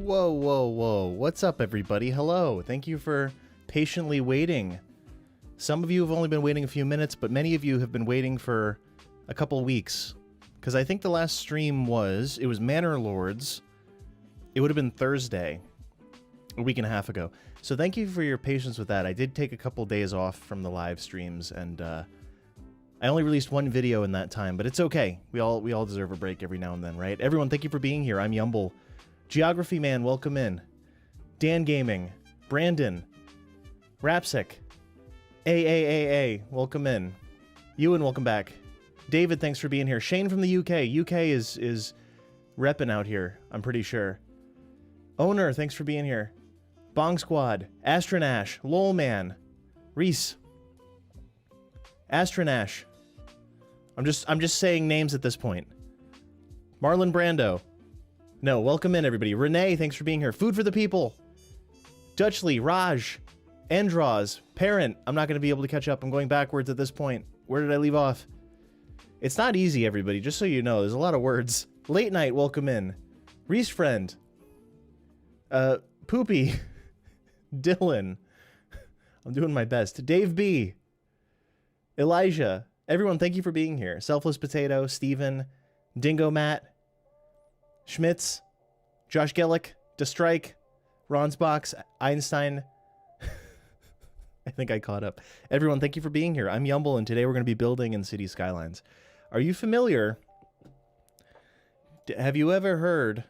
Whoa, whoa, whoa. What's up, everybody? Hello. Thank you for patiently waiting. Some of you have only been waiting a few minutes, but many of you have been waiting for a couple weeks. Because I think the last stream was Manor Lords. It would have been Thursday, a week and a half ago. So thank you for your patience with that. I did take a couple days off from the live streams, and I only released one video in that time, but it's okay. We all deserve a break every now and then, right? Everyone, thank you for being here. I'm Yumble. Geography Man, welcome in. Dan Gaming, Brandon, Rapsic, AAAA, welcome in. Ewan, welcome back. David, thanks for being here. Shane from the UK. UK is repping out here, I'm pretty sure. Owner, thanks for being here. Bong Squad, Astronash, Lolman, Reese, Astronash. I'm just saying names at this point. Marlon Brando. No, welcome in, everybody. Renee, thanks for being here. Food for the People. Dutchley, Raj, Andros, Parent. I'm not going to be able to catch up. I'm going backwards at this point. Where did I leave off? It's not easy, everybody, just so you know. There's a lot of words. Late Night, welcome in. Reese Friend. Poopy. Dylan. I'm doing my best. Dave B. Elijah. Everyone, thank you for being here. Selfless Potato, Steven, Dingo Matt, Schmitz, Josh Gellick, DeStrike, Ronsbox, Einstein. I think I caught up. Everyone, thank you for being here. I'm Yumble, and today we're going to be building in City Skylines. Are you familiar? Have you ever heard?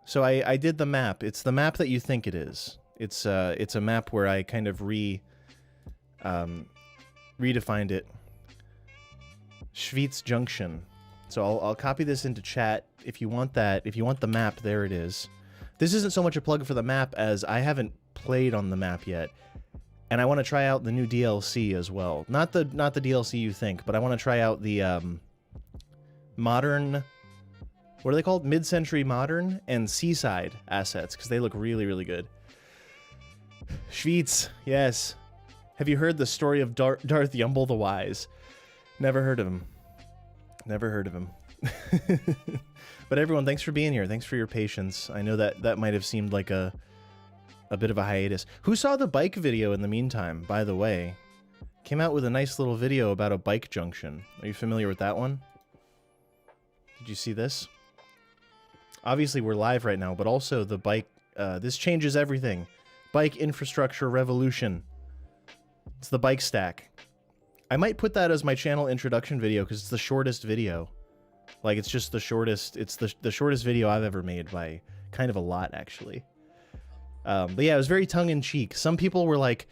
So I did the map. It's the map that you think it is. It's a map where I kind of redefined it. Schwyz Junction. So I'll copy this into chat if you want that. If you want the map, there it is. This isn't so much a plug for the map as I haven't played on the map yet, and I want to try out the new DLC as well. Not the DLC you think, but I want to try out the modern what are they called? Mid-century modern and seaside assets, because they look really, really good. Schwyz, yes. Have you heard the story of Darth Yumble the Wise? Never heard of him. Never heard of him. But everyone, thanks for being here. Thanks for your patience. I know that might have seemed like a bit of a hiatus. Who saw the bike video in the meantime, by the way? Came out with a nice little video about a bike junction. Are you familiar with that one? Did you see this? Obviously, we're live right now, but also the bike... this changes everything. Bike infrastructure revolution. It's the bike stack. I might put that as my channel introduction video because it's the shortest video. Like, it's just the shortest... It's the shortest video I've ever made by kind of a lot, actually. But yeah, it was very tongue-in-cheek. Some people were like,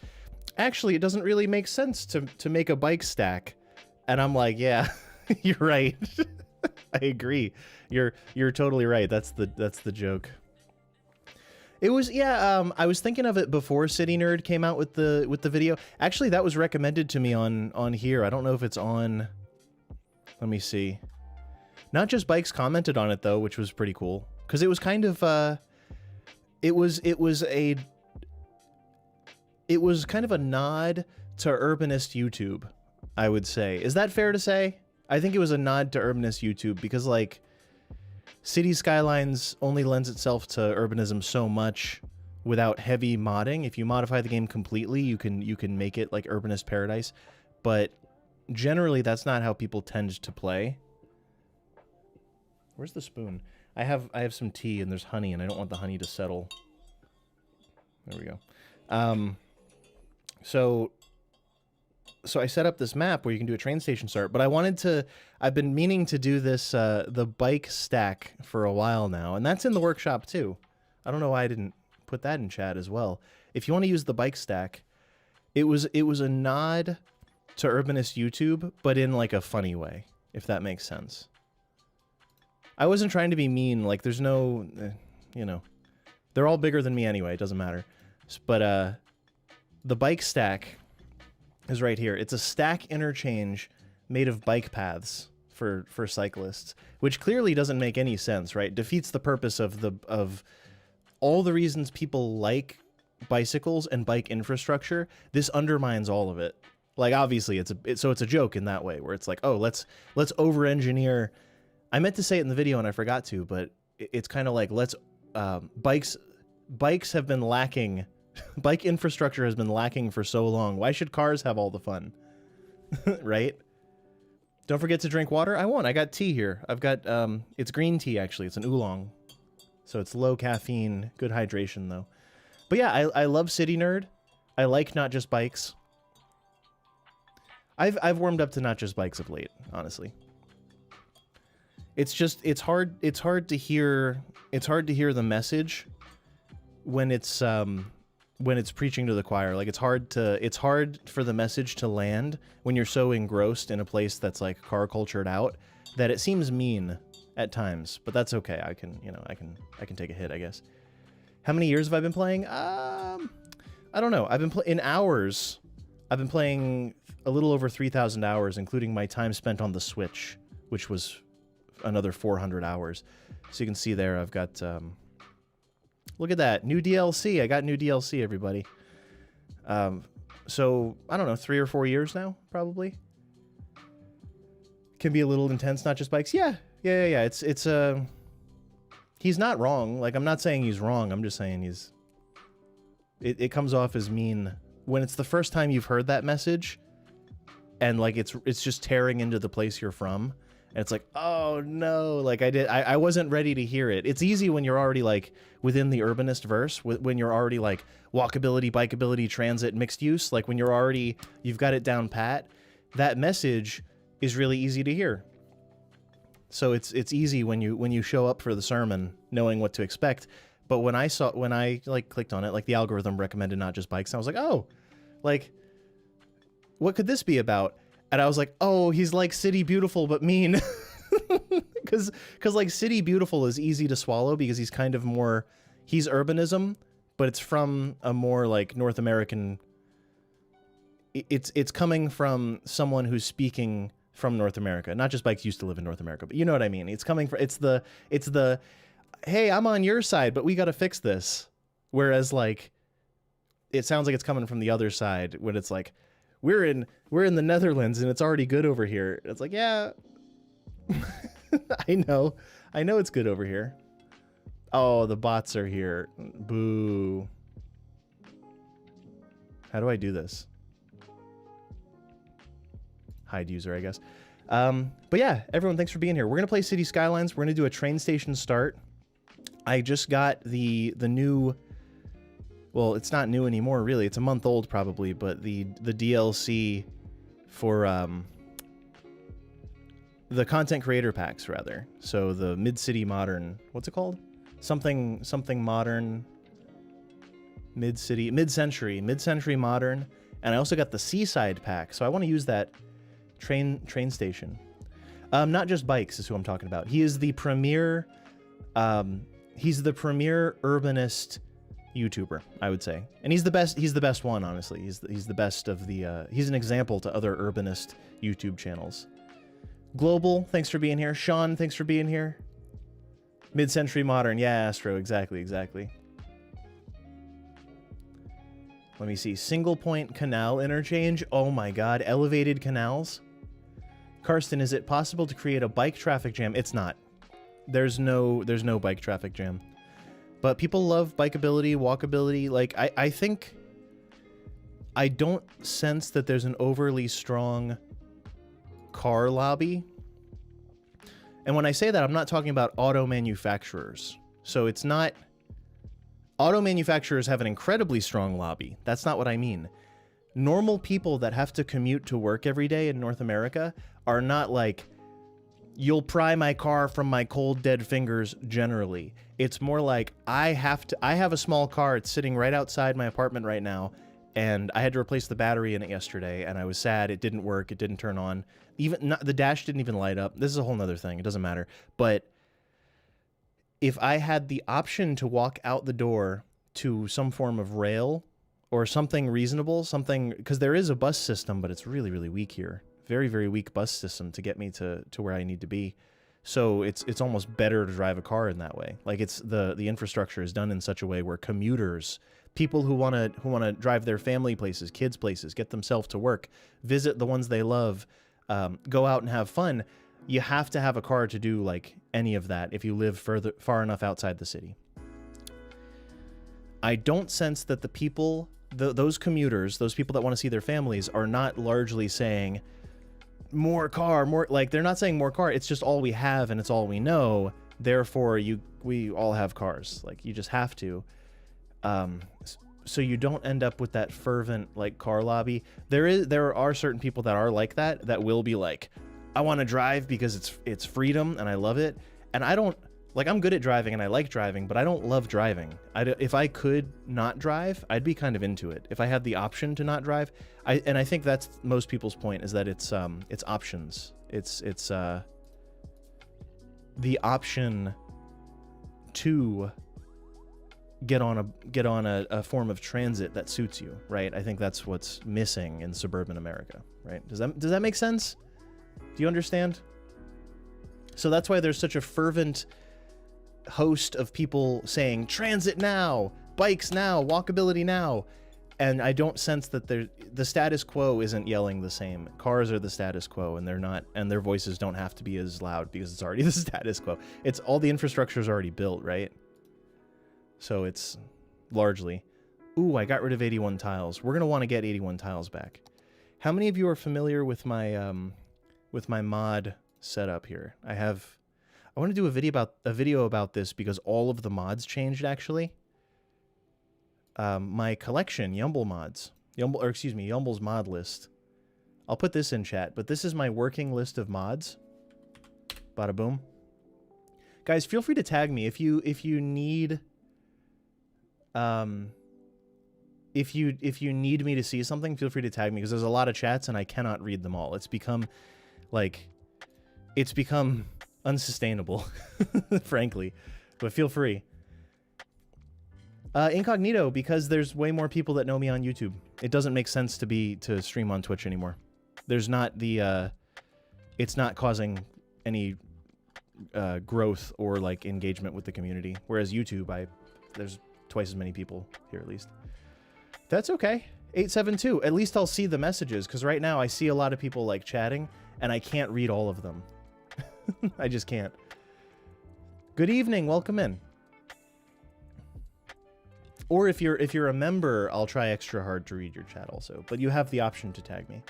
actually, it doesn't really make sense to make a bike stack. And I'm like, yeah, you're right. I agree. You're totally right. That's the joke. It was, yeah, I was thinking of it before City Nerd came out with the video. Actually, that was recommended to me on here. I don't know if it's on... Let me see. Not Just Bikes commented on it, though, which was pretty cool. Because it was kind of, it was kind of a nod to urbanist YouTube, I would say. Is that fair to say? I think it was a nod to urbanist YouTube because, like, City Skylines only lends itself to urbanism so much without heavy modding. If you modify the game completely, you can make it like Urbanist Paradise, but generally that's not how people tend to play. Where's the spoon? I have some tea and there's honey and I don't want the honey to settle. There we go. So I set up this map where you can do a train station start, but I've been meaning to do this, the bike stack for a while now, and that's in the workshop too. I don't know why I didn't put that in chat as well. If you want to use the bike stack, it was a nod to urbanist YouTube, but in like a funny way, if that makes sense. I wasn't trying to be mean, like there's no, you know, they're all bigger than me anyway, it doesn't matter. But the bike stack is right here. It's a stack interchange made of bike paths for cyclists, which clearly doesn't make any sense, right? Defeats the purpose of all the reasons people like bicycles and bike infrastructure. This undermines all of it. Like, obviously, it's a joke in that way, where it's like, oh, let's over-engineer. I meant to say it in the video and I forgot to, but it's kind of like, bikes have been lacking. Bike infrastructure has been lacking for so long. Why should cars have all the fun? Right? Don't forget to drink water. I won't. I got tea here. I've got, it's green tea, actually. It's an oolong. So it's low caffeine, good hydration, though. But yeah, I love City Nerd. I like Not Just Bikes. I've warmed up to Not Just Bikes of late, honestly. It's just, it's hard to hear the message when it's preaching to the choir. Like, it's hard for the message to land when you're so engrossed in a place that's like car cultured out that it seems mean at times, but that's okay. I can take a hit, I guess. How many years have I been playing? I don't know. I've been in hours. I've been playing a little over 3,000 hours, including my time spent on the Switch, which was another 400 hours. So you can see there, I've got, look at that. New DLC. I got new DLC, everybody. So, I don't know, 3 or 4 years now, probably. Can be a little intense, Not Just Bikes. Yeah. It's he's not wrong. Like, I'm not saying he's wrong. I'm just saying it comes off as mean when it's the first time you've heard that message and, like, it's just tearing into the place you're from. And it's like, oh no, like I wasn't ready to hear it. It's easy when you're already like within the urbanist verse, when you're already like walkability, bikeability, transit, mixed use, like when you've got it down pat, that message is really easy to hear. So it's easy when you show up for the sermon knowing what to expect. But when I like clicked on it, like the algorithm recommended Not Just Bikes, and I was like, oh, like what could this be about? And I was like, oh, he's like City Beautiful, but mean. Because like City Beautiful is easy to swallow because he's kind of more, he's urbanism, but it's from a more like North American, it's coming from someone who's speaking from North America. Not just bikes used to live in North America, but you know what I mean. It's coming from, it's the, hey, I'm on your side, but we got to fix this. Whereas like, it sounds like it's coming from the other side when it's like, we're in the Netherlands and it's already good over here. It's like, yeah, I know it's good over here. Oh, the bots are here. Boo. How do I do this? Hide user, I guess. But yeah, everyone, thanks for being here. We're gonna play City Skylines. We're gonna do a train station start. I just got the new, well, it's not new anymore, really. It's a month old probably, but the DLC for the content creator packs, rather. So the Mid-City Modern, what's it called? Something modern, mid-century modern, and I also got the Seaside pack. So I want to use that train station. Not just bikes is who I'm talking about. He is the premier, he's the premier urbanist YouTuber, I would say, and he's the best one, honestly. He's the best of the he's an example to other urbanist YouTube channels. Global, thanks for being here. Sean, thanks for being here. Mid-century modern, yeah, Astro, exactly. Let me see. Single point canal interchange. Oh my god, elevated canals. Karsten, is it possible to create a bike traffic jam? It's not. There's no bike traffic jam. But people love bikeability, walkability. Like, I think, I don't sense that there's an overly strong car lobby. And when I say that, I'm not talking about auto manufacturers. So it's not, auto manufacturers have an incredibly strong lobby. That's not what I mean. Normal people that have to commute to work every day in North America are not like, you'll pry my car from my cold dead fingers generally. It's more like, I have a small car, it's sitting right outside my apartment right now, and I had to replace the battery in it yesterday, and I was sad, it didn't work, it didn't turn on. The dash didn't even light up. This is a whole nother thing, it doesn't matter. But if I had the option to walk out the door to some form of rail, or something reasonable, something, because there is a bus system, but it's really, really weak here. Very, very weak bus system to get me to where I need to be. So it's almost better to drive a car in that way. Like, it's the infrastructure is done in such a way where commuters, people who want to drive their family places, kids places, get themselves to work, visit the ones they love, go out and have fun, you have to have a car to do like any of that if you live far enough outside the city. I don't sense that the people, those commuters, those people that want to see their families, are not largely saying, more car, more, like, they're not saying more car, it's just all we have and it's all we know, therefore we all have cars, like, you just have to. So you don't end up with that fervent, like, car lobby. There are certain people that are like that will be like, I want to drive because it's freedom and I love it, and I don't, like, I'm good at driving and I like driving, but I don't love driving. If I could not drive, I'd be kind of into it. If I had the option to not drive, and I think that's most people's point, is that it's options. It's the option to get on a form of transit that suits you, right? I think that's what's missing in suburban America, right? Does that make sense? Do you understand? So that's why there's such a fervent host of people saying transit now, bikes now, walkability now, and I don't sense that the status quo isn't yelling the same. Cars are the status quo, and they're not, and their voices don't have to be as loud because it's already the status quo. It's all, the infrastructure is already built, right? So it's largely, ooh, I got rid of 81 tiles. We're gonna want to get 81 tiles back. How many of you are familiar with my mod setup here? I want to do a video about this because all of the mods changed, actually. My collection, Yumble's mod list. I'll put this in chat, but this is my working list of mods. Bada boom. Guys, feel free to tag me if you need if you need me to see something, feel free to tag me, because there's a lot of chats and I cannot read them all. It's become unsustainable, frankly, but feel free. Incognito, because there's way more people that know me on YouTube. It doesn't make sense to stream on Twitch anymore. There's not the it's not causing any growth or like engagement with the community. Whereas YouTube, there's twice as many people here at least. That's okay. 872. At least I'll see the messages, because right now I see a lot of people like chatting and I can't read all of them. I just can't. Good evening. Welcome in. Or if you're a member, I'll try extra hard to read your chat also. But you have the option to tag me.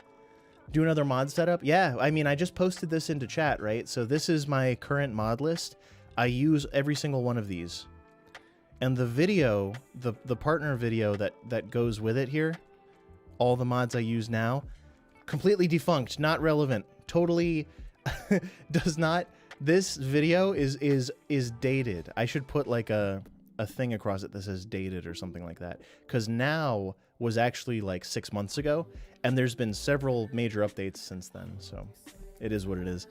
Do another mod setup? Yeah, I mean, I just posted this into chat, right? So this is my current mod list. I use every single one of these. And the video, the partner video that goes with it here, all the mods I use now, completely defunct, not relevant, totally does not. This video is dated. I should put like a thing across it that says dated or something like that, because now was actually like 6 months ago, and there's been several major updates since then, so it is what it is.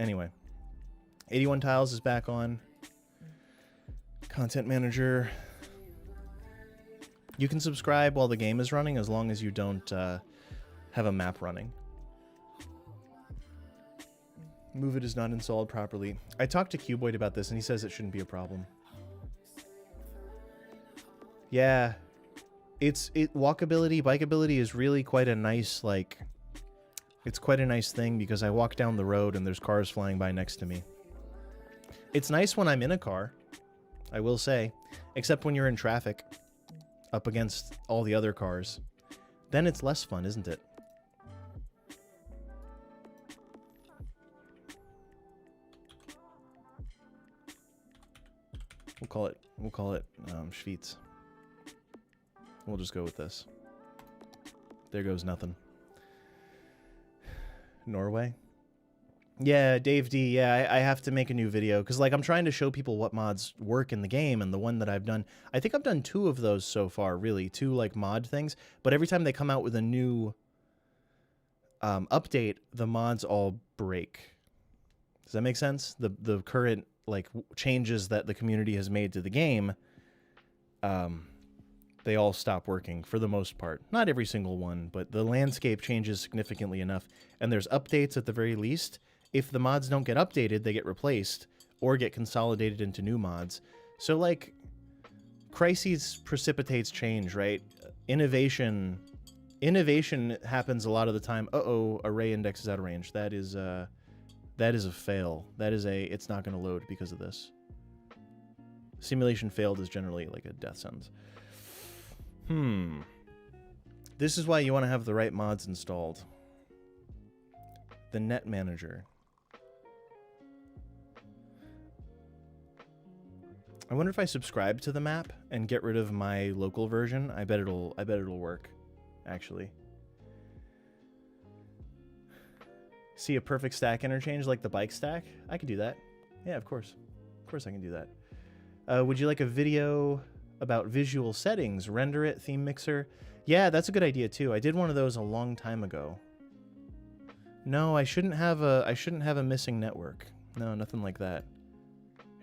Anyway, 81 Tiles is back on. Content Manager. You can subscribe while the game is running as long as you don't have a map running. Move It is not installed properly. I talked to Cuboid about this and he says it shouldn't be a problem. Yeah. Walkability, bikeability is really quite a nice, like, it's quite a nice thing, because I walk down the road and there's cars flying by next to me. It's nice when I'm in a car, I will say, except when you're in traffic up against all the other cars. Then it's less fun, isn't it? We'll call it Schwyz. We'll just go with this. There goes nothing. Norway? Yeah, Dave D. Yeah, I have to make a new video, because like I'm trying to show people what mods work in the game, and the one that I've done, I think I've done 2 of those so far, really, 2 like mod things. But every time they come out with a new update, the mods all break. Does that make sense? The current like changes that the community has made to the game, they all stop working for the most part. Not every single one, but the landscape changes significantly enough, and there's updates at the very least. If the mods don't get updated, they get replaced or get consolidated into new mods. So like, crises precipitates change, right? Innovation happens a lot of the time. Uh-oh, array index is out of range. That is a fail. That is it's not going to load because of this. Simulation failed is generally like a death sentence. This is why you want to have the right mods installed. The net manager. I wonder if I subscribe to the map and get rid of my local version. I bet it'll work, actually. See a perfect stack interchange like the bike stack? I could do that. Yeah, of course. Of course I can do that. Would you like a video about visual settings? Render it, theme mixer? Yeah, that's a good idea too. I did one of those a long time ago. No, I shouldn't have a missing network. No, nothing like that.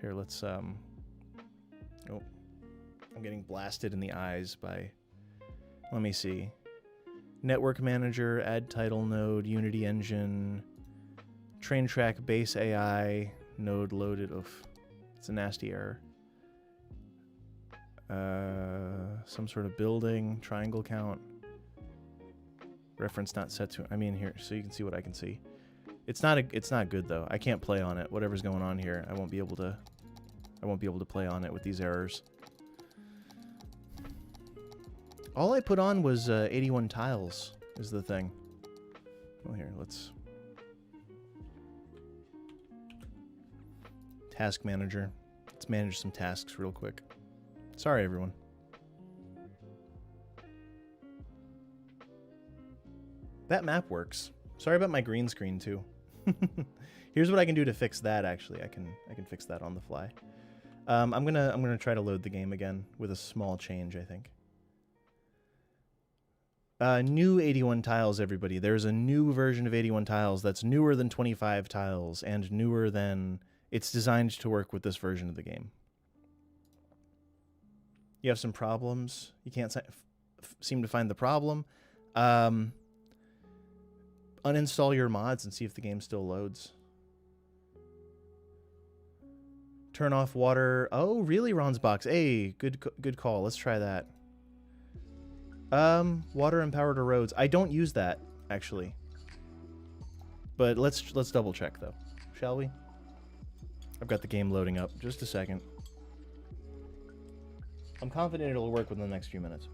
Here, let's oh. I'm getting blasted in the eyes by, let me see. Network manager, add title node, Unity engine, train track base AI, node loaded. Oof. It's a nasty error. Some sort of building, triangle count. Reference not set to, I mean here, so you can see what I can see. It's not good though. I can't play on it. Whatever's going on here, I won't be able to play on it with these errors. All I put on was 81 tiles is the thing. Well, here, let's... Task manager. Let's manage some tasks real quick. Sorry, everyone. That map works. Sorry about my green screen, too. Here's what I can do to fix that, actually. I can fix that on the fly. I'm gonna try to load the game again with a small change, I think. New 81 tiles, everybody. There's a new version of 81 tiles that's newer than 25 tiles and newer than... It's designed to work with this version of the game. You have some problems. You can't seem to find the problem. uninstall your mods and see if the game still loads. Turn off water. Oh, really, Ron's box? Hey, good call. Let's try that. Water and power to roads. I don't use that, actually. But let's double check, though. Shall we? I've got the game loading up. Just a second. I'm confident it'll work within the next few minutes.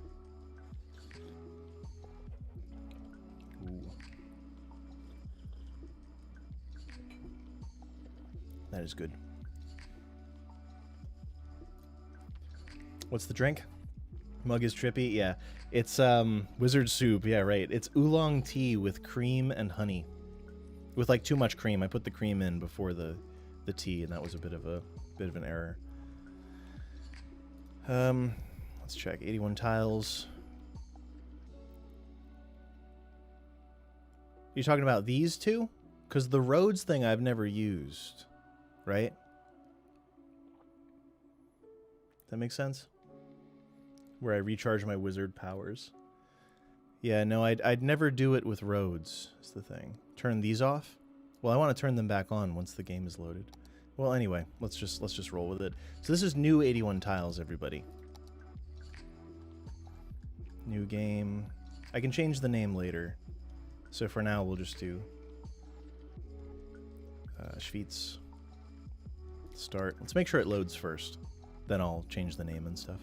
Ooh. That is good. What's the drink? Mug is trippy. Yeah, it's wizard soup. Yeah, right. It's oolong tea with cream and honey, with like too much cream. I put the cream in before the tea, and that was a bit of an error. Let's check. 81 tiles. You talking about these two? Because the roads thing I've never used, right? That makes sense? Where I recharge my wizard powers. Yeah, no, I'd never do it with roads, is the thing. Turn these off? Well, I want to turn them back on once the game is loaded. Well, anyway, let's just roll with it. So this is new 81 tiles, everybody. New game. I can change the name later. So for now, we'll just do Schwyz. Start. Let's make sure it loads first. Then I'll change the name and stuff.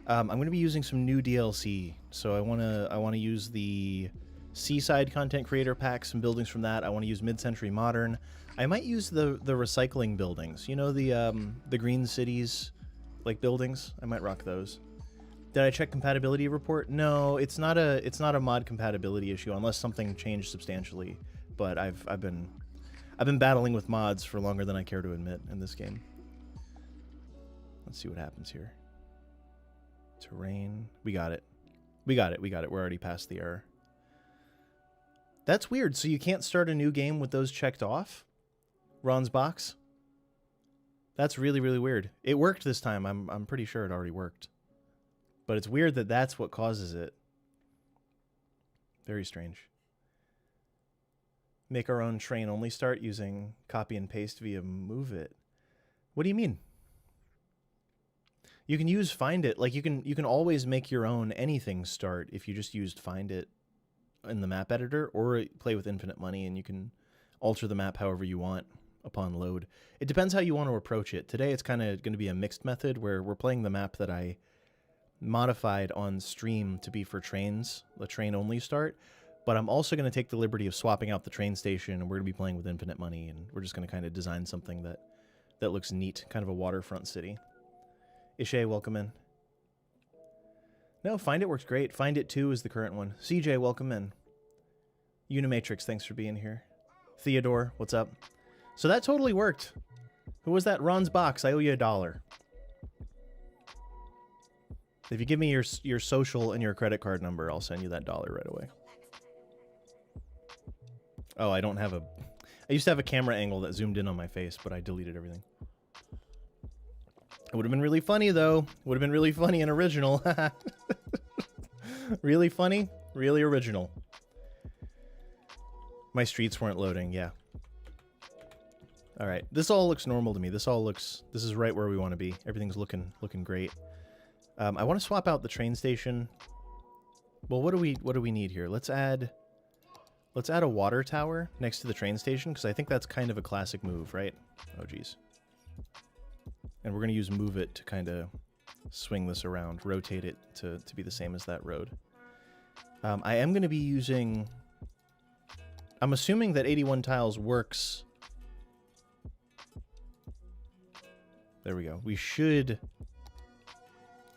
I'm going to be using some new DLC. So I want to use the Seaside Content Creator Pack, some buildings from that. I want to use Mid-Century Modern. I might use the recycling buildings. You know, the Green Cities like buildings? I might rock those. Did I check compatibility report? No, it's not a mod compatibility issue unless something changed substantially. But I've been battling with mods for longer than I care to admit in this game. Let's see what happens here. Terrain. We got it. We got it. We're already past the error. That's weird. So you can't start a new game with those checked off? Ron's box? That's really, really weird. It worked this time. I'm pretty sure it already worked. But it's weird that that's what causes it. Very strange. Make our own train only start using copy and paste via Move It. What do you mean? You can use Find It. Like you can always make your own anything start if you just used Find It in the map editor, or play with infinite money and you can alter the map however you want upon load. It depends how you want to approach it. Today it's kind of going to be a mixed method where we're playing the map that I modified on stream to be for trains, the train only start, but I'm also going to take the liberty of swapping out the train station, and we're going to be playing with infinite money, and we're just going to kind of design something that looks neat, kind of a waterfront city. Ishay, welcome in. No, Find It works great. Find It 2 is the current one. CJ, welcome in. Unimatrix, thanks for being here. Theodore, what's up? So that totally worked. Who was that? Ron's box. I owe you $1. If you give me your social and your credit card number, I'll send you that $1 right away. Oh, I don't have a... I used to have a camera angle that zoomed in on my face, but I deleted everything. It would have been really funny, though. Would have been really funny and original. Really funny, really original. My streets weren't loading, yeah. All right, this all looks normal to me. This is right where we want to be. Everything's looking great. I want to swap out the train station. Well, what do we need here? Let's add a water tower next to the train station, because I think that's kind of a classic move, right? Oh, geez. And we're going to use Move It to kind of swing this around, rotate it to be the same as that road. I am going to be using... I'm assuming that 81 tiles works. There we go. We should...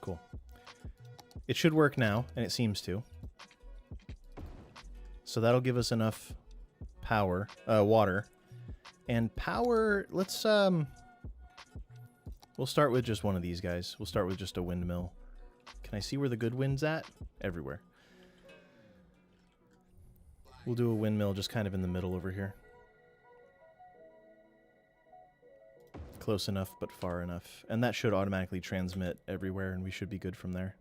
Cool. It should work now, and it seems to. So that'll give us enough power, water. And power, let's, we'll start with just one of these guys. We'll start with just a windmill. Can I see where the good wind's at? Everywhere. We'll do a windmill just kind of in the middle over here. Close enough, but far enough. And that should automatically transmit everywhere, and we should be good from there.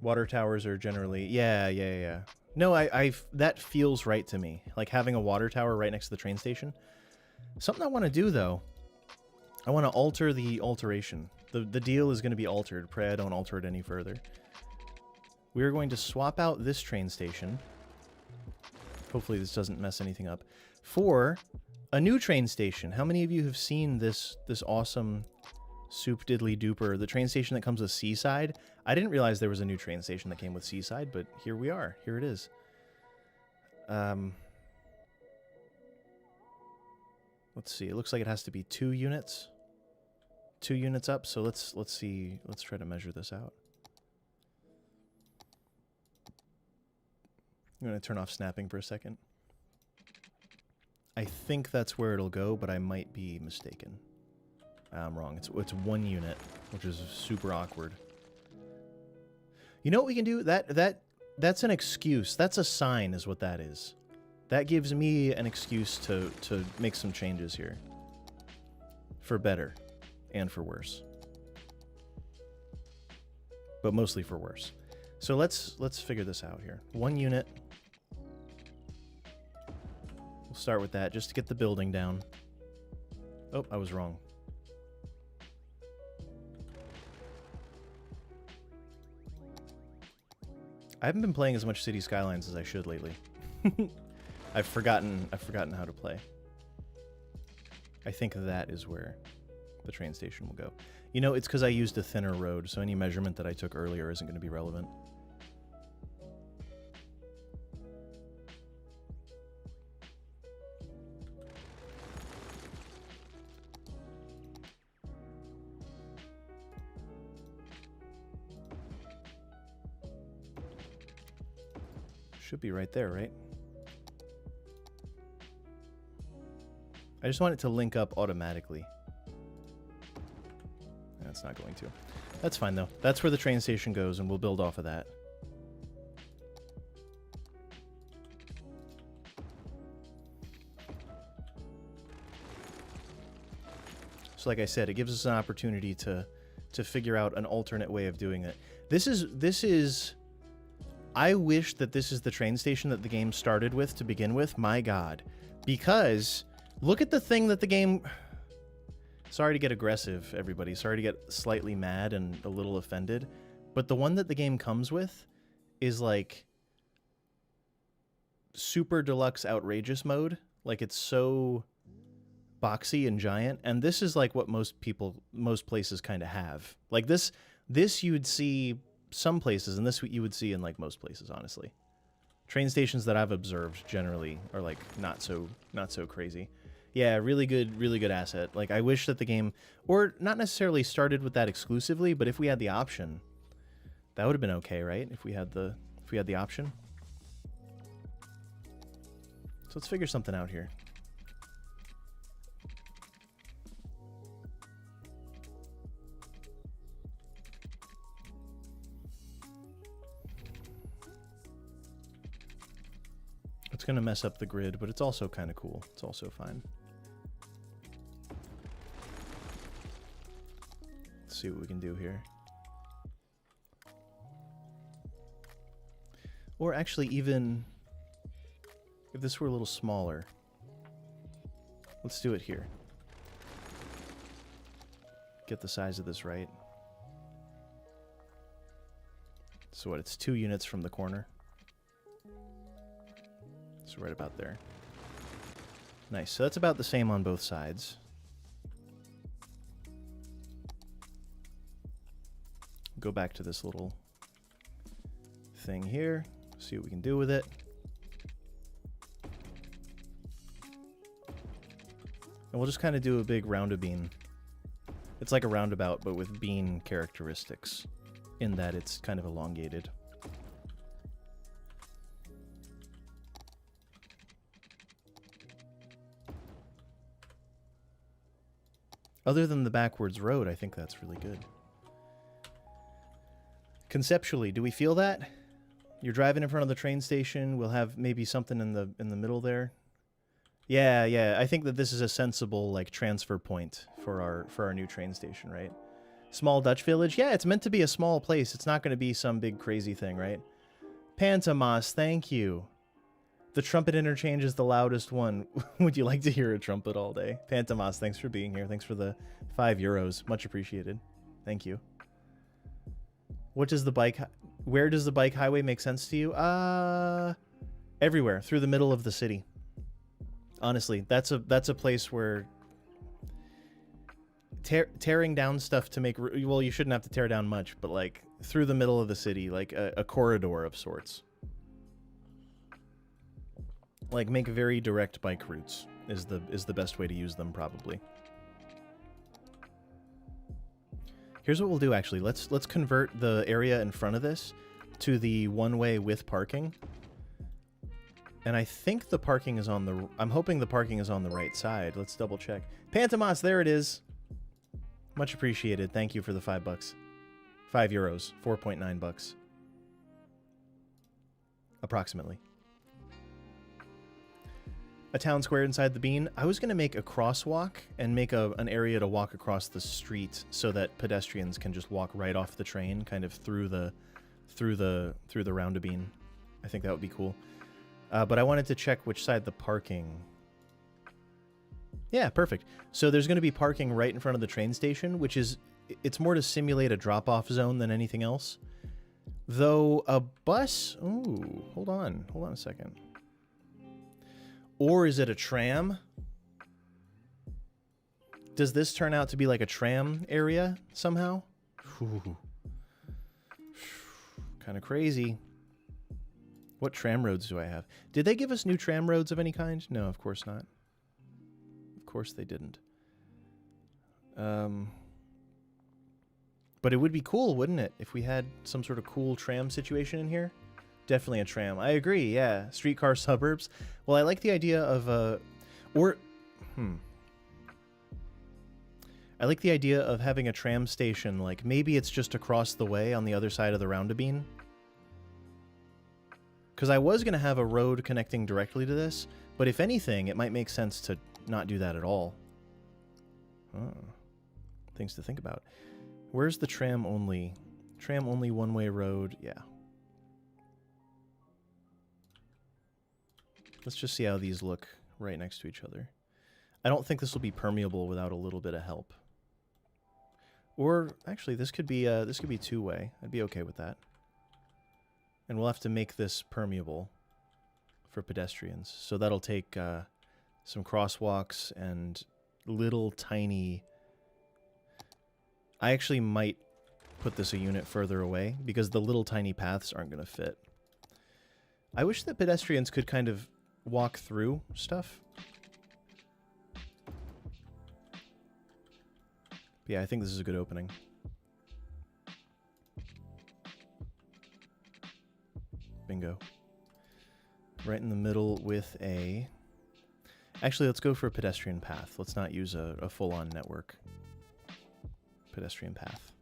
Water towers are generally... Yeah. No, that feels right to me. Like having a water tower right next to the train station. Something I want to do, though. I want to alter the alteration. The deal is going to be altered. Pray I don't alter it any further. We're going to swap out this train station. Hopefully this doesn't mess anything up. For a new train station. How many of you have seen this awesome soup diddly duper? The train station that comes with Seaside? I didn't realize there was a new train station that came with Seaside, but here we are. Here it is. Let's see. It looks like it has to be 2 units. 2 units up. So let's see. Let's try to measure this out. I'm going to turn off snapping for a second. I think that's where it'll go, but I might be mistaken. I'm wrong. It's 1 unit, which is super awkward. You know what we can do? That's an excuse. That's a sign is what that is. That gives me an excuse to make some changes here. For better and for worse. But mostly for worse. So let's figure this out here. 1 unit. We'll start with that just to get the building down. Oh, I was wrong. I haven't been playing as much City Skylines as I should lately. I've forgotten how to play. I think that is where the train station will go. You know, it's because I used a thinner road, so any measurement that I took earlier isn't going to be relevant. Should be right there, right? I just want it to link up automatically. That's not going to. That's fine, though. That's where the train station goes, and we'll build off of that. So like I said, it gives us an opportunity to figure out an alternate way of doing it. This is... I wish that this is the train station that the game started with to begin with. My God. Because look at the thing that the game... Sorry to get aggressive, everybody. Sorry to get slightly mad and a little offended. But the one that the game comes with is like super deluxe outrageous mode. Like it's so boxy and giant. And this is like what most places kind of have. Like this you would see some places, and this you would see in like most places, honestly. Train stations that I've observed generally are like not so crazy. Yeah, really good asset. Like I wish that the game, or not necessarily started with that exclusively, but if we had the option, that would have been okay, right? If we had the option. So let's figure something out here. It's going to mess up the grid, but it's also kind of cool. It's also fine. Let's see what we can do here. Or actually, even if this were a little smaller, let's do it here. Get the size of this right. So what, it's 2 units from the corner. So right about there. Nice. So that's about the same on both sides. Go back to this little thing here. See what we can do with it. And we'll just kind of do a big roundabout. It's like a roundabout, but with bean characteristics, in that it's kind of elongated. Other than the backwards road, I think that's really good. Conceptually, do we feel that? You're driving in front of the train station. We'll have maybe something in the middle there. Yeah. I think that this is a sensible like transfer point for our new train station, right? Small Dutch village. Yeah, it's meant to be a small place. It's not going to be some big crazy thing, right? Pantomas, thank you. The trumpet interchange is the loudest one. Would you like to hear a trumpet all day? Pantomas, thanks for being here. Thanks for the €5. Much appreciated. Thank you. What does the bike... Where does the bike highway make sense to you? Everywhere. Through the middle of the city. Honestly, that's a place where... tearing down stuff to make... Well, you shouldn't have to tear down much, but like through the middle of the city, like a corridor of sorts. Like make very direct bike routes is the best way to use them, probably. Here's what we'll do, actually. Let's convert the area in front of this to the one-way with parking. And I think the parking is on the... I'm hoping the parking is on the right side. Let's double check. Pantomas, there it is. Much appreciated. Thank you for the $5. €5. 4.9 bucks. Approximately. A town square inside the bean. I was going to make a crosswalk and make an area to walk across the street so that pedestrians can just walk right off the train, kind of through the roundabout. I think that would be cool. But I wanted to check which side the parking. Yeah, perfect. So there's going to be parking right in front of the train station, which is, it's more to simulate a drop-off zone than anything else. Though a bus... Ooh, hold on a second. Or is it a tram? Does this turn out to be like a tram area somehow? Kind of crazy. What tram roads do I have? Did they give us new tram roads of any kind? No, of course not. Of course they didn't. But it would be cool, wouldn't it, if we had some sort of cool tram situation in here? Definitely a tram. I agree, yeah. Streetcar suburbs. Well, I like the idea of I like the idea of having a tram station, like maybe it's just across the way on the other side of the roundabout. Because I was going to have a road connecting directly to this, but if anything, it might make sense to not do that at all. Oh. Things to think about. Where's the tram only? Tram only one-way road, yeah. Let's just see how these look right next to each other. I don't think this will be permeable without a little bit of help. Or actually, this could be two-way. I'd be okay with that. And we'll have to make this permeable for pedestrians. So that'll take some crosswalks and little tiny... I actually might put this a unit further away because the little tiny paths aren't going to fit. I wish that pedestrians could kind of walk through stuff. But yeah, I think this is a good opening. Bingo. Right in the middle with a... Actually, let's go for a pedestrian path. Let's not use a full-on network. Pedestrian path.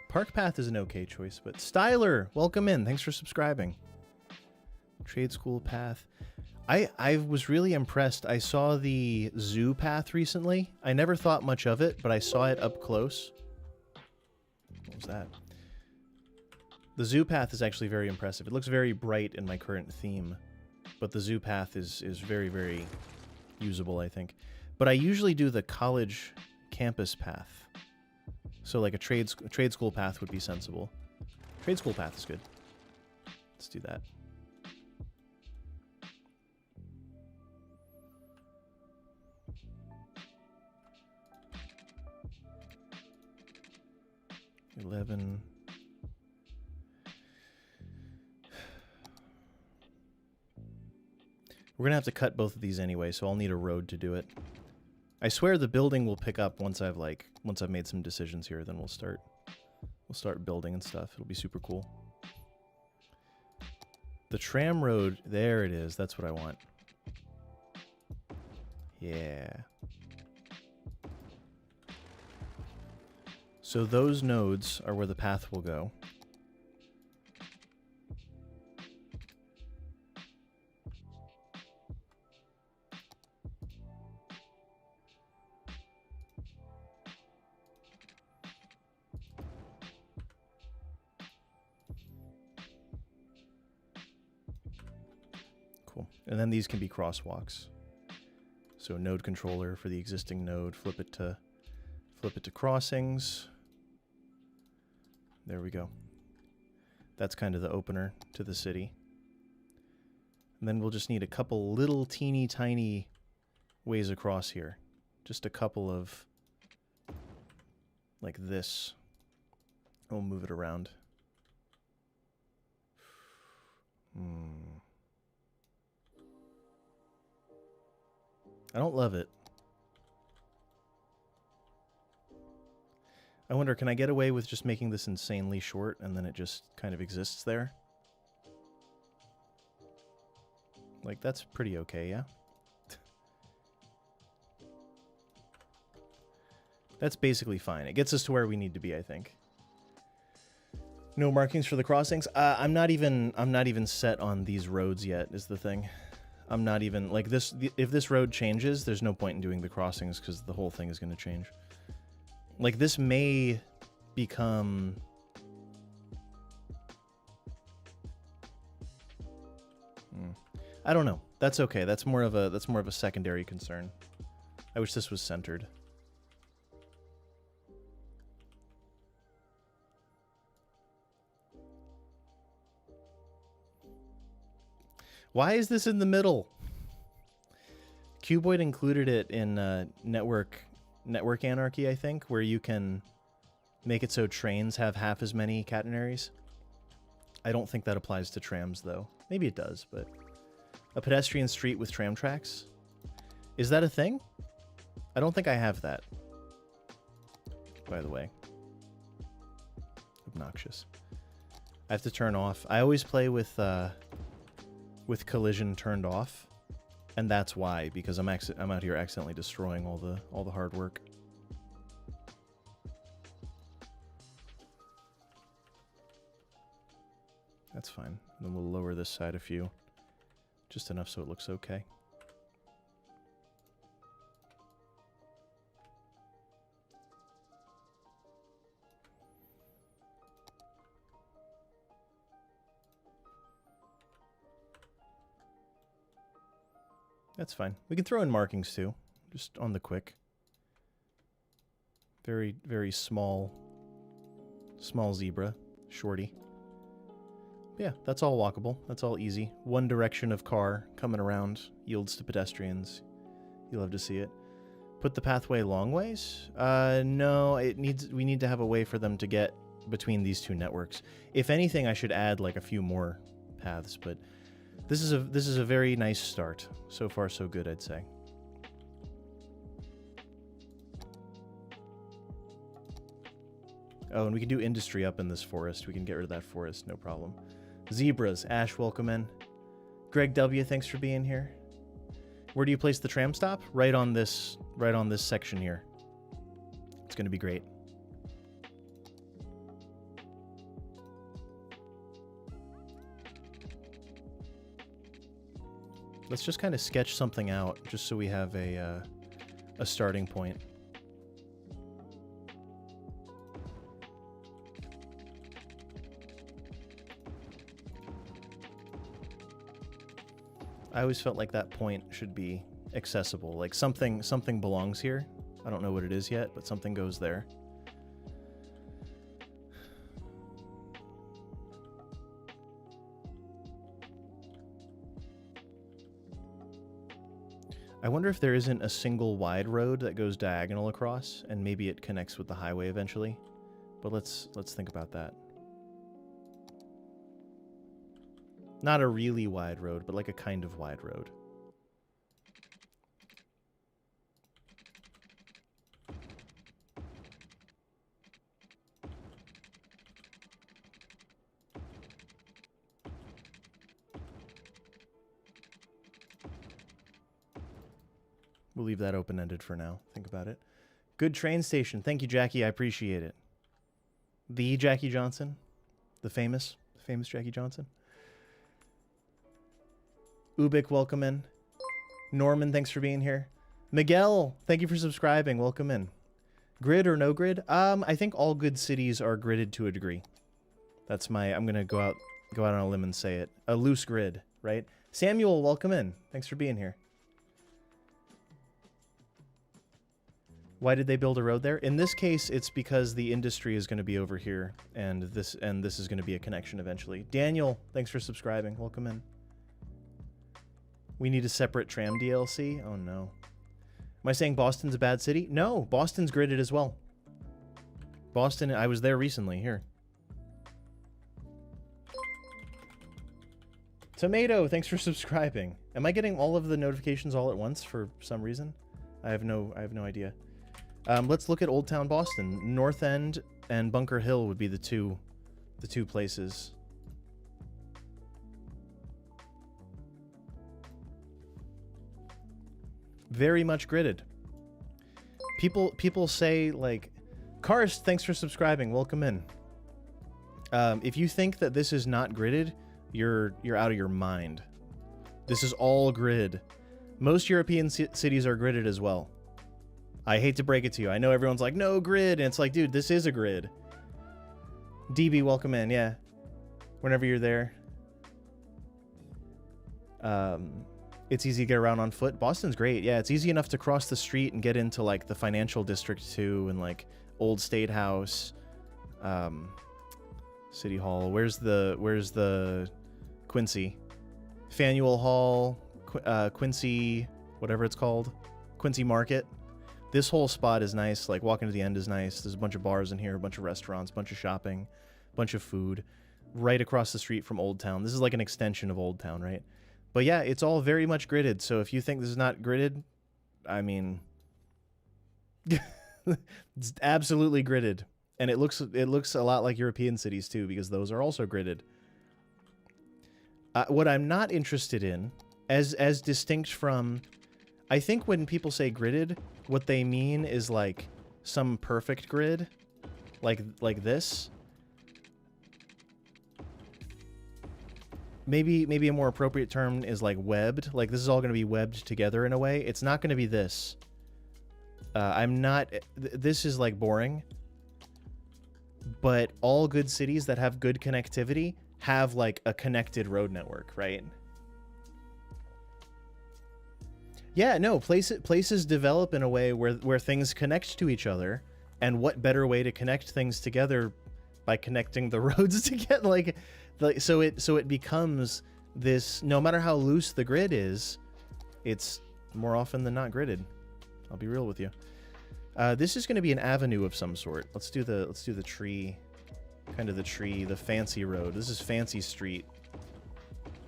Park path is an okay choice, but Styler, welcome in. Thanks for subscribing. Trade school path. I was really impressed. I saw the zoo path recently. I never thought much of it, but I saw it up close. What was that? The zoo path is actually very impressive. It looks very bright in my current theme, but the zoo path is very, very usable, I think. But I usually do the college campus path. So like a trade school path would be sensible. Trade school path is good. Let's do that. We're going to have to cut both of these anyway, so I'll need a road to do it. I swear the building will pick up once I've made some decisions here, then we'll start building and stuff. It'll be super cool. The tram road, there it is. That's what I want. Yeah. So those nodes are where the path will go. Cool. And then these can be crosswalks. So node controller for the existing node, flip it to crossings. There we go. That's kind of the opener to the city. And then we'll just need a couple little teeny tiny ways across here. Just a couple of like this. We'll move it around. I don't love it. I wonder, can I get away with just making this insanely short and then it just kind of exists there? Like, that's pretty okay, yeah? That's basically fine. It gets us to where we need to be, I think. No markings for the crossings? I'm not even set on these roads yet, is the thing. I'm not even, like, if this road changes, there's no point in doing the crossings because the whole thing is going to change. Like, this may become... I don't know. That's okay. That's more of a secondary concern. I wish this was centered. Why is this in the middle? Cuboid included it in network anarchy, I think, where you can make it so trains have half as many catenaries. I don't think that applies to trams, though. Maybe it does, but... A pedestrian street with tram tracks? Is that a thing? I don't think I have that. By the way. Obnoxious. I have to turn off. I always play with collision turned off, and that's why, because I'm out here accidentally destroying all the hard work. That's fine. Then we'll lower this side a few. Just enough so it looks okay. That's fine. We can throw in markings too, just on the quick. Very, very small zebra, shorty. Yeah, that's all walkable. That's all easy. One direction of car coming around yields to pedestrians. You'll love to see it. Put the pathway long ways? No, we need to have a way for them to get between these two networks. If anything, I should add like a few more paths, but this is a very nice start. So far so good, I'd say. Oh, and we can do industry up in this forest. We can get rid of that forest, no problem. Zebras. Ash, welcome in. Greg W, thanks for being here. Where do you place the tram stop? Right on this section here. It's going to be great. Let's just kind of sketch something out, just so we have a starting point. I always felt like that point should be accessible. Like something belongs here. I don't know what it is yet, but something goes there. I wonder if there isn't a single wide road that goes diagonal across, and maybe it connects with the highway eventually. But let's think about that. Not a really wide road, but like a kind of wide road. We'll leave that open-ended for now. Think about it. Good train station. Thank you, Jackie. I appreciate it. The Jackie Johnson. The famous Jackie Johnson. Ubik, welcome in. Norman, thanks for being here. Miguel, thank you for subscribing. Welcome in. Grid or no grid? I think all good cities are gridded to a degree. That's I'm gonna go out on a limb and say it. A loose grid, right? Samuel, welcome in. Thanks for being here. Why did they build a road there? In this case, it's because the industry is going to be over here, and this is going to be a connection eventually. Daniel, thanks for subscribing. Welcome in. We need a separate tram DLC? Oh no. Am I saying Boston's a bad city? No, Boston's gridded as well. Boston, I was there recently, here. Tomato, thanks for subscribing. Am I getting all of the notifications all at once for some reason? I have no idea. Let's look at Old Town Boston. North End and Bunker Hill would be the two places. Very much gridded. People say, like, Karst, thanks for subscribing. Welcome in. If you think that this is not gridded, you're out of your mind. This is all grid. Most European cities are gridded as well. I hate to break it to you. I know everyone's like, no grid, and it's like, dude, this is a grid. DB, welcome in. Yeah, whenever you're there. It's easy to get around on foot. Boston's great. Yeah, it's easy enough to cross the street and get into like the financial district too, and like Old State House, City Hall. Where's the Quincy? Faneuil Hall, Quincy, whatever it's called, Quincy Market. This whole spot is nice. Like walking to the end is nice. There's a bunch of bars in here, a bunch of restaurants, a bunch of shopping, a bunch of food. Right across the street from Old Town. This is like an extension of Old Town, right? But yeah, it's all very much gridded. So if you think this is not gridded, I mean, it's absolutely gridded, and it looks a lot like European cities too, because those are also gridded. What I'm not interested in, as distinct from, I think when people say gridded, what they mean is like some perfect grid, like this. Maybe a more appropriate term is like webbed. Like this is all going to be webbed together in a way. It's not going to be this. This is like boring. But all good cities that have good connectivity have like a connected road network, right? Yeah, no, places develop in a way where things connect to each other, and what better way to connect things together by connecting the roads together? Like so it becomes this. No matter how loose the grid is, it's more often than not gridded. I'll be real with you. This is going to be an avenue of some sort. Let's do the tree, kind of the fancy road. This is Fancy Street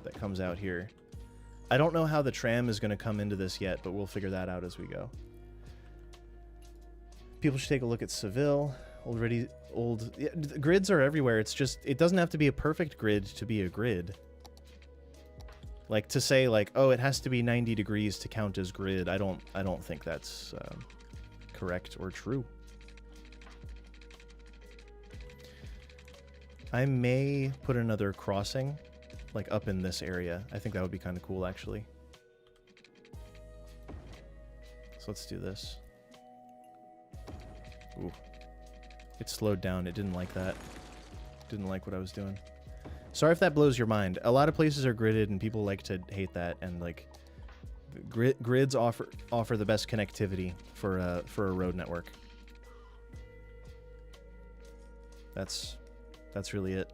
that comes out here. I don't know how the tram is going to come into this yet, but we'll figure that out as we go. People should take a look at Seville. Yeah, grids are everywhere. It's just, it doesn't have to be a perfect grid to be a grid. Like to say like, oh, it has to be 90 degrees to count as grid. I don't think that's correct or true. I may put another crossing like up in this area. I think that would be kind of cool actually. So let's do this. Ooh. It slowed down. It didn't like that. Didn't like what I was doing. Sorry if that blows your mind. A lot of places are gridded and people like to hate that, and like grids offer the best connectivity for a road network. That's really it.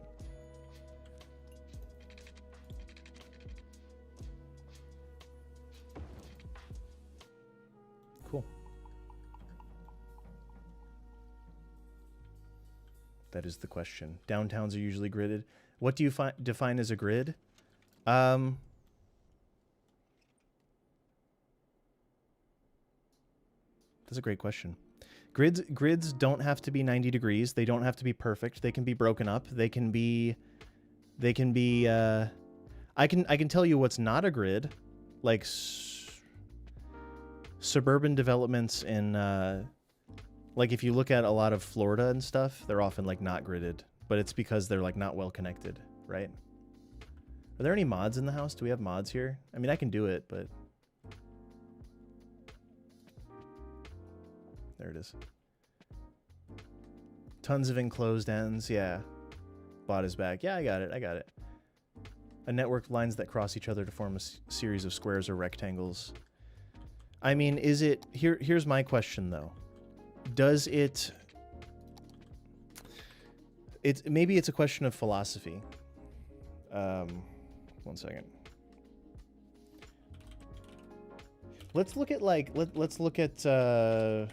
Cool. That is the question. Downtowns are usually gridded. What do you define as a grid? That's a great question. Grids don't have to be 90 degrees. They don't have to be perfect. They can be broken up. They can be I can tell you what's not a grid, like suburban developments in like if you look at a lot of Florida and stuff, they're often like not gridded, but it's because they're like not well connected, right? Are there any mods in the house? Do we have mods here? I mean, I can do it, but there it is. Tons of enclosed ends. Yeah. Bot is back. Yeah, I got it. A network of lines that cross each other to form a series of squares or rectangles. I mean, is it... Here's my question, though. Does it... Maybe it's a question of philosophy. 1 second. Let's look at, like... Let's look at... oh,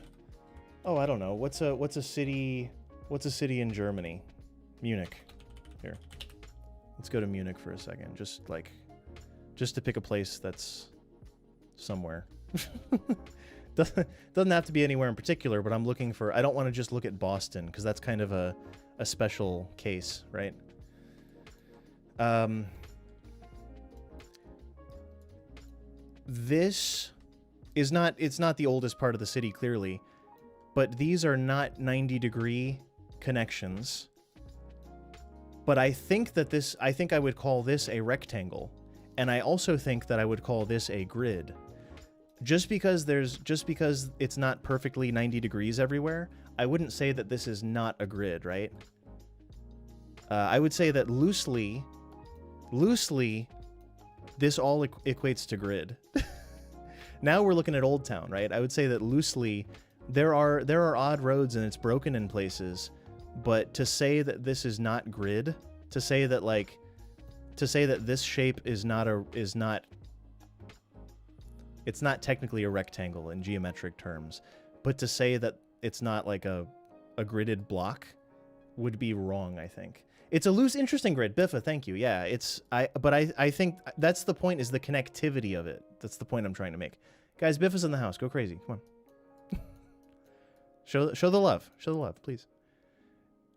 I don't know. What's a city... What's a city in Germany? Munich. Here. Let's go to Munich for a second. Just to pick a place that's somewhere. Doesn't have to be anywhere in particular, but I'm looking for... I don't want to just look at Boston, because that's kind of a special case, right? This is not... It's not the oldest part of the city, clearly, but these are not 90-degree connections. But I think that this... I think I would call this a rectangle, and I also think that I would call this a grid. Just because it's not perfectly 90 degrees everywhere, I wouldn't say that this is not a grid, right? I would say that loosely, this all equates to grid. Now we're looking at Old Town, right? I would say that loosely, there are odd roads and it's broken in places, but to say that this is not grid, to say that this shape is not it's not technically a rectangle in geometric terms, but to say that it's not like a gridded block would be wrong, I think. It's a loose, interesting grid. Biffa, thank you. Yeah, but I think that's the point, is the connectivity of it. That's the point I'm trying to make. Guys, Biffa's in the house. Go crazy. Come on. show the love. Show the love, please.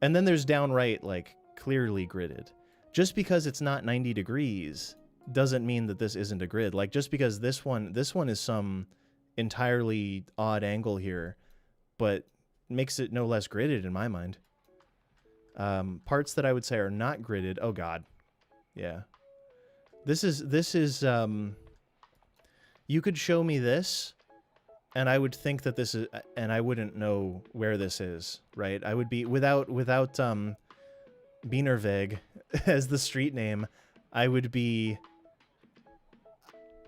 And then there's downright, like, clearly gridded. Just because it's not 90 degrees doesn't mean that this isn't a grid. Like, just because this one is some entirely odd angle here, but makes it no less gridded in my mind. Parts that I would say are not gridded. Oh God. Yeah. This is you could show me this and I would think that this is, and I wouldn't know where this is, right? I would be without Bienerweg as the street name, I would be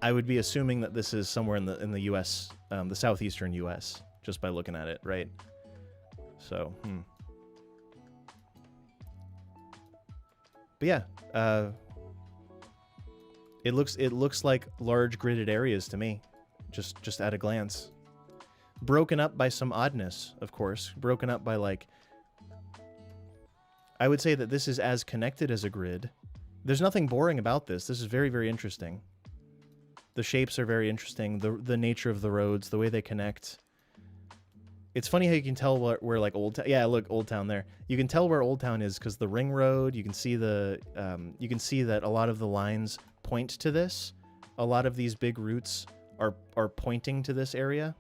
assuming that this is somewhere in the US, the southeastern US, just by looking at it, right? So, But yeah, it looks like large gridded areas to me, just at a glance. Broken up by some oddness, of course. Broken up by, like, I would say that this is as connected as a grid. There's nothing boring about this. This is very, very interesting. The shapes are very interesting. The nature of the roads, the way they connect. It's funny how you can tell where like Old Town. Yeah, look, Old Town there. You can tell where Old Town is because the ring road. You can see you can see that a lot of the lines point to this. A lot of these big routes are pointing to this area.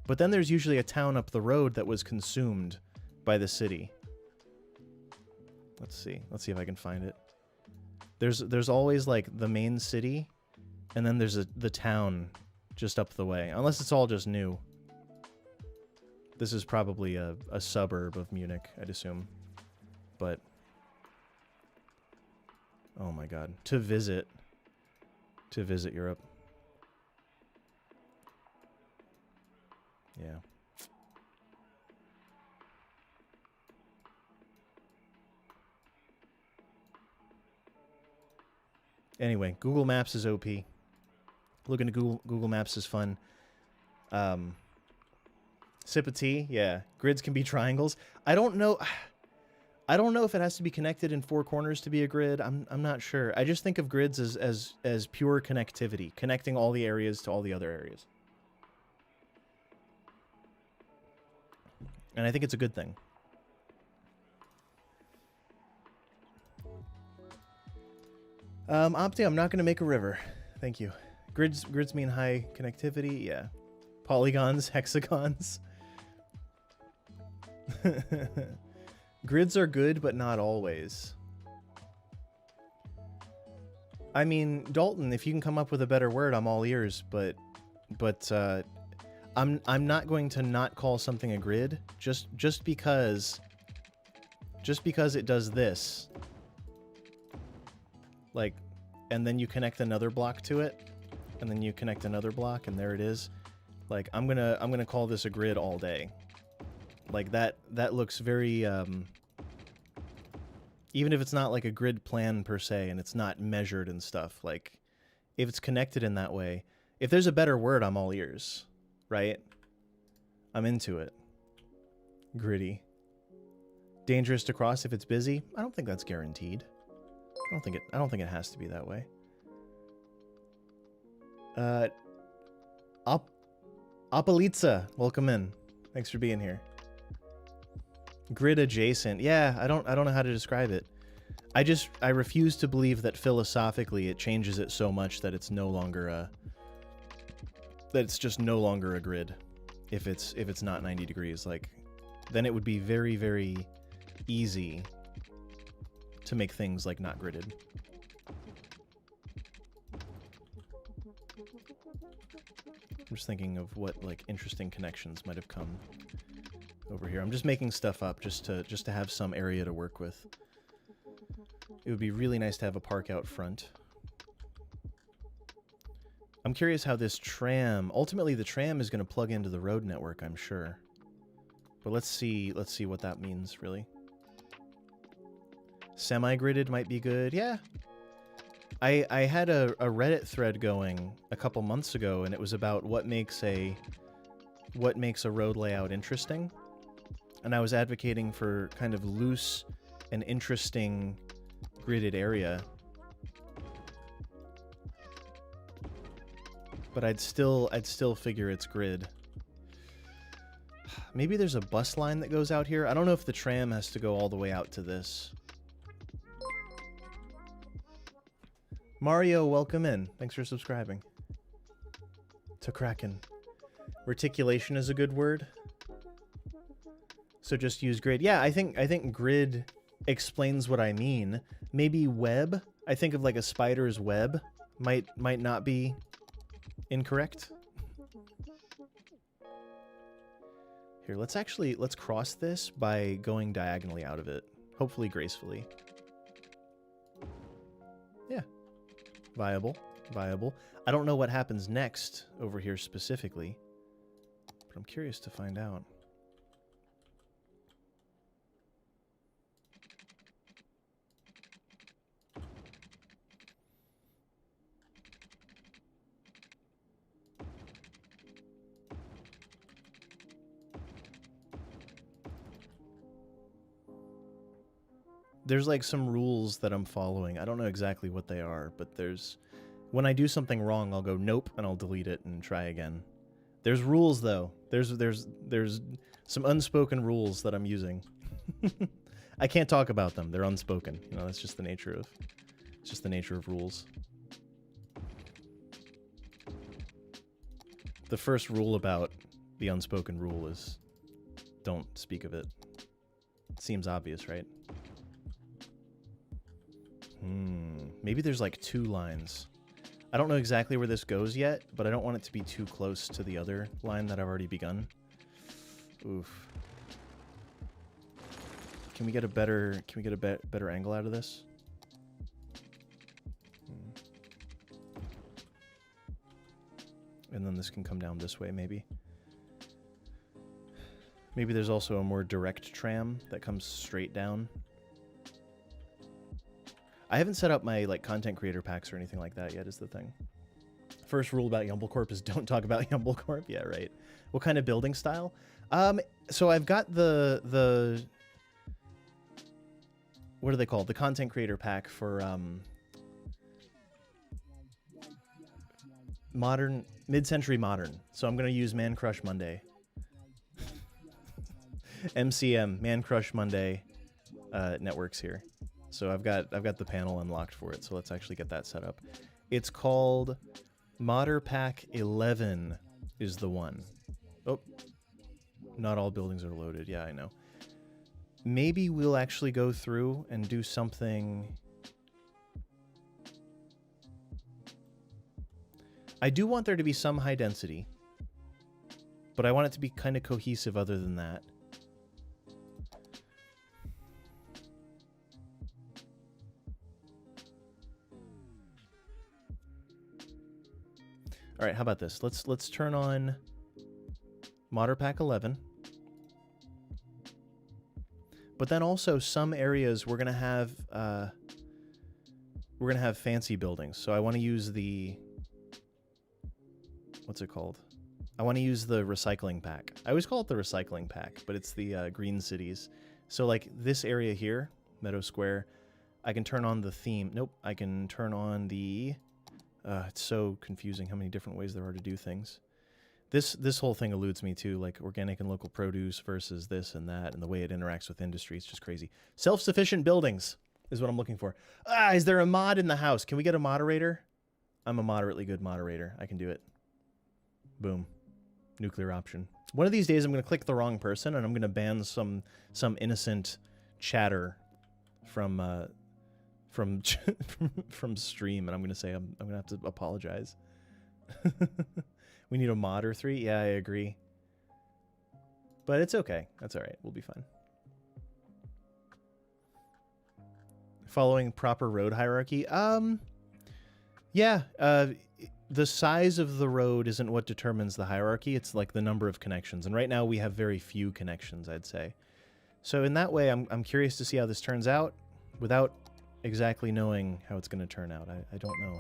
But then there's usually a town up the road that was consumed by the city. Let's see. Let's see if I can find it. There's always like the main city, and then there's the town just up the way. Unless it's all just new. This is probably a suburb of Munich, I'd assume. But oh my God, to visit Europe. Yeah. Anyway, Google Maps is OP. Looking at Google Maps is fun. Sip of tea, yeah. Grids can be triangles. I don't know if it has to be connected in four corners to be a grid. I'm not sure. I just think of grids as pure connectivity, connecting all the areas to all the other areas. And I think it's a good thing. Opti, I'm not going to make a river. Thank you. Grids mean high connectivity, yeah. Polygons, hexagons. Grids are good, but not always. I mean, Dalton, if you can come up with a better word, I'm all ears, but I'm not going to not call something a grid just because it does this. like, and then you connect another block to it, and then you connect another block, and there it is. Like, I'm gonna call this a grid all day. Like, that looks very, even if it's not like a grid plan per se, and it's not measured and stuff, like, if it's connected in that way, if there's a better word, I'm all ears, right? I'm into it. Gritty. Dangerous to cross if it's busy? I don't think that's guaranteed. I don't think it has to be that way. Apalitza, welcome in. Thanks for being here. Grid adjacent. Yeah, I don't know how to describe it. I refuse to believe that philosophically it changes it so much that it's no longer a just no longer a grid if it's not 90 degrees. Like, then it would be very, very easy to make things like not gridded. I'm just thinking of what like interesting connections might have come over here. I'm just making stuff up just to have some area to work with. It would be really nice to have a park out front. I'm curious how this tram, ultimately the tram is going to plug into the road network, I'm sure. But let's see what that means, really. Semi-gridded might be good. Yeah. I had a Reddit thread going a couple months ago, and it was about what makes a road layout interesting. And I was advocating for kind of loose and interesting gridded area. But I'd still figure it's grid. Maybe there's a bus line that goes out here. I don't know if the tram has to go all the way out to this. Mario, welcome in. Thanks for subscribing. To Kraken. Reticulation is a good word. So just use grid. Yeah, I think grid explains what I mean. Maybe web. I think of like a spider's web might not be incorrect. Here, let's cross this by going diagonally out of it. Hopefully gracefully. Yeah. Viable. I don't know what happens next over here specifically, but I'm curious to find out. There's like some rules that I'm following. I don't know exactly what they are, but there's... When I do something wrong, I'll go nope, and I'll delete it and try again. There's rules, though. There's some unspoken rules that I'm using. I can't talk about them. They're unspoken. You know, that's just the nature of... It's just the nature of rules. The first rule about the unspoken rule is don't speak of it. It seems obvious, right? Maybe there's like 2 lines. I don't know exactly where this goes yet, but I don't want it to be too close to the other line that I've already begun. Oof. Can we get a better better angle out of this? And then this can come down this way, maybe. Maybe there's also a more direct tram that comes straight down. I haven't set up my like content creator packs or anything like that yet, is the thing. First rule about YUMBLicorp is don't talk about YUMBLicorp. Yeah, right. What kind of building style? So I've got the what are they called? The content creator pack for modern, mid-century modern. So I'm gonna use Man Crush Monday. MCM, Man Crush Monday networks here. So I've got the panel unlocked for it, so let's actually get that set up. It's called Modder Pack 11 is the one. Oh, not all buildings are loaded. Yeah, I know. Maybe we'll actually go through and do something. I do want there to be some high density, but I want it to be kind of cohesive other than that. All right, how about this? Let's turn on Modder Pack 11. But then also some areas we're gonna have fancy buildings. So I want to use the, what's it called? I want to use the recycling pack. I always call it the recycling pack, but it's the green cities. So like this area here, Meadow Square, I can turn on the theme. Nope, I can turn on the, it's so confusing how many different ways there are to do things. This whole thing eludes me too, like organic and local produce versus this and that, and the way it interacts with industry. It's just crazy. Self-sufficient buildings is what I'm looking for. Ah, is there a mod in the house? Can we get a moderator? I'm a moderately good moderator. I can do it. Boom. Nuclear option. One of these days I'm going to click the wrong person and I'm going to ban some innocent chatter from stream, and I'm going to say I'm going to have to apologize. We need a mod or 3? Yeah, I agree. But it's okay. That's all right. We'll be fine. Following proper road hierarchy? Yeah, the size of the road isn't what determines the hierarchy. It's like the number of connections. And right now we have very few connections, I'd say. So in that way, I'm curious to see how this turns out without exactly knowing how it's going to turn out. I don't know.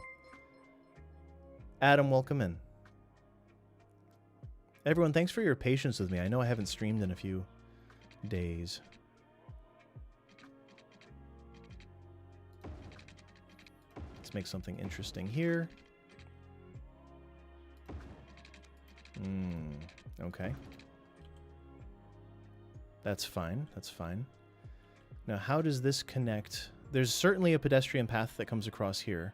Adam, welcome in. Everyone, thanks for your patience with me. I know I haven't streamed in a few days. Let's make something interesting here. Okay. That's fine. That's fine. Now, how does this connect? There's certainly a pedestrian path that comes across here.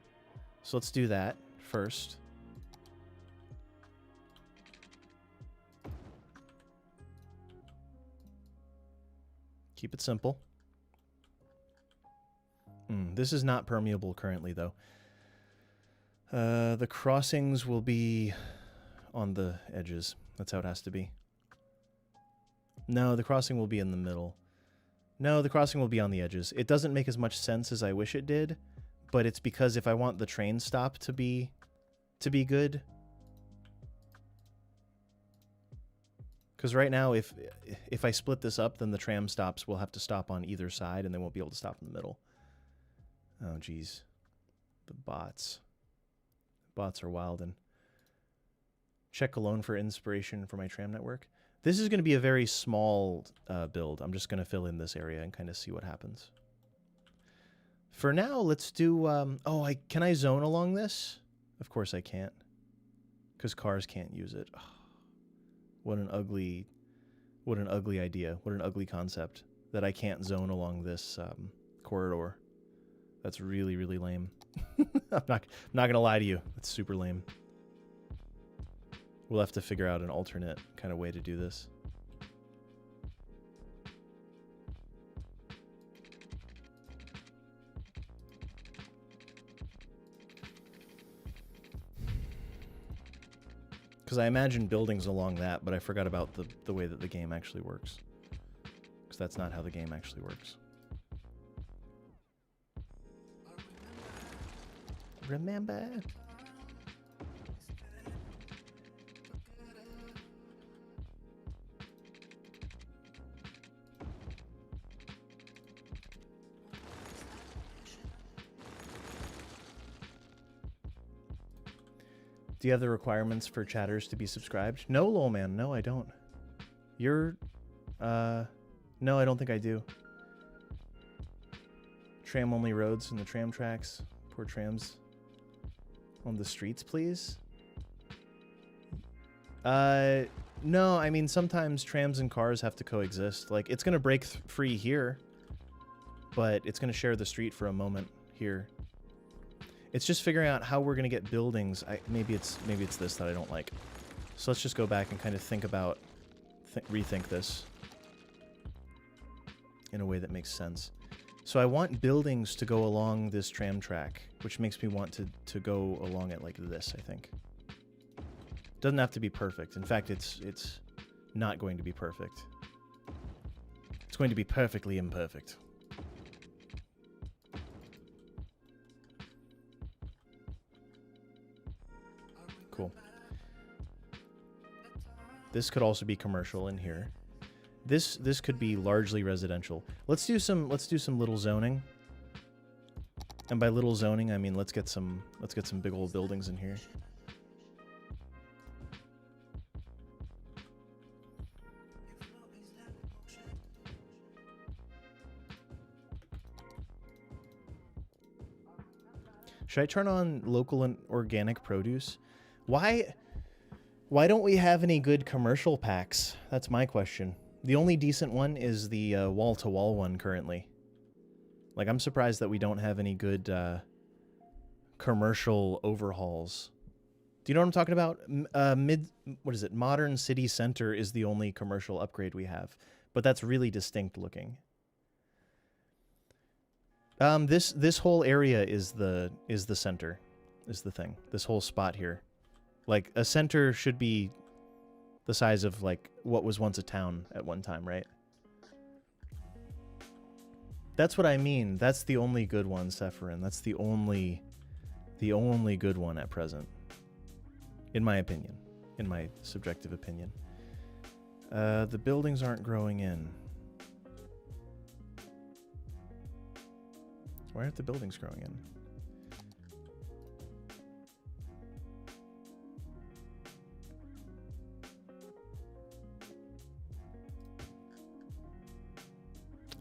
So let's do that first. Keep it simple. This is not permeable currently, though. The crossings will be on the edges. That's how it has to be. No, the crossing will be in the middle. No, the crossing will be on the edges. It doesn't make as much sense as I wish it did, but it's because if I want the train stop to be good, because right now if I split this up, then the tram stops will have to stop on either side, and they won't be able to stop in the middle. Oh, geez. The bots. Bots are wild. And check alone for inspiration for my tram network. This is going to be a very small build. I'm just going to fill in this area and kind of see what happens. For now, let's do... can I zone along this? Of course I can't. Because cars can't use it. Oh, what an ugly idea. What an ugly concept. That I can't zone along this corridor. That's really, really lame. I'm not going to lie to you. That's super lame. We'll have to figure out an alternate kind of way to do this. Because I imagine buildings along that, but I forgot about the way that the game actually works. Because that's not how the game actually works. Remember. Do you have the requirements for chatters to be subscribed? No, Lowman. No, I don't. You're... No, I don't think I do. Tram-only roads and the tram tracks. Poor trams. On the streets, please? No, I mean, sometimes trams and cars have to coexist. Like, it's going to break free here, but it's going to share the street for a moment here. It's just figuring out how we're going to get buildings. Maybe it's this that I don't like. So let's just go back and kind of think about, rethink this in a way that makes sense. So I want buildings to go along this tram track, which makes me want to go along it like this, I think. Doesn't have to be perfect. In fact, it's not going to be perfect. It's going to be perfectly imperfect. Cool. This could also be commercial in here. This could be largely residential. Let's do some little zoning. And by little zoning, I mean let's get some big old buildings in here. Should I turn on local and organic produce? Why don't we have any good commercial packs? That's my question. The only decent one is the wall-to-wall one currently. Like, I'm surprised that we don't have any good commercial overhauls. Do you know what I'm talking about? What is it? Modern City Center is the only commercial upgrade we have, but that's really distinct looking. This whole area is the center, is the thing. This whole spot here. Like, a center should be the size of, like, what was once a town at one time, right? That's what I mean. That's the only good one, Sephirin. That's the only good one at present. In my opinion. In my subjective opinion. The buildings aren't growing in. Why aren't the buildings growing in?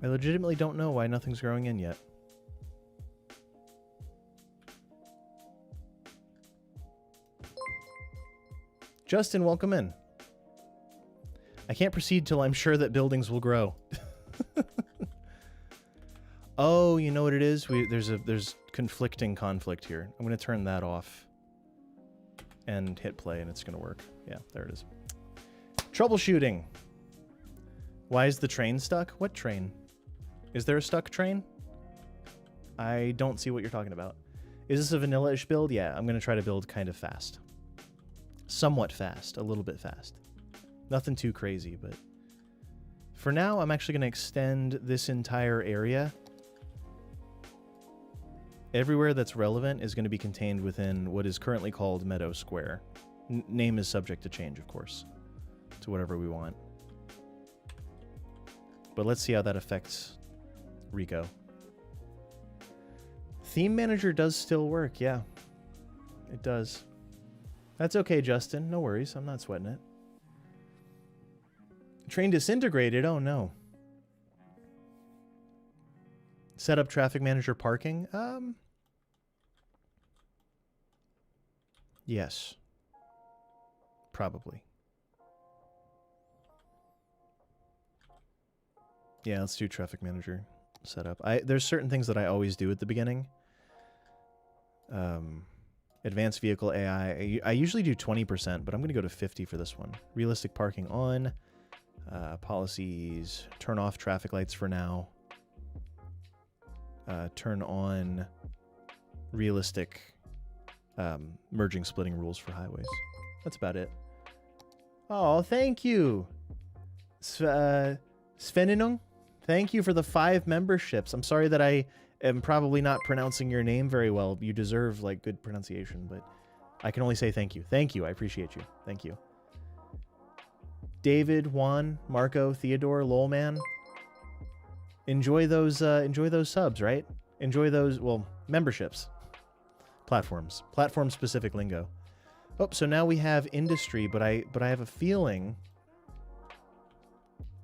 I legitimately don't know why nothing's growing in yet. Justin, welcome in. I can't proceed till I'm sure that buildings will grow. Oh, you know what it is? There's conflicting conflict here. I'm going to turn that off and hit play, and it's going to work. Yeah, there it is. Troubleshooting. Why is the train stuck? What train? Is there a stuck train? I don't see what you're talking about. Is this a vanilla-ish build? Yeah, I'm going to try to build kind of fast. Somewhat fast. A little bit fast. Nothing too crazy, but... For now, I'm actually going to extend this entire area. Everywhere that's relevant is going to be contained within what is currently called Meadow Square. Name is subject to change, of course, to whatever we want. But let's see how that affects Rico. Theme Manager does still work, yeah. It does. That's okay, Justin. No worries. I'm not sweating it. Train disintegrated? Oh, no. Set up Traffic Manager parking? Yes. Probably. Yeah, let's do Traffic Manager setup. There's certain things that I always do at the beginning. Advanced Vehicle AI. I usually do 20%, but I'm going to go to 50 for this one. Realistic parking on. Policies. Turn off traffic lights for now. Turn on realistic merging splitting rules for highways. That's about it. Oh, thank you. Sveninung, thank you for the 5 memberships. I'm sorry that I am probably not pronouncing your name very well. You deserve, like, good pronunciation, but I can only say thank you. Thank you. I appreciate you. Thank you. David, Juan, Marco, Theodore, Lolman. Enjoy those subs, right? Enjoy those, well, memberships. Platforms. Platform-specific lingo. Oh, so now we have industry, but I have a feeling...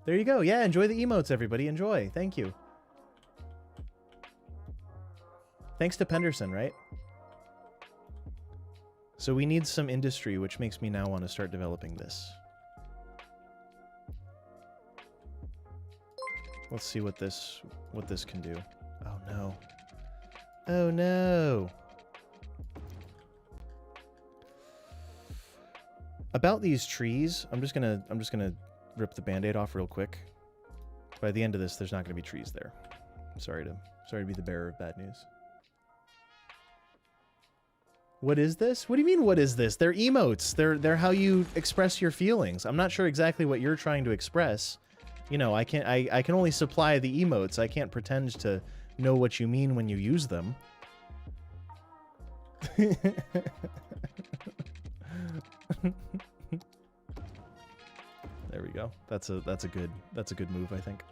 There you go. Yeah, enjoy the emotes, everybody. Enjoy. Thank you. Thanks to Penderson, right? So we need some industry, which makes me now want to start developing this. Let's see what this can do. Oh no. Oh no. About these trees, I'm just gonna rip the band-aid off real quick. By the end of this, there's not gonna be trees there. Sorry to be the bearer of bad news. What is this? What do you mean, what is this? They're emotes. They're how you express your feelings. I'm not sure exactly what you're trying to express. You know, I can only supply the emotes. I can't pretend to know what you mean when you use them. That's a good move, I think.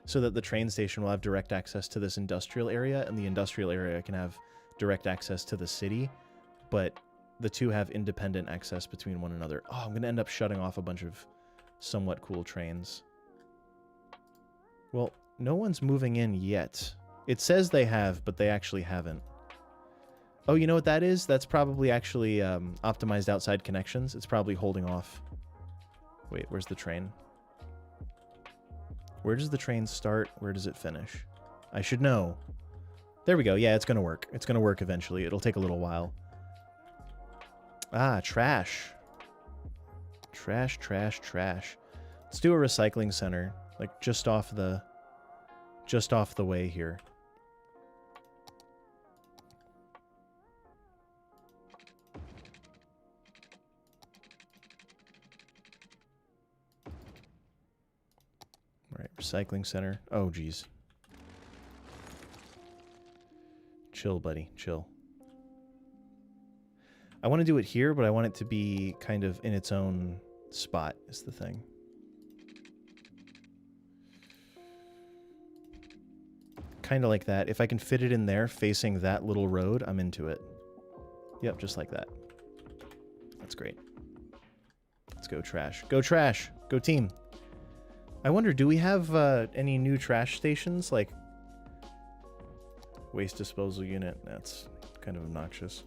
So that the train station will have direct access to this industrial area, and the industrial area can have direct access to the city, but the two have independent access between one another. Oh, I'm going to end up shutting off a bunch of somewhat cool trains. Well, no one's moving in yet. It says they have, but they actually haven't. Oh, you know what that is? That's probably actually optimized outside connections. It's probably holding off. Wait, where's the train? Where does the train start? Where does it finish? I should know. There we go. Yeah, it's going to work. It's going to work eventually. It'll take a little while. Ah, trash. Trash, trash, trash. Let's do a recycling center, like just off the way here. All right, recycling center. Oh, geez. Chill, buddy. Chill. I want to do it here, but I want it to be kind of in its own spot, is the thing. Kind of like that. If I can fit it in there facing that little road, I'm into it. Yep, just like that. That's great. Let's go trash. Go trash! Go team! I wonder, do we have any new trash stations? Like, waste disposal unit? That's kind of obnoxious.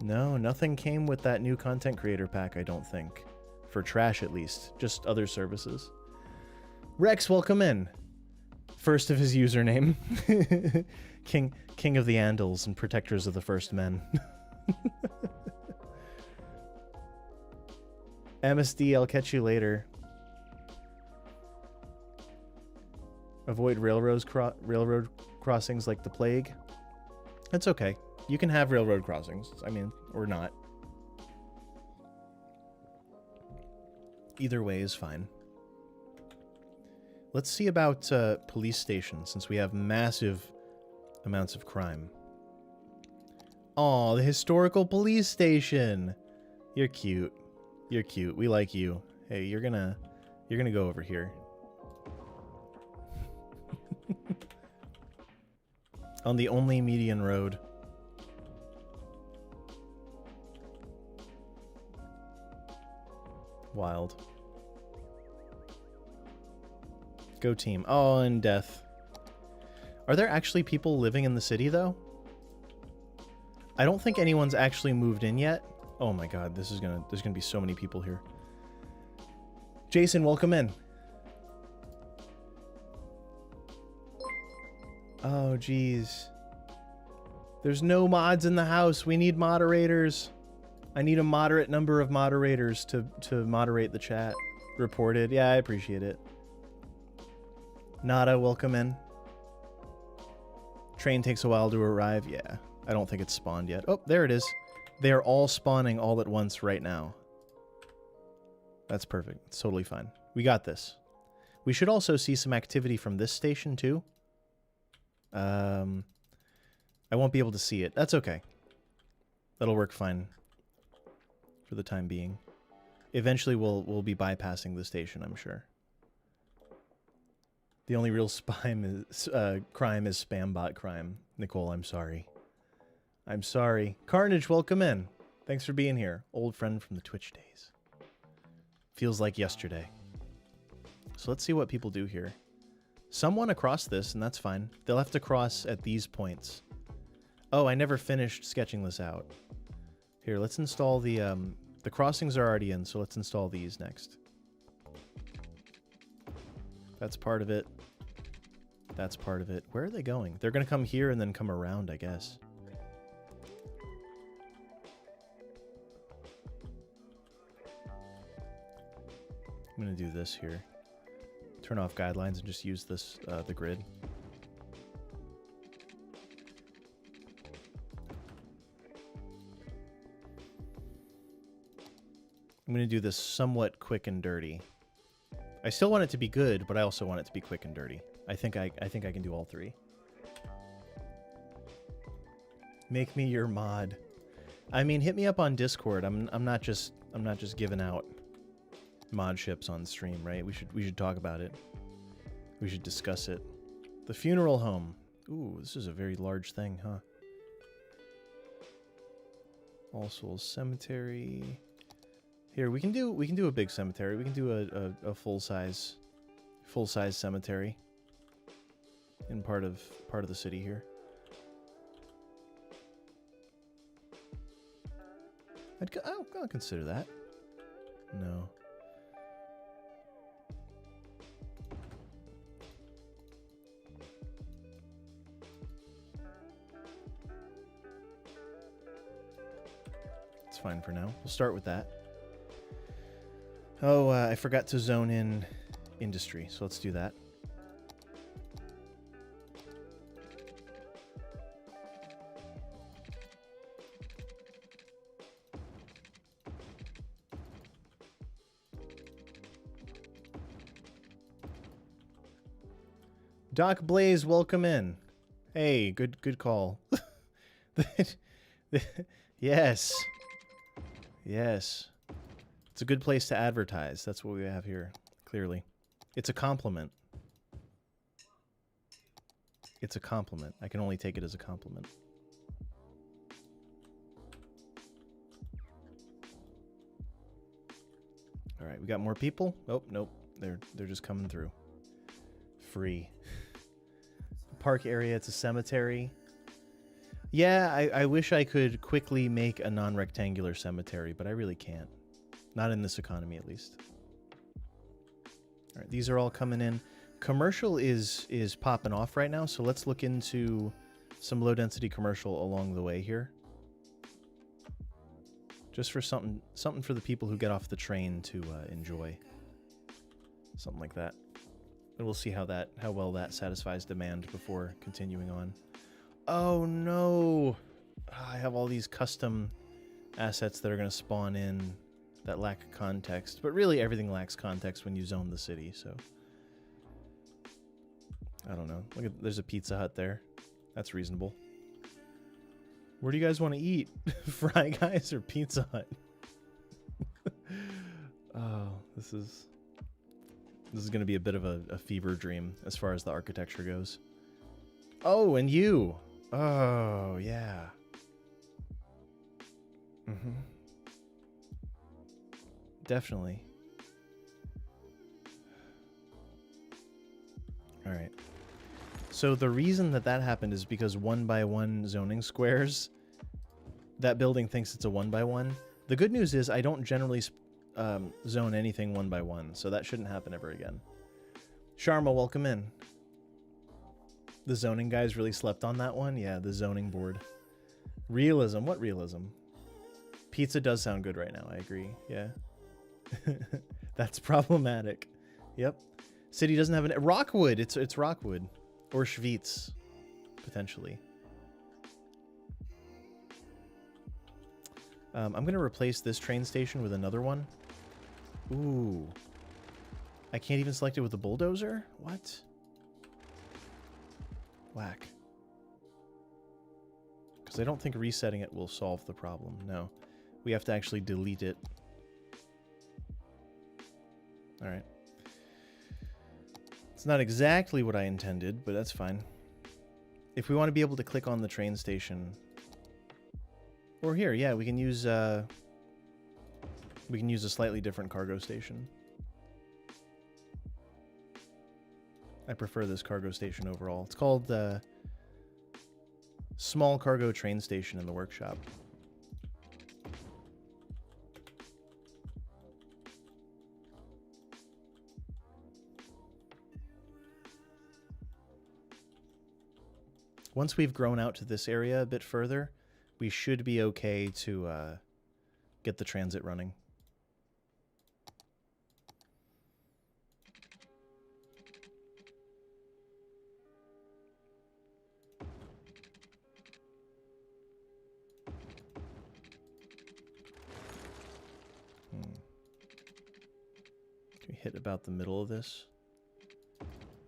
No, nothing came with that new content creator pack, I don't think. For trash, at least. Just other services. Rex, welcome in. First of his username. King of the Andals and protectors of the first men. MSD, I'll catch you later. Avoid railroad crossings like the plague. That's okay. You can have railroad crossings. I mean, or not. Either way is fine. Let's see about police stations, since we have massive amounts of crime. Aw, the historical police station. You're cute. You're cute. We like you. Hey, you're gonna go over here. On the only median road. Wild. Go team. Oh, and death. Are there actually people living in the city, though? I don't think anyone's actually moved in yet. Oh my god, there's gonna be so many people here. Jason, welcome in. Oh, geez. There's no mods in the house. We need moderators. I need a moderate number of moderators to moderate the chat. Reported. Yeah, I appreciate it. Nada, welcome in. Train takes a while to arrive. Yeah, I don't think it's spawned yet. Oh, there it is. They are all spawning all at once right now. That's perfect. It's totally fine. We got this. We should also see some activity from this station, too. I won't be able to see it. That's okay. That'll work fine for the time being. Eventually, we'll be bypassing the station, I'm sure. The only real crime is spam bot crime. Nicole, I'm sorry. I'm sorry. Carnage, welcome in. Thanks for being here. Old friend from the Twitch days. Feels like yesterday. So let's see what people do here. Someone across this, and that's fine. They'll have to cross at these points. Oh, I never finished sketching this out. Here, let's install the crossings are already in, so let's install these next. That's part of it. That's part of it. Where are they going? They're going to come here and then come around, I guess. I'm going to do this here. Turn off guidelines and just use this, the grid. I'm going to do this somewhat quick and dirty. I still want it to be good, but I also want it to be quick and dirty. I think I can do all three. Make me your mod. I mean, hit me up on Discord. I'm not just giving out mod ships on stream, right? We should talk about it. We should discuss it. The funeral home. Ooh, this is a very large thing, huh? All Souls Cemetery. Here, we can do a big cemetery. We can do a full size cemetery in part of the city here. I'll consider that. No. It's fine for now. We'll start with that. Oh, I forgot to zone in industry, so let's do that. Doc Blaze, welcome in. Hey, good call. Yes. Yes. It's a good place to advertise. That's what we have here, clearly. It's a compliment. It's a compliment. I can only take it as a compliment. All right, we got more people? Oh, nope. They're just coming through. Free. Park area, it's a cemetery. Yeah, I wish I could quickly make a non-rectangular cemetery, but I really can't. Not in this economy, at least. All right, these are all coming in. Commercial is popping off right now, so let's look into some low-density commercial along the way here. Just for something for the people who get off the train to enjoy. Something like that. And we'll see how well that satisfies demand before continuing on. Oh no! I have all these custom assets that are going to spawn in that lack context. But really everything lacks context when you zone the city, so... I don't know. Look at, there's a Pizza Hut there. That's reasonable. Where do you guys want to eat? Fry Guys or Pizza Hut? Oh, this is going to be a bit of a fever dream as far as the architecture goes. Oh, and you. Oh, yeah. Mm-hmm. Definitely. All right. So the reason that happened is because 1x1 zoning squares, that building thinks it's a 1x1. The good news is I don't generally zone anything 1x1, so that shouldn't happen ever again. Sharma, welcome in. The zoning guys really slept on that one? Yeah, the zoning board. Realism? What realism? Pizza does sound good right now, I agree. Yeah. That's problematic. Yep. City doesn't have an... Rockwood! It's Rockwood. Or Schwyz, potentially. I'm going to replace this train station with another one. Ooh. I can't even select it with the bulldozer? What? Whack. Because I don't think resetting it will solve the problem. No. We have to actually delete it. Alright. It's not exactly what I intended, but that's fine. If we want to be able to click on the train station... Or here, yeah, we can use a slightly different cargo station. I prefer this cargo station overall. It's called the Small Cargo Train Station in the workshop. Once we've grown out to this area a bit further, we should be okay to get the transit running. Can we hit about the middle of this?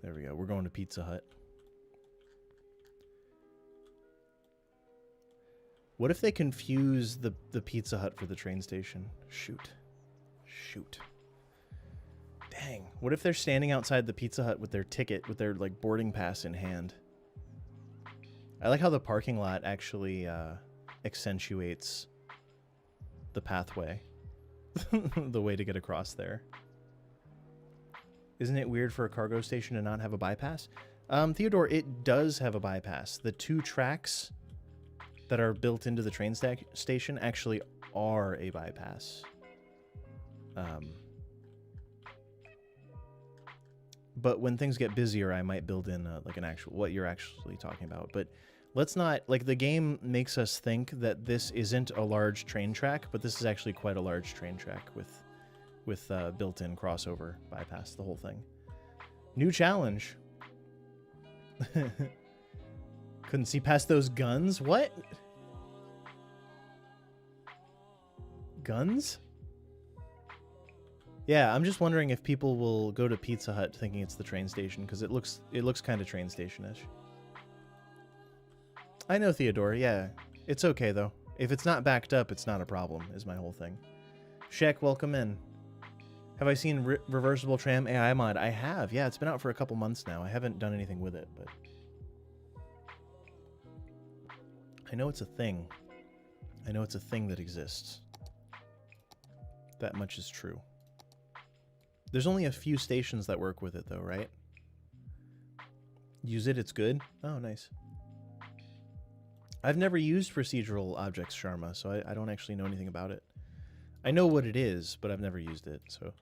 There we go. We're going to Pizza Hut. What if they confuse the Pizza Hut for the train station? Shoot. Shoot. Dang. What if they're standing outside the Pizza Hut with their ticket, with their like boarding pass in hand? I like how the parking lot actually accentuates the pathway. The way to get across there. Isn't it weird for a cargo station to not have a bypass? Theodore, it does have a bypass. The 2 tracks that are built into the train station actually are a bypass. But when things get busier, I might build in like an actual, what you're actually talking about. But let's not, like, the game makes us think that this isn't a large train track, but this is actually quite a large train track with built-in crossover bypass, the whole thing. New challenge. Couldn't see past those guns? What? Guns? Yeah, I'm just wondering if people will go to Pizza Hut thinking it's the train station, because it looks kind of train station-ish. I know, Theodore, yeah. It's okay, though. If it's not backed up, it's not a problem, is my whole thing. Shek, welcome in. Have I seen Reversible Tram AI mod? I have, yeah. It's been out for a couple months now. I haven't done anything with it, but... I know it's a thing. I know it's a thing that exists. That much is true. There's only a few stations that work with it, though, right? Use it, it's good? Oh, nice. I've never used procedural objects, Sharma, so I don't actually know anything about it. I know what it is, but I've never used it, so...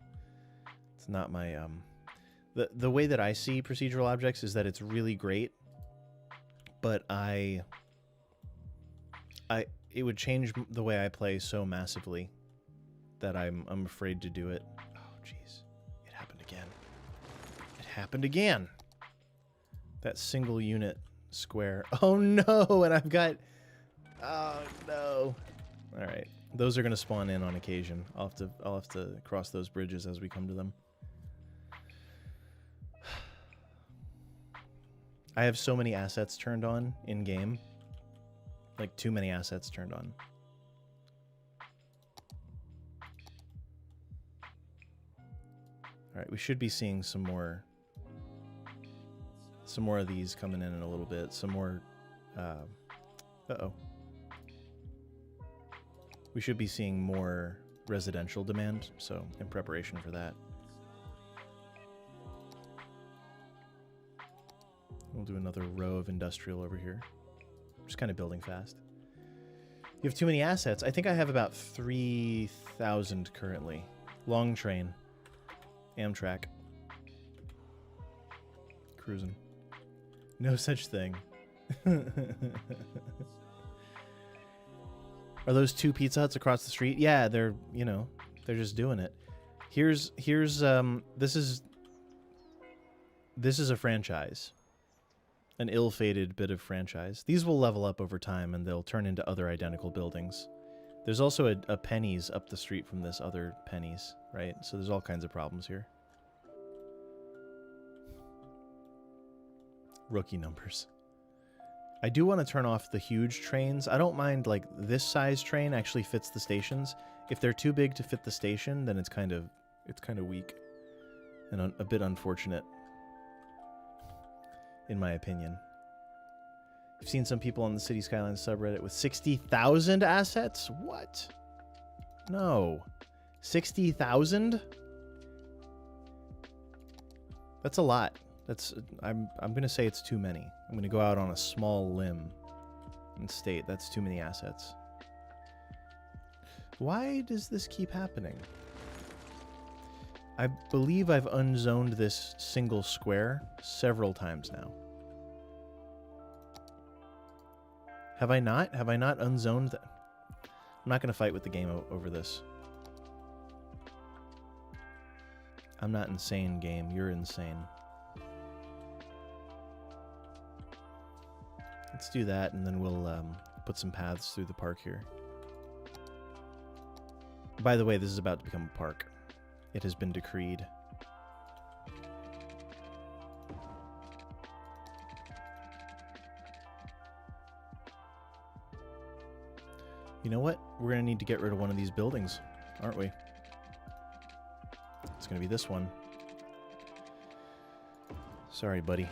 It's not my... The way that I see procedural objects is that it's really great, but it would change the way I play so massively that I'm afraid to do it. Oh, jeez. It happened again. It happened again! That single unit square. Oh no! And I've got... Oh no. Alright. Those are going to spawn in on occasion. I'll have to cross those bridges as we come to them. I have so many assets turned on in-game. Like, too many assets turned on. Alright, we should be seeing some more of these coming in a little bit. Some more... uh-oh. We should be seeing more residential demand, so in preparation for that. We'll do another row of industrial over here. Just kind of building fast. You have too many assets. I think I have about 3,000 currently. Long train. Amtrak. Cruising. No such thing. Are those 2 Pizza Huts across the street? Yeah, they're, you know, they're just doing it. Here's this is a franchise. An ill-fated bit of franchise. These will level up over time and they'll turn into other identical buildings. There's also a Penny's up the street from this other Penny's, right? So there's all kinds of problems here. Rookie numbers. I do want to turn off the huge trains. I don't mind, like, this size train actually fits the stations. If they're too big to fit the station, then it's kind of weak and a bit unfortunate, in my opinion. I've seen some people on the City Skylines subreddit with 60,000 assets? What? No. 60,000? That's a lot. I'm going to say it's too many. I'm going to go out on a small limb and state that's too many assets. Why does this keep happening? I believe I've unzoned this single square several times now. Have I not? Have I not unzoned that? I'm not going to fight with the game over this. I'm not insane, game. You're insane. Let's do that, and then we'll put some paths through the park here. By the way, this is about to become a park. It has been decreed. You know what? We're going to need to get rid of one of these buildings, aren't we? It's going to be this one. Sorry, buddy.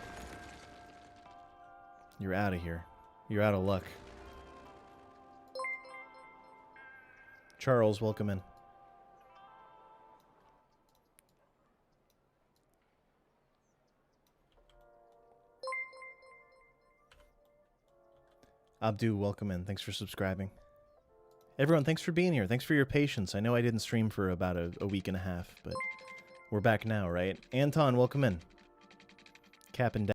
You're out of here. You're out of luck. Charles, welcome in. Abdu, welcome in. Thanks for subscribing. Everyone, thanks for being here. Thanks for your patience. I know I didn't stream for about a week and a half, but we're back now, right? Anton, welcome in. Cap and down.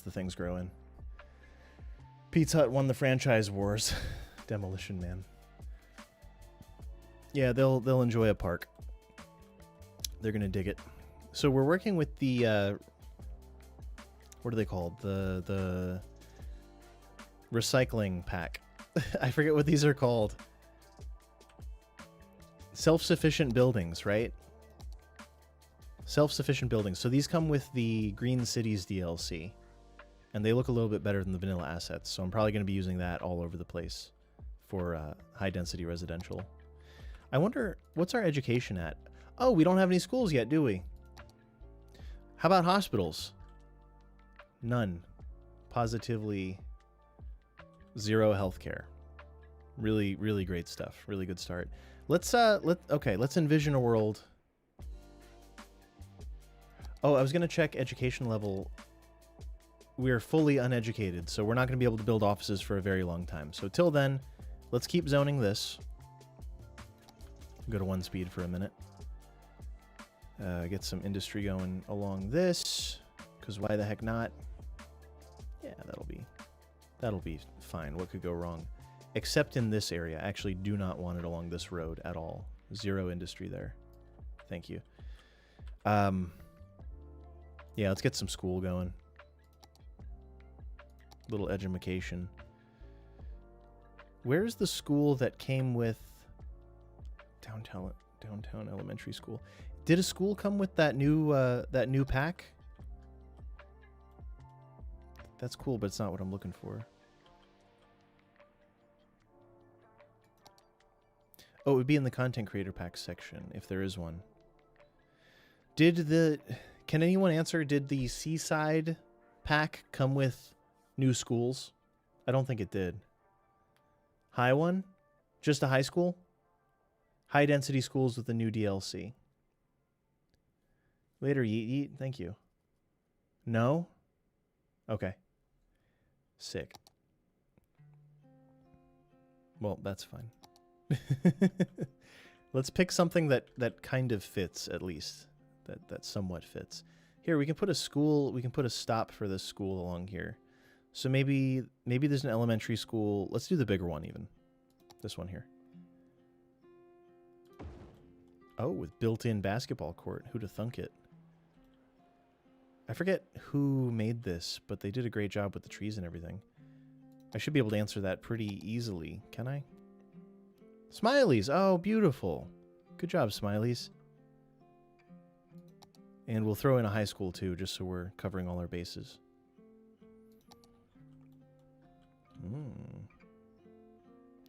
The things grow in. Pizza Hut won the franchise wars. Demolition Man. Yeah, they'll enjoy a park. They're gonna dig it. So we're working with the what are they called? The recycling pack. I forget what these are called. Self-sufficient buildings, right? Self-sufficient buildings. So these come with the Green Cities DLC. And they look a little bit better than the vanilla assets, so I'm probably going to be using that all over the place for high-density residential. I wonder, what's our education at? Oh, we don't have any schools yet, do we? How about hospitals? None. Positively zero healthcare. Really, really great stuff. Really good start. Let's envision a world. Oh, I was going to check education level. We're fully uneducated, so we're not going to be able to build offices for a very long time. So till then, let's keep zoning this. Go to 1 speed for a minute. Get some industry going along this, because why the heck not? Yeah, that'll be fine. What could go wrong? Except in this area. I actually do not want it along this road at all. Zero industry there. Thank you. Yeah, let's get some school going. Little edumacation. Where's the school that came with downtown elementary school? Did a school come with that new pack? That's cool, but it's not what I'm looking for. Oh, it would be in the content creator pack section if there is one. Can anyone answer? Did the Seaside pack come with new schools? I don't think it did. High one? Just a high school? High density schools with the new DLC. Later, yeet yeet. Thank you. No? Okay. Sick. Well, that's fine. Let's pick something that kind of fits, at least. That somewhat fits. Here, we can put a school, we can put a stop for this school along here. So maybe there's an elementary school. Let's do the bigger one even. This one here. Oh, with built-in basketball court. Who'da thunk it? I forget who made this, but they did a great job with the trees and everything. I should be able to answer that pretty easily. Can I? Smileys! Oh, beautiful. Good job, Smileys. And we'll throw in a high school too, just so we're covering all our bases.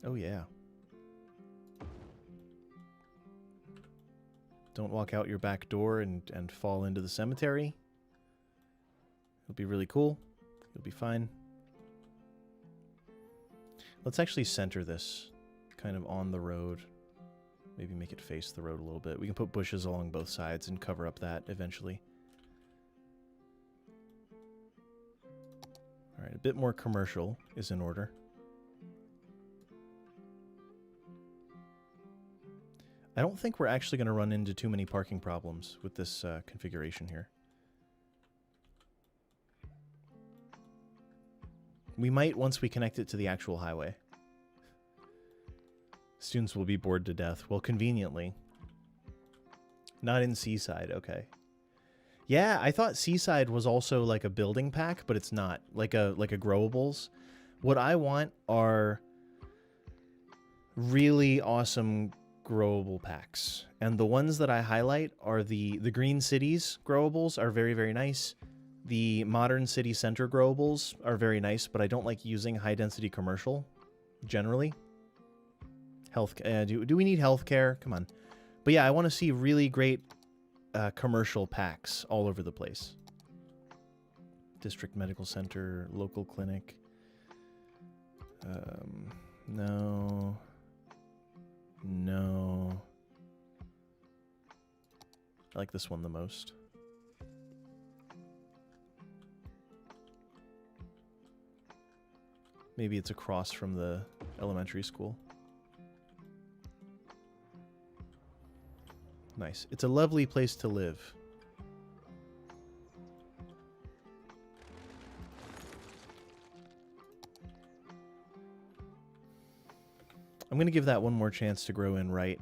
Oh, yeah. Don't walk out your back door and fall into the cemetery. It'll be really cool. You'll be fine. Let's actually center this kind of on the road. Maybe make it face the road a little bit. We can put bushes along both sides and cover up that eventually. All right, a bit more commercial is in order. I don't think we're actually going to run into too many parking problems with this configuration here. We might once we connect it to the actual highway. Students will be bored to death. Well, conveniently. Not in Seaside, okay. Yeah, I thought Seaside was also like a building pack, but it's not. Like a growables. What I want are really awesome growable packs. And the ones that I highlight are the Green Cities growables are very, very nice. The Modern City Center growables are very nice, but I don't like using high-density commercial, generally. Do we need healthcare? Come on. But yeah, I want to see really great commercial packs all over the place. District Medical Center, local clinic. No. No. I like this one the most. Maybe it's across from the elementary school. Nice. It's a lovely place to live. I'm going to give that one more chance to grow in right.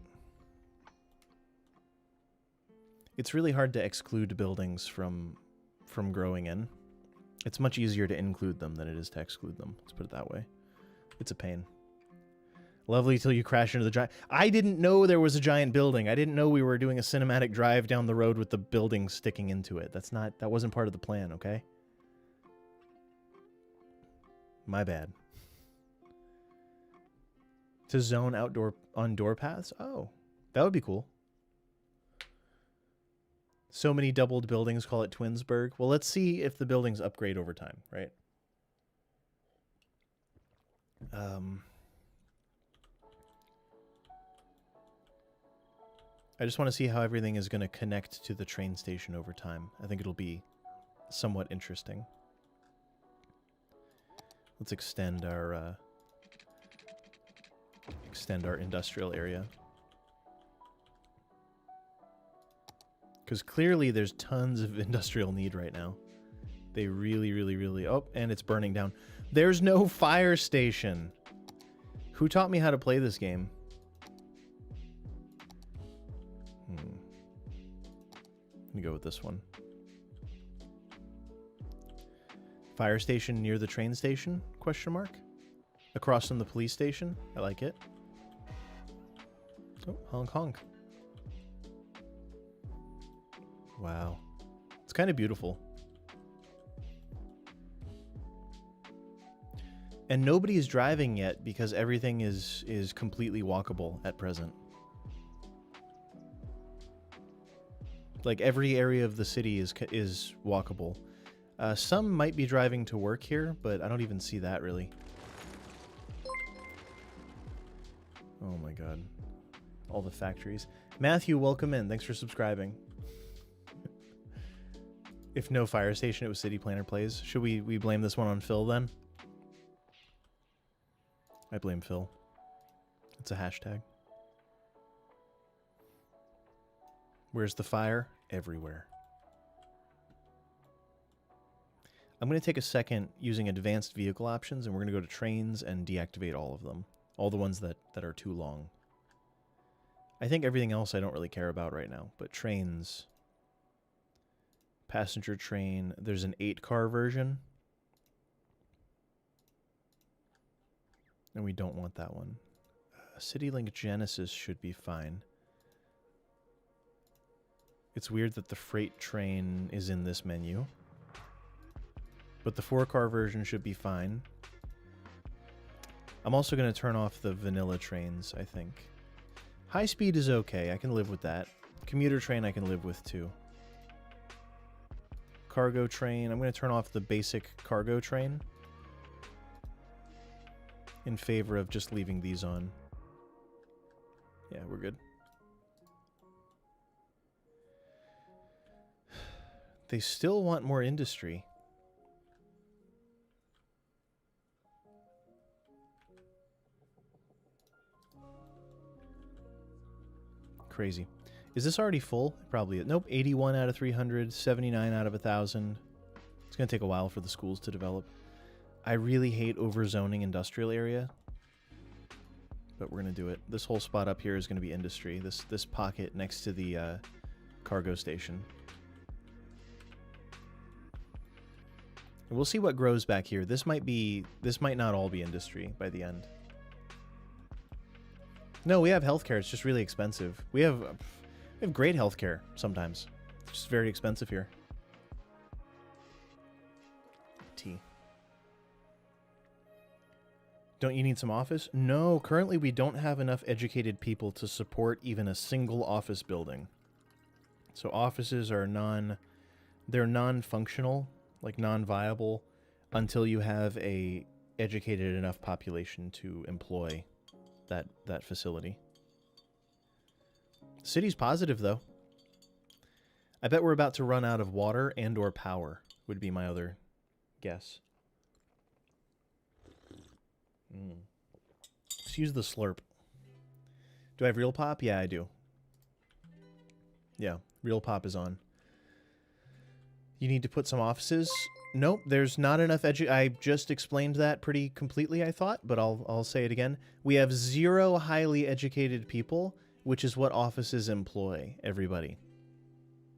It's really hard to exclude buildings from growing in. It's much easier to include them than it is to exclude them. Let's put it that way. It's a pain. Lovely till you crash into the giant... I didn't know there was a giant building. I didn't know we were doing a cinematic drive down the road with the building sticking into it. That wasn't part of the plan, okay? My bad. To zone on door paths? Oh, that would be cool. So many doubled buildings call it Twinsburg. Well, let's see if the buildings upgrade over time, right? I just want to see how everything is going to connect to the train station over time. I think it'll be somewhat interesting. Let's extend our industrial area. Because clearly there's tons of industrial need right now. They really, really, really... Oh, and it's burning down. There's no fire station. Who taught me how to play this game? I'm gonna go with this one. Fire station near the train station? Question mark. Across from the police station. I like it. Oh, honk honk. Wow. It's kind of beautiful. And nobody is driving yet because everything is completely walkable at present. Like every area of the city is walkable. Some might be driving to work here, but I don't even see that really. Oh my god. All the factories. Matthew, welcome in. Thanks for subscribing. If no fire station, it was City Planner Plays. Should we blame this one on Phil then? I blame Phil. It's a hashtag. Where's the fire? Everywhere. I'm going to take a second using advanced vehicle options, and we're going to go to trains and deactivate all of them. All the ones that are too long. I think everything else I don't really care about right now, but trains... Passenger train. There's an 8-car version. And we don't want that one. CityLink Genesis should be fine. It's weird that the freight train is in this menu. But the 4-car version should be fine. I'm also going to turn off the vanilla trains, I think. High speed is okay. I can live with that. Commuter train I can live with too. Cargo train. I'm going to turn off the basic cargo train in favor of just leaving these on. Yeah, we're good. They still want more industry. Crazy. Is this already full? Probably. Nope. 81 out of 300, 79 out of 1,000. It's going to take a while for the schools to develop. I really hate overzoning industrial area. but we're going to do it. This whole spot up here is going to be industry. This pocket next to the cargo station. And we'll see what grows back here. This might not all be industry by the end. No, we have healthcare. It's just really expensive. We have great healthcare sometimes. It's just very expensive here. Tea. Don't you need some office? No, currently we don't have enough educated people to support even a single office building. So offices are they're non-functional, like non-viable, until you have a educated enough population to employ that facility. The city's positive, though. I bet we're about to run out of water and or power, would be my other guess. Let's use the slurp. Do I have real pop? Yeah, I do. Yeah, real pop is on. You need to put some offices? Nope, there's not enough I just explained that pretty completely, I thought, but I'll say it again. We have 0 highly educated people, which is what offices employ, everybody.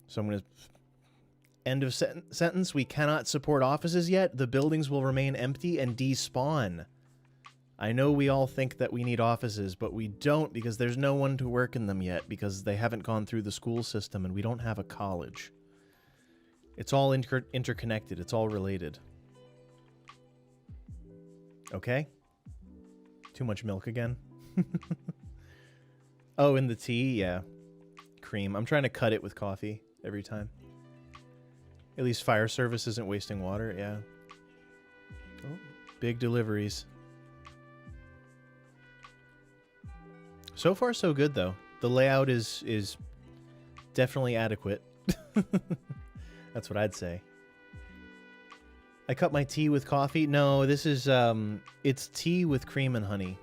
So I'm going to... End of sentence. We cannot support offices yet. The buildings will remain empty and despawn. I know we all think that we need offices, but we don't because there's no one to work in them yet because they haven't gone through the school system and we don't have a college. It's all interconnected. It's all related. Okay? Too much milk again? Oh, in the tea? Yeah. Cream. I'm trying to cut it with coffee every time. At least fire service isn't wasting water. Yeah. Oh, big deliveries. So far, so good, though. The layout is definitely adequate. That's what I'd say. I cut my tea with coffee. No, this is, it's tea with cream and honey.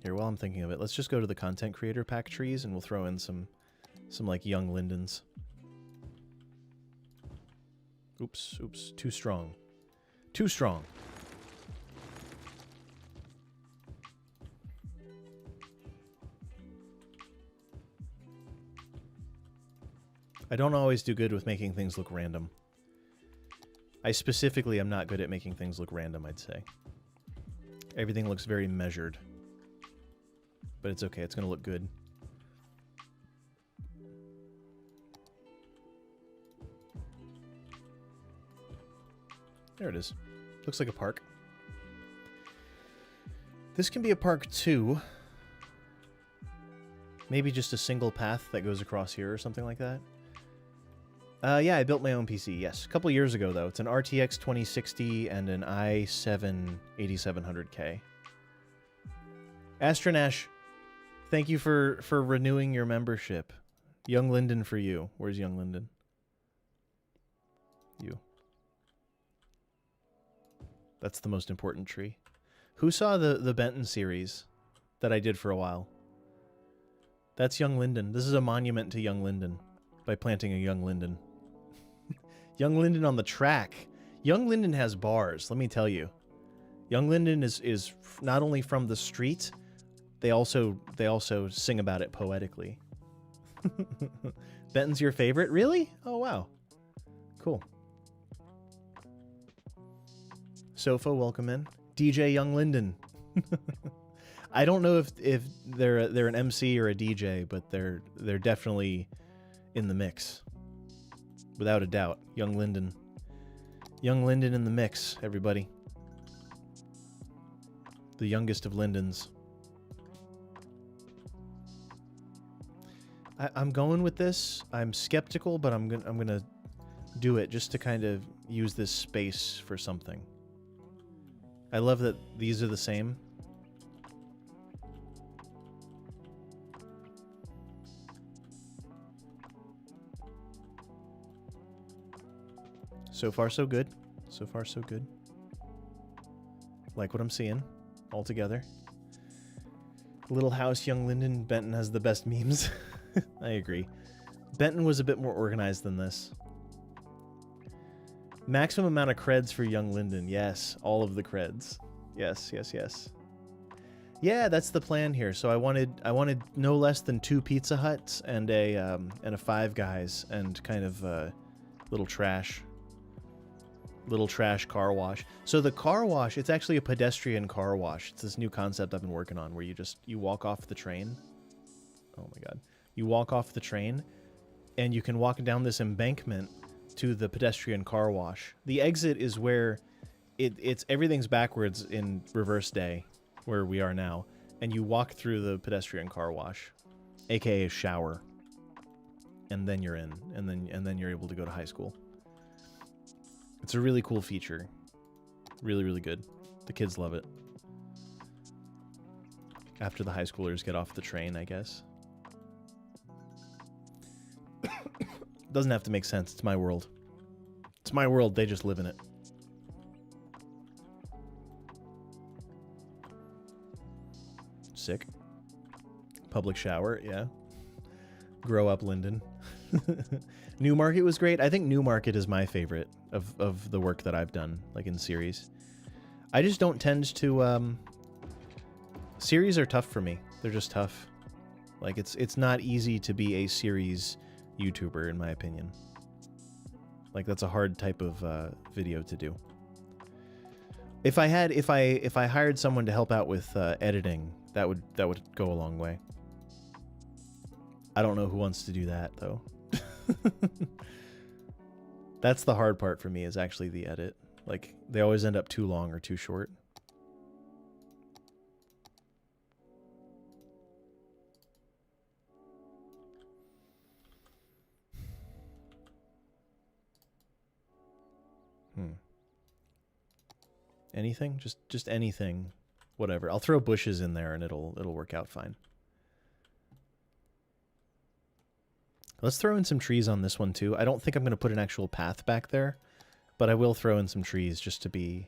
Here, while I'm thinking of it, let's just go to the content creator pack trees and we'll throw in some like young lindens. Oops, too strong. Too strong. I don't always do good with making things look random. I specifically am not good at making things look random, I'd say. Everything looks very measured. But it's okay, it's gonna look good. There it is. Looks like a park. This can be a park too. Maybe just a single path that goes across here or something like that. Yeah, I built my own PC, yes. A couple years ago, though. It's an RTX 2060 and an i7 8700K. Astronash, thank you for renewing your membership. Young Linden for you. Where's Young Linden? You. That's the most important tree. Who saw the Benton series that I did for a while? That's Young Linden. This is a monument to Young Linden by planting a Young Linden. Young Linden on the track. Young Linden has bars, let me tell you. Young Linden is not only from the street, they also sing about it poetically. Benton's your favorite? Really? Oh, wow. Cool. Sofa, welcome in. DJ Young Linden. I don't know if they're an MC or a DJ, but they're definitely in the mix. Without a doubt. Young Linden. Young Linden in the mix, everybody. The youngest of Lindens. I'm going with this. I'm skeptical, but I'm gonna do it just to kind of use this space for something. I love that these are the same. So far, so good. So far, so good. Like what I'm seeing all together. Little House, Young Linden, Benton has the best memes. I agree. Benton was a bit more organized than this. Maximum amount of creds for Young Linden. Yes, all of the creds. Yes, yes, yes. Yeah, that's the plan here. So I wanted no less than 2 Pizza Huts and a Five Guys and kind of little trash car wash. So the car wash, it's actually a pedestrian car wash. It's this new concept I've been working on where you walk off the train. Oh my god. You walk off the train and you can walk down this embankment to the pedestrian car wash. The exit is where it's everything's backwards in reverse day, where we are now, and you walk through the pedestrian car wash, aka shower, and then you're in, and then you're able to go to high school. It's a really cool feature. Really, really good. The kids love it. After the high schoolers get off the train, I guess. Doesn't have to make sense. It's my world. It's my world. They just live in it. Sick. Public shower, yeah. Grow up, Linden. Newmarket was great. I think Newmarket is my favorite of the work that I've done, like in series. I just don't tend to... series are tough for me. They're just tough. Like, it's not easy to be a series YouTuber, in my opinion. Like, that's a hard type of video to do. If I hired someone to help out with editing, that would go a long way. I don't know who wants to do that though. That's the hard part for me, is actually the edit. Like, they always end up too long or too short. Anything? Just anything. Whatever. I'll throw bushes in there and it'll work out fine. Let's throw in some trees on this one too. I don't think I'm going to put an actual path back there, but I will throw in some trees just to be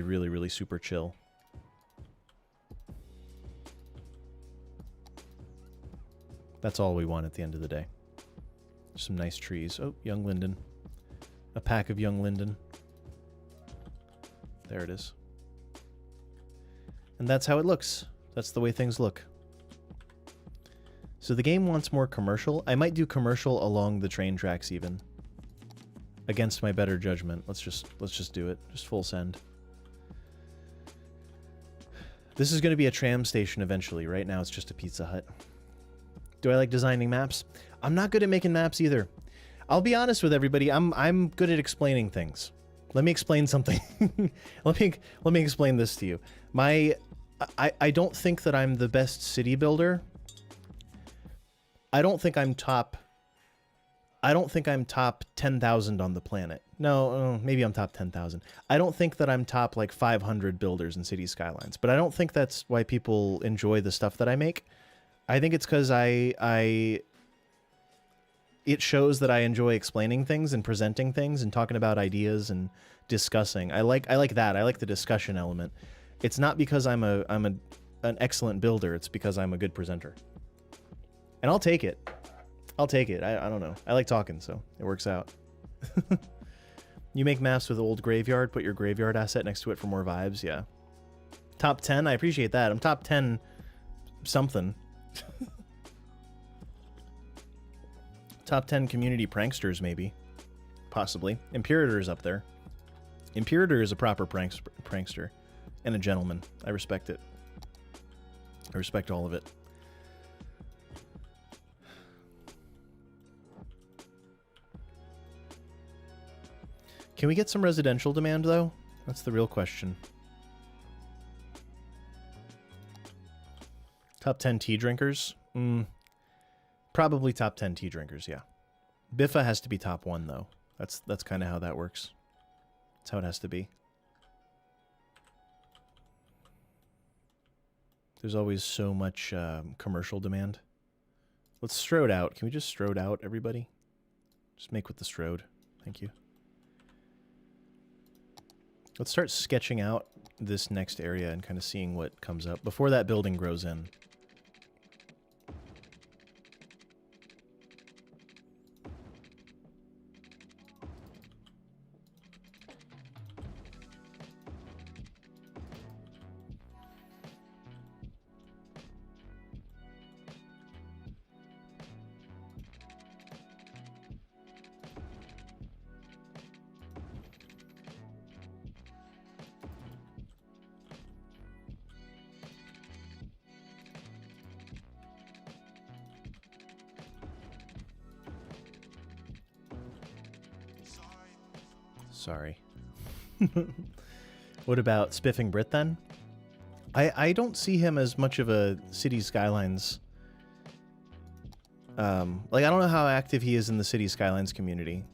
really, really super chill. That's all we want at the end of the day. Some nice trees. Oh, young linden. A pack of young linden. There it is. And that's how it looks. That's the way things look. So the game wants more commercial. I might do commercial along the train tracks even. Against my better judgment. Let's just do it. Just full send. This is going to be a tram station eventually. Right now it's just a Pizza Hut. Do I like designing maps? I'm not good at making maps either. I'll be honest with everybody. I'm good at explaining things. Let me explain something. let me explain this to you. I don't think that I'm the best city builder. I don't think I'm top 10,000 on the planet. No, maybe I'm top 10,000. I don't think that I'm top like 500 builders in City Skylines, but I don't think that's why people enjoy the stuff that I make. I think it's because it shows that I enjoy explaining things and presenting things and talking about ideas and discussing. I like that. I like the discussion element. It's not because I'm an excellent builder. It's because I'm a good presenter. And I'll take it. I'll take it. I don't know. I like talking, so it works out. You make maps with old graveyard, put your graveyard asset next to it for more vibes, yeah. Top 10, I appreciate that. I'm top 10 something. Top 10 community pranksters, maybe. Possibly. Imperator's up there. Imperator is a proper prankster. And a gentleman. I respect it. I respect all of it. Can we get some residential demand, though? That's the real question. Top 10 tea drinkers? Probably top 10 tea drinkers, yeah. Biffa has to be top 1, though. That's kind of how that works. That's how it has to be. There's always so much commercial demand. Let's strode out. Can we just strode out, everybody? Just make with the strode. Thank you. Let's start sketching out this next area and kind of seeing what comes up before that building grows in. Sorry. What about Spiffing Brit then? I don't see him as much of a City Skylines. Like, I don't know how active he is in the City Skylines community.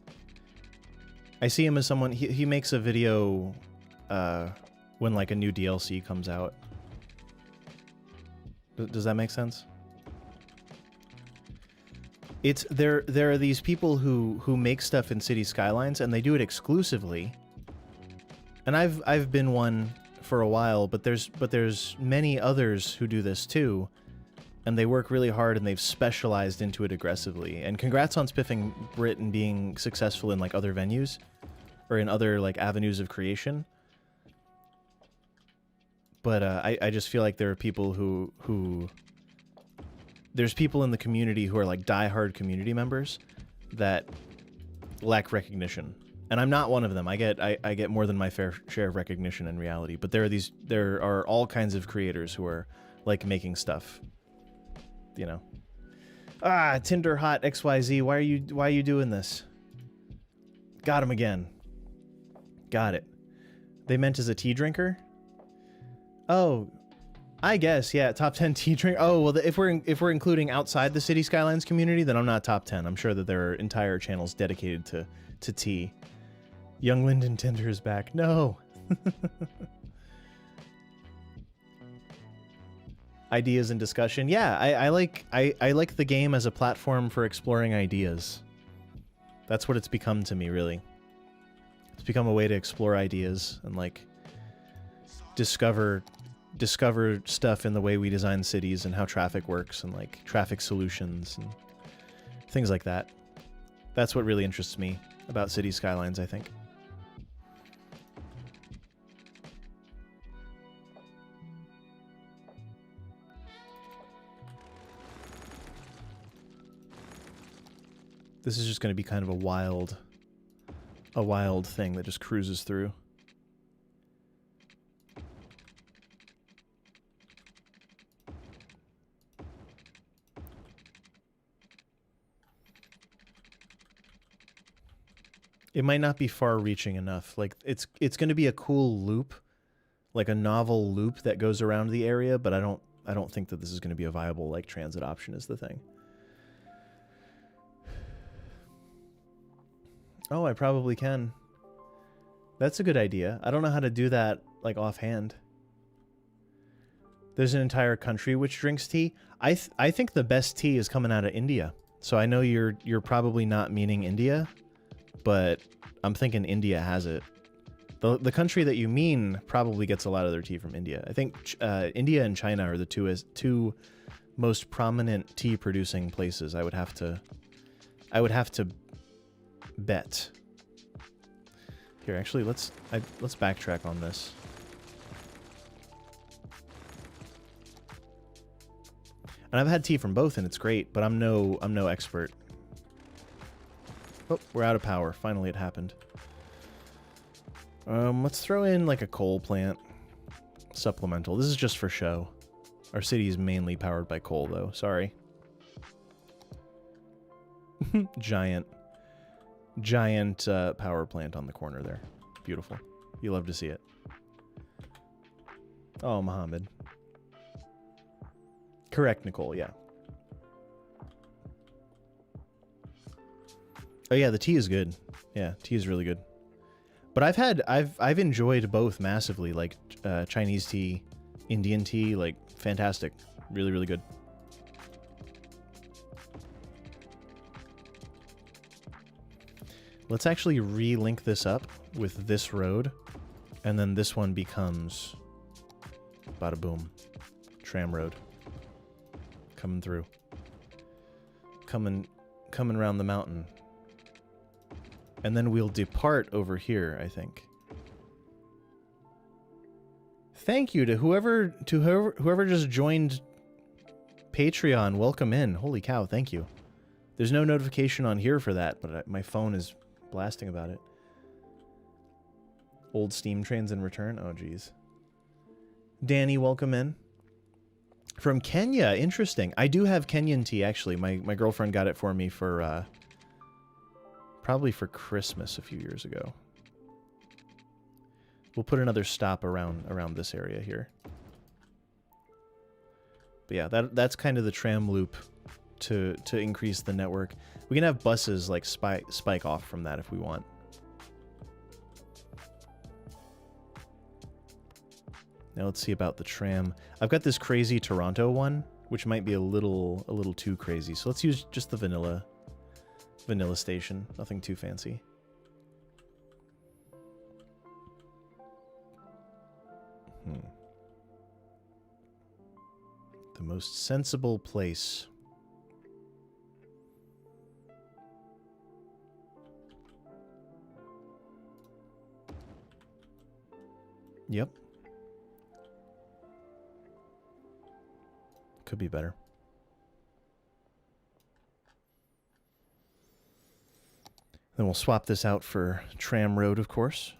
I see him as someone, he makes a video when like a new DLC comes out. Does that make sense? It's there are these people who make stuff in City Skylines and they do it exclusively. And I've been one for a while, but there's many others who do this too. And they work really hard and they've specialized into it aggressively. And congrats on Spiffing Brit and being successful in like other venues or in other like avenues of creation. But I just feel like there are people who there's people in the community who are like diehard community members that lack recognition. And I'm not one of them. I get more than my fair share of recognition in reality. But there are all kinds of creators who are like making stuff. You know. Ah, Tinder Hot XYZ, why are you doing this? Got him again. Got it. They meant as a tea drinker? Oh, I guess, yeah, top 10 tea drink. Oh, well, if we're including outside the City Skylines community, then I'm not top 10. I'm sure that there are entire channels dedicated to tea. Young Lyndon Tinder is back. No. Ideas and discussion. Yeah, I like the game as a platform for exploring ideas. That's what it's become to me, really. It's become a way to explore ideas and like discover stuff in the way we design cities and how traffic works and like traffic solutions and things like that. That's what really interests me about City Skylines, I think. This is just going to be kind of a wild thing that just cruises through. It might not be far-reaching enough. Like it's going to be a cool loop, like a novel loop that goes around the area, but I don't think that this is going to be a viable like transit option is the thing. Oh, I probably can. That's a good idea. I don't know how to do that like offhand. There's an entire country which drinks tea. I think the best tea is coming out of India. So I know you're probably not meaning India, but I'm thinking India has it. The country that you mean probably gets a lot of their tea from India. I think India and China are the two most prominent tea producing places. I would have to bet. Here, actually, let's backtrack on this. And I've had tea from both, and it's great, but I'm no expert. Oh, we're out of power. Finally, it happened. Let's throw in like a coal plant supplemental. This is just for show. Our city is mainly powered by coal, though. Sorry. Giant power plant on the corner there. Beautiful. You love to see it. Oh, Mohammed. Correct, Nicole, yeah. Oh yeah, the tea is good. Yeah, tea is really good. But I've enjoyed both massively, like Chinese tea, Indian tea, like fantastic. Really, really good. Let's actually re-link this up with this road, and then this one becomes bada boom. Tram road. Coming through. Coming around the mountain. And then we'll depart over here, I think. Thank you to whoever just joined Patreon. Welcome in. Holy cow, thank you. There's no notification on here for that, but my phone is blasting about it. Old steam trains in return? Oh, geez. Danny, welcome in. From Kenya, interesting. I do have Kenyan tea, actually. My girlfriend got it for me for, probably for Christmas a few years ago. We'll put another stop around this area here. But yeah, that's kind of the tram loop to increase the network. We can have buses like spike off from that if we want. Now let's see about the tram. I've got this crazy Toronto one, which might be a little too crazy. So let's use just the vanilla station. Nothing too fancy. The most sensible place. Yep. Could be better. Then we'll swap this out for tram road, of course.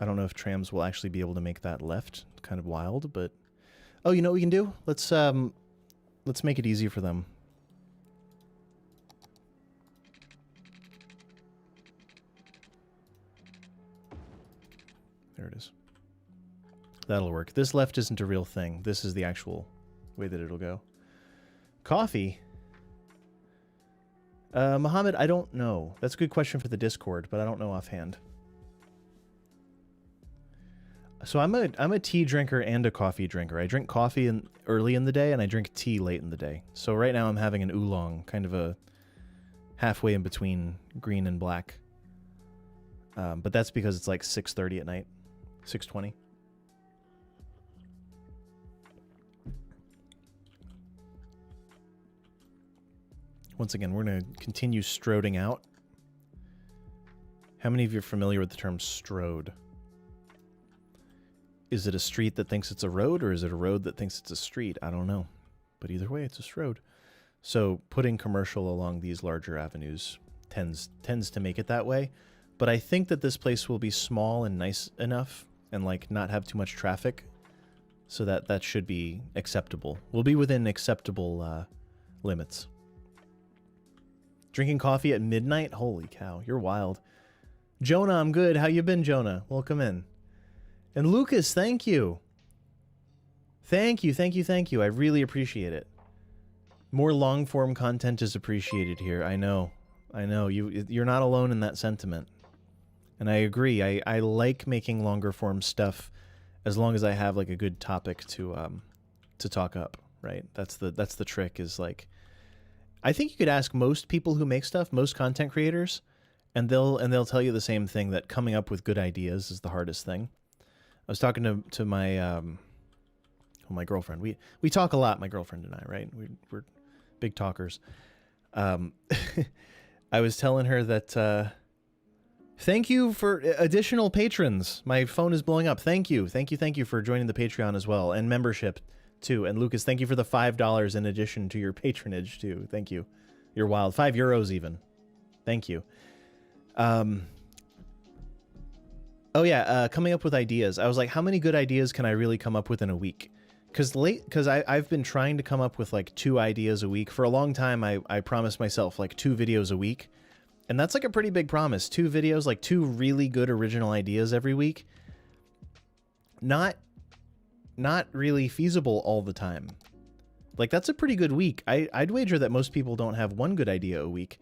I don't know if trams will actually be able to make that left. Kind of wild, but... Oh, you know what we can do? Let's make it easy for them. There it is. That'll work. This left isn't a real thing. This is the actual way that it'll go. Coffee? Mohammed, I don't know. That's a good question for the Discord, but I don't know offhand. So I'm a tea drinker and a coffee drinker. I drink coffee early in the day, and I drink tea late in the day. So right now I'm having an oolong, kind of a halfway in between green and black. But that's because it's like 6:30 at night. 6:20. Once again, we're going to continue stroding out. How many of you are familiar with the term strode? Is it a street that thinks it's a road, or is it a road that thinks it's a street? I don't know. But either way, it's a strode. So putting commercial along these larger avenues tends to make it that way. But I think that this place will be small and nice enough and like not have too much traffic, so that should be acceptable. We'll be within acceptable limits. Drinking coffee at midnight? Holy cow, you're wild. Jonah, I'm good. How you been, Jonah? Welcome in. And Lucas, thank you. Thank you, thank you, thank you. I really appreciate it. More long-form content is appreciated here. I know. I know. You're not alone in that sentiment. And I agree. I like making longer form stuff as long as I have like a good topic to talk up, right? That's the trick, is like, I think you could ask most people who make stuff, most content creators, and they'll tell you the same thing, that coming up with good ideas is the hardest thing. I was talking to my my girlfriend. We talk a lot, my girlfriend and I, right? We're big talkers. I was telling her that thank you for additional patrons. My phone is blowing up. Thank you for joining the Patreon as well, and membership too. And Lucas, thank you for the $5 in addition to your patronage too. Thank you. You're wild. €5 even. Thank you. Oh yeah, coming up with ideas. I was like, how many good ideas can I really come up with in a week? Because I've been trying to come up with like 2 ideas a week. For a long time, I promised myself like 2 videos a week. And that's like a pretty big promise. 2 videos, like 2 really good original ideas every week. Not really feasible all the time. Like, that's a pretty good week. I'd wager that most people don't have 1 good idea a week.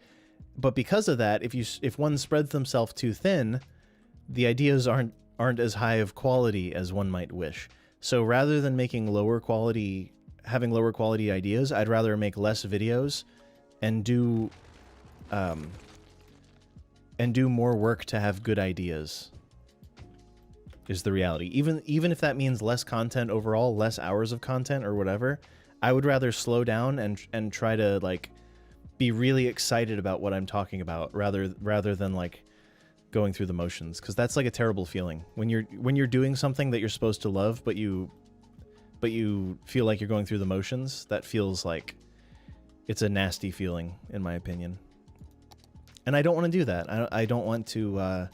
But because of that, if one spreads themselves too thin, the ideas aren't as high of quality as one might wish. So rather than making having lower quality ideas, I'd rather make less videos and do more work to have good ideas, is the reality. Even if that means less content overall, less hours of content or whatever, I would rather slow down and try to like be really excited about what I'm talking about rather than like going through the motions, because that's like a terrible feeling when you're doing something that you're supposed to love, but you feel like you're going through the motions. That feels like it's a nasty feeling, in my opinion. And I don't want to do that. I don't want to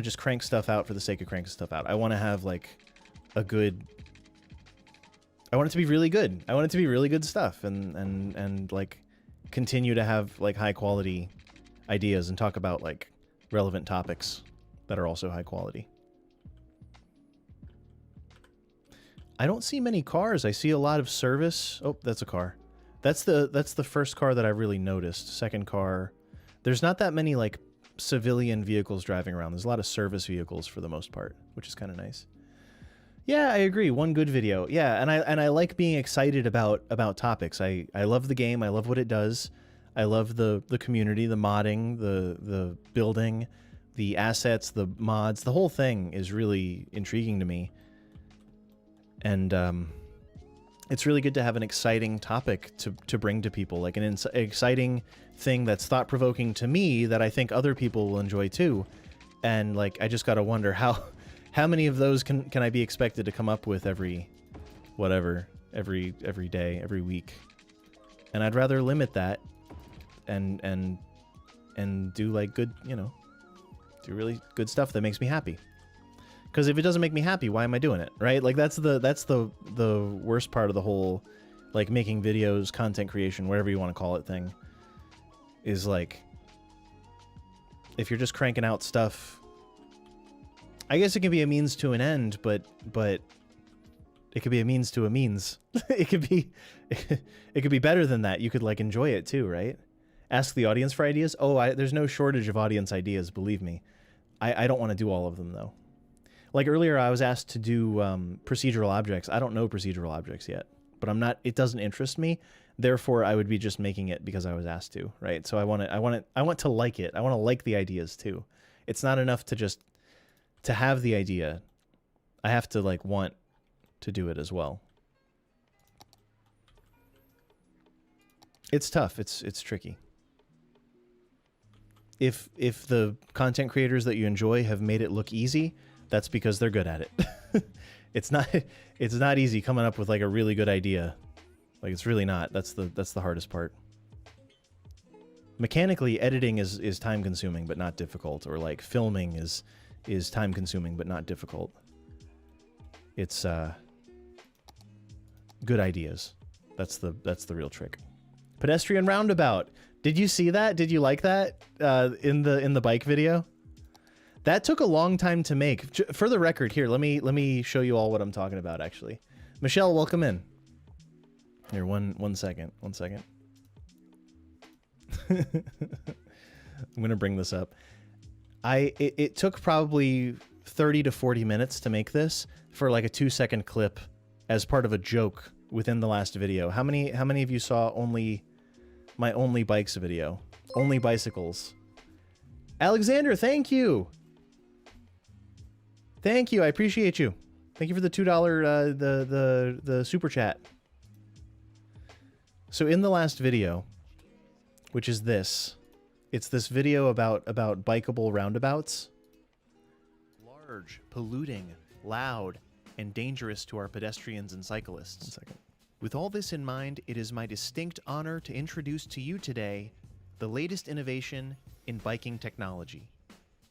just crank stuff out for the sake of cranking stuff out. I want to have like I want it to be really good. I want it to be really good stuff, and like continue to have like high quality ideas and talk about like relevant topics that are also high quality. I don't see many cars. I see a lot of service. Oh, that's a car. That's the first car that I really noticed. Second car. There's not that many like civilian vehicles driving around. There's a lot of service vehicles for the most part, which is kind of nice. Yeah, I agree. One good video. Yeah, and I like being excited about topics. I love the game. I love what it does. I love the community, the modding, the building, the assets, the mods. The whole thing is really intriguing to me. And it's really good to have an exciting topic to bring to people, like an exciting thing that's thought-provoking to me that I think other people will enjoy too. And like, I just gotta wonder how many of those can I be expected to come up with every day, every week. And I'd rather limit that and do like good, you know, do really good stuff that makes me happy. Because if it doesn't make me happy, why am I doing it, right? Like that's the worst part of the whole, like making videos, content creation, whatever you want to call it thing, is like, if you're just cranking out stuff, I guess it can be a means to an end, but it could be a means to a means. it could be better than that. You could like enjoy it too, right? Ask the audience for ideas. Oh, there's no shortage of audience ideas, believe me. I don't want to do all of them though. Like earlier, I was asked to do procedural objects. I don't know procedural objects yet, but I'm not. It doesn't interest me. Therefore, I would be just making it because I was asked to, right? So I want to like it. I want to like the ideas too. It's not enough to just to have the idea. I have to like want to do it as well. It's tough. It's tricky. If the content creators that you enjoy have made it look easy, that's because they're good at it. It's not easy coming up with like a really good idea. Like it's really not. That's the hardest part. Mechanically, editing is time consuming but not difficult, or like filming is time consuming but not difficult. It's good ideas. That's the real trick. Pedestrian roundabout. Did you see that? Did you like that in the bike video? That took a long time to make. For the record, here, let me show you all what I'm talking about, actually. Michelle, welcome in. Here, one second. I'm gonna bring this up. It took probably 30 to 40 minutes to make this for like a 2-second clip as part of a joke within the last video. How many of you saw my only bikes video? Only bicycles. Alexander, thank you. Thank you. I appreciate you. Thank you for the $2 the super chat. So in the last video, which is this, it's this video about bikeable roundabouts. Large, polluting, loud, and dangerous to our pedestrians and cyclists. 1 second. With all this in mind, it is my distinct honor to introduce to you today the latest innovation in biking technology.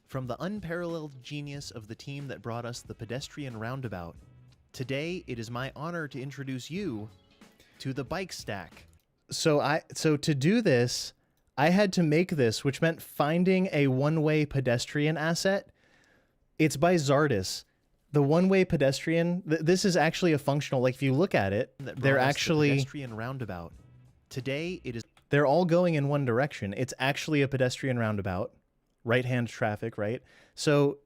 From the unparalleled genius of the team that brought us the pedestrian roundabout, today it is my honor to introduce you to the bike stack. So to do this, I had to make this, which meant finding a one-way pedestrian asset. It's by Zardis. The one-way pedestrian, this is actually a functional, like if you look at it, they're actually the pedestrian roundabout. Today it is, they're all going in one direction. It's actually a pedestrian roundabout. Right-hand traffic, right? So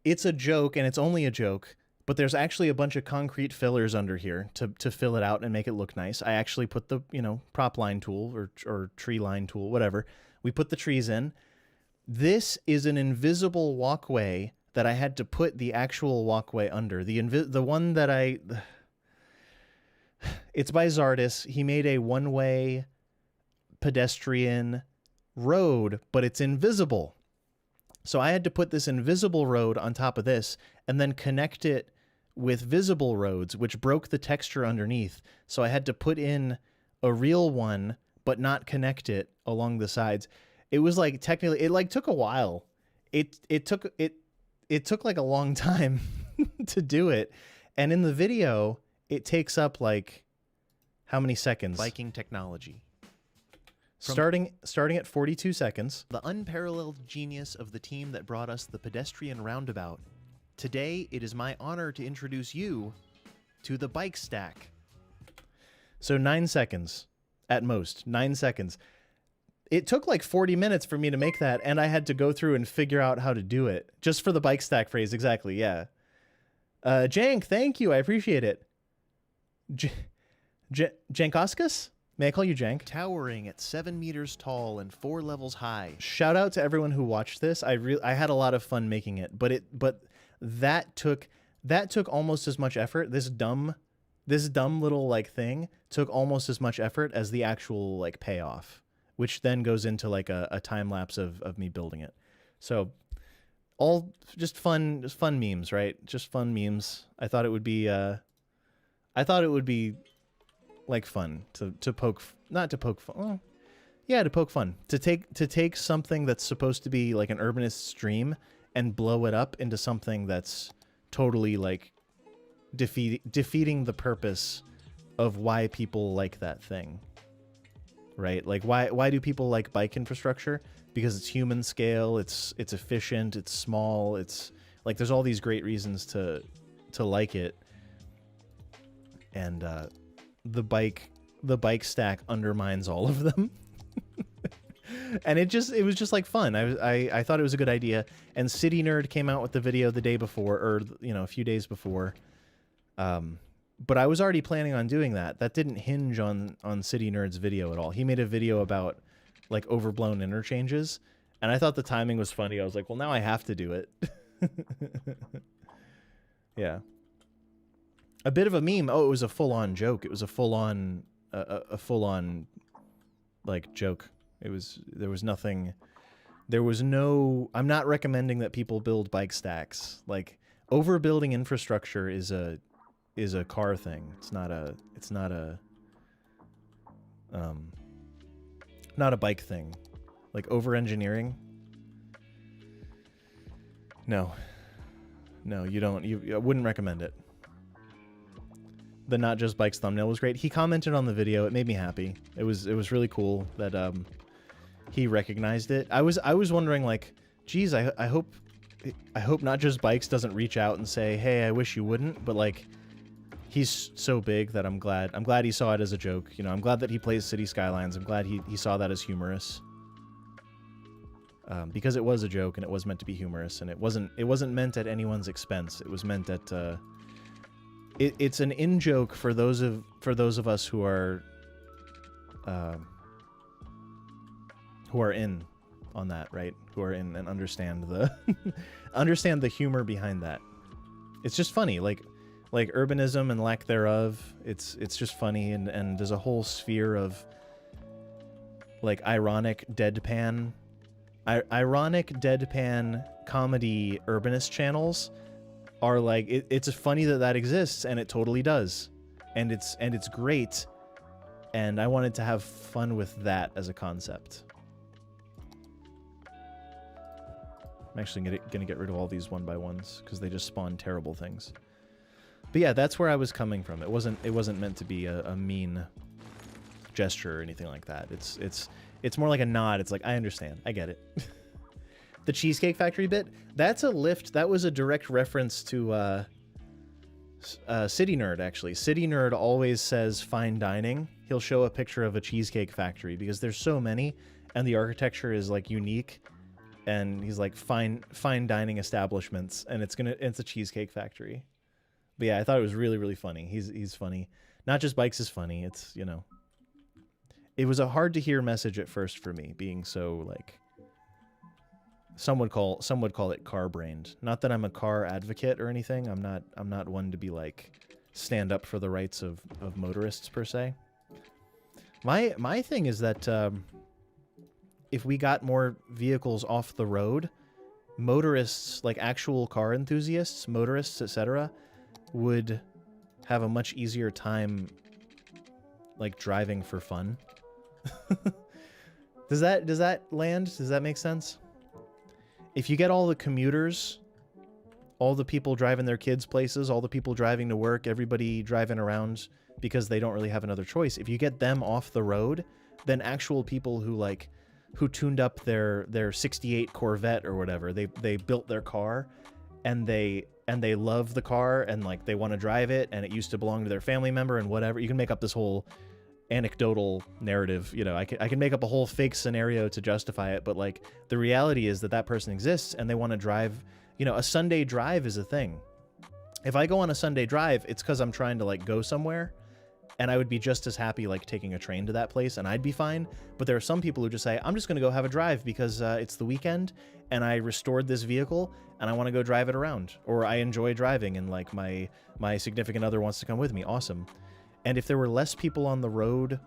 it's a joke, and it's only a joke, but there's actually a bunch of concrete fillers under here to fill it out and make it look nice. I actually put the, prop line tool or tree line tool, whatever. We put the trees in. This is an invisible walkway that I had to put the actual walkway under. The one that it's by Zardis. He made a one-way pedestrian road, but it's invisible. So I had to put this invisible road on top of this and then connect it with visible roads, which broke the texture underneath. So I had to put in a real one, but not connect it along the sides. It was like technically, it like took a while. It took like a long time to do it. And in the video, it takes up like how many seconds? Biking technology. Starting at 42 seconds. The unparalleled genius of the team that brought us the pedestrian roundabout. Today, it is my honor to introduce you to the bike stack. So 9 seconds at most, 9 seconds. It took like 40 minutes for me to make that, and I had to go through and figure out how to do it. Just for the bike stack phrase, exactly, yeah. Jank, thank you, I appreciate it. Jankoskus? May I call you Jank? Towering at 7 meters tall and 4 levels high. Shout out to everyone who watched this. I had a lot of fun making it, but that took almost as much effort. This dumb little like thing took almost as much effort as the actual like payoff, which then goes into like a time lapse of me building it. So all just fun memes, right? Just fun memes. I thought it would be like fun to poke, not to poke fun. Well, yeah, to poke fun. To take something that's supposed to be like an urbanist stream and blow it up into something that's totally like defeating the purpose of why people like that thing. Right? Like why do people like bike infrastructure? Because it's human scale, it's efficient, it's small, it's like there's all these great reasons to like it. And the bike stack undermines all of them. And it was just like fun. I thought it was a good idea. And City Nerd came out with the video the day before, or a few days before. But I was already planning on doing that. That didn't hinge on City Nerd's video at all. He made a video about like overblown interchanges, and I thought the timing was funny. I was like, well, now I have to do it. Yeah. A bit of a meme. Oh, it was a full-on joke. It was a full-on like joke. There was no, I'm not recommending that people build bike stacks. Like overbuilding infrastructure is a car thing. It's not a bike thing. Like over-engineering. No, you don't. I wouldn't recommend it. The Not Just Bikes thumbnail was great. He commented on the video. It made me happy. It was really cool that he recognized it. I was wondering like, geez, I hope Not Just Bikes doesn't reach out and say, hey, I wish you wouldn't. But like, he's so big that I'm glad he saw it as a joke. I'm glad that he plays City Skylines. I'm glad he saw that as humorous. Because it was a joke and it was meant to be humorous, and it wasn't meant at anyone's expense. It was meant at it's an in-joke for those of us who are in on that, right? Who are in and understand the humor behind that. It's just funny, like urbanism and lack thereof. It's just funny, and there's a whole sphere of like ironic deadpan comedy urbanist channels are like, it's funny that exists, and it totally does, and it's great, and I wanted to have fun with that as a concept. I'm actually gonna get rid of all these one by ones because they just spawn terrible things. But yeah, that's where I was coming from. It wasn't meant to be a mean gesture or anything like that. It's more like a nod. It's like, I understand, I get it. The Cheesecake Factory bit, that's a lift. That was a direct reference to City Nerd, actually. City Nerd always says fine dining. He'll show a picture of a Cheesecake Factory because there's so many, and the architecture is like unique, and he's like fine dining establishments, and it's a Cheesecake Factory. But yeah, I thought it was really, really funny. He's funny. Not Just Bikes is funny. It's, it was a hard to hear message at first for me, being so like, some would call it car brained. Not that I'm a car advocate or anything. I'm not one to be like stand up for the rights of motorists per se. My thing is that if we got more vehicles off the road, motorists, like actual car enthusiasts, motorists, etc., would have a much easier time like driving for fun. Does that land? Does that make sense? If you get all the commuters, all the people driving their kids places, all the people driving to work, everybody driving around because they don't really have another choice, if you get them off the road, than actual people who tuned up their 68 Corvette or whatever. They built their car, and they love the car, and like they want to drive it, and it used to belong to their family member and whatever. You can make up this whole anecdotal narrative, you know. I can make up a whole fake scenario to justify it, but like the reality is that person exists, and they want to drive. You know, a Sunday drive is a thing. If I go on a Sunday drive, it's because I'm trying to like go somewhere, and I would be just as happy like taking a train to that place, and I'd be fine. But there are some people who just say, I'm just going to go have a drive because it's the weekend and I restored this vehicle and I want to go drive it around, or I enjoy driving and like my significant other wants to come with me. Awesome. And if there were less people on the road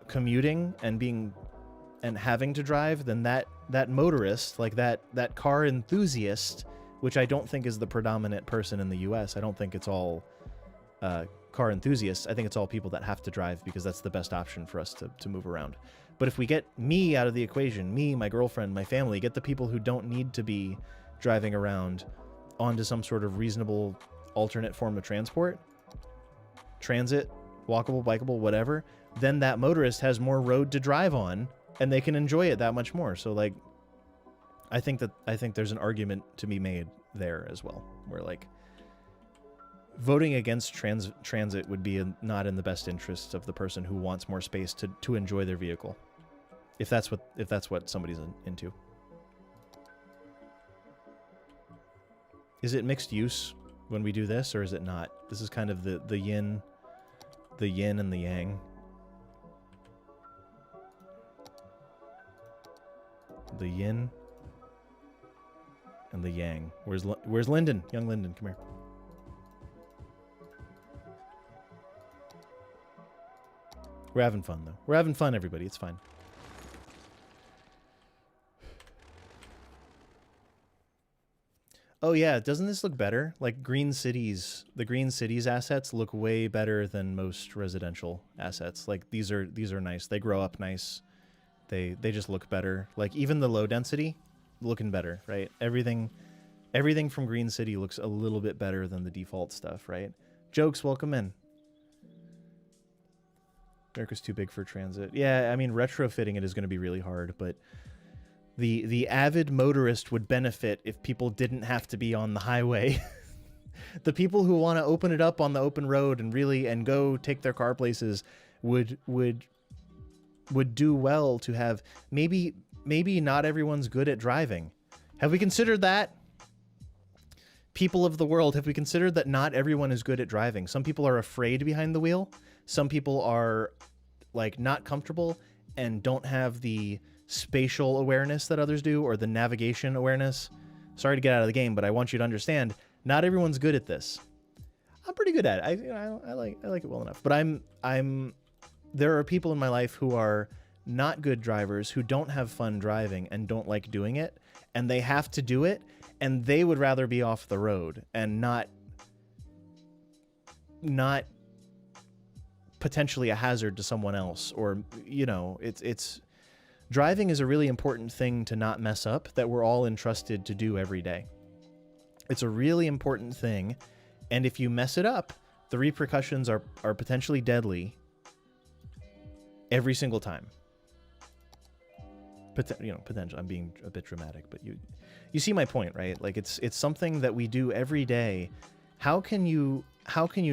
commuting and having to drive, then that motorist, like that car enthusiast, which I don't think is the predominant person in the US. I don't think it's all car enthusiasts. I think it's all people that have to drive because that's the best option for us to move around. But if we get me out of the equation, me, my girlfriend, my family, get the people who don't need to be driving around onto some sort of reasonable alternate form of transport, transit, walkable, bikeable, whatever, then that motorist has more road to drive on and they can enjoy it that much more. So like, I think there's an argument to be made there as well, where like voting against transit would be not in the best interests of the person who wants more space to enjoy their vehicle, if that's what somebody's into. Is it mixed use when we do this, or is it not? This is kind of the yin and the yang. The yin and the yang. Where's Lyndon? Young Lyndon, come here. We're having fun, though. We're having fun, everybody. It's fine. Oh, yeah. Doesn't this look better? Like the Green Cities assets look way better than most residential assets. Like these are nice. They grow up nice. They just look better. Like even the low density looking better, right? Everything from Green City looks a little bit better than the default stuff, right? Jokes, welcome in. America's too big for transit. Yeah, I mean, retrofitting it is going to be really hard, but the avid motorist would benefit if people didn't have to be on the highway. The people who want to open it up on the open road and go take their car places would do well to have. Maybe not everyone's good at driving. Have we considered that? People of the world, have we considered that not everyone is good at driving? Some people are afraid behind the wheel. Some people are like not comfortable and don't have the spatial awareness that others do, or the navigation awareness. Sorry to get out of the game, but I want you to understand, not everyone's good at this. I'm pretty good at it. I like it well enough. But there are people in my life who are not good drivers, who don't have fun driving and don't like doing it, and they have to do it, and they would rather be off the road and not potentially a hazard to someone else. Or, you know, it's driving is a really important thing to not mess up, that we're all entrusted to do every day. It's a really important thing, and if you mess it up, the repercussions are potentially deadly every single time. Potential. I'm being a bit dramatic, but you see my point, right? Like it's something that we do every day. How can you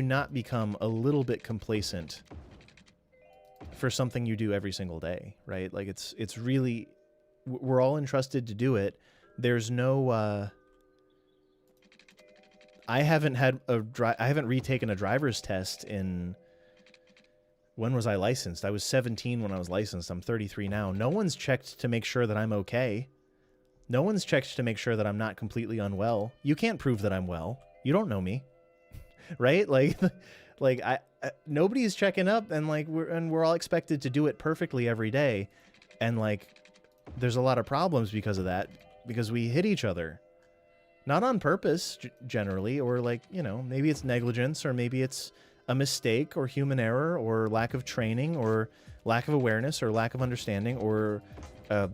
not become a little bit complacent for something you do every single day, right? Like it's really, we're all entrusted to do it. There's no I haven't retaken a driver's test in, when was I licensed? I was 17 when I was licensed. I'm 33 now. No one's checked to make sure that I'm okay. No one's checked to make sure that I'm not completely unwell. You can't prove that I'm well. You don't know me. Right? Like nobody's checking up, and like we're all expected to do it perfectly every day. And like there's a lot of problems because of that, because we hit each other. Not on purpose generally, or like, you know, maybe it's negligence, or maybe it's a mistake, or human error, or lack of training, or lack of awareness, or lack of understanding, or a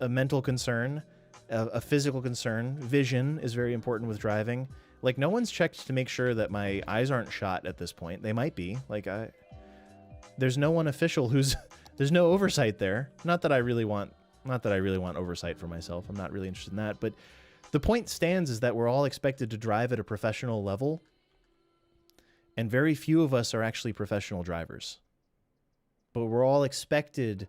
mental concern, a physical concern. Vision is very important with driving. Like, no one's checked to make sure that my eyes aren't shot at this point. They might be. Like, there's no one official who's There's no oversight there. Not that I really want oversight for myself. I'm not really interested in that. But the point stands is that we're all expected to drive at a professional level, and very few of us are actually professional drivers. But we're all expected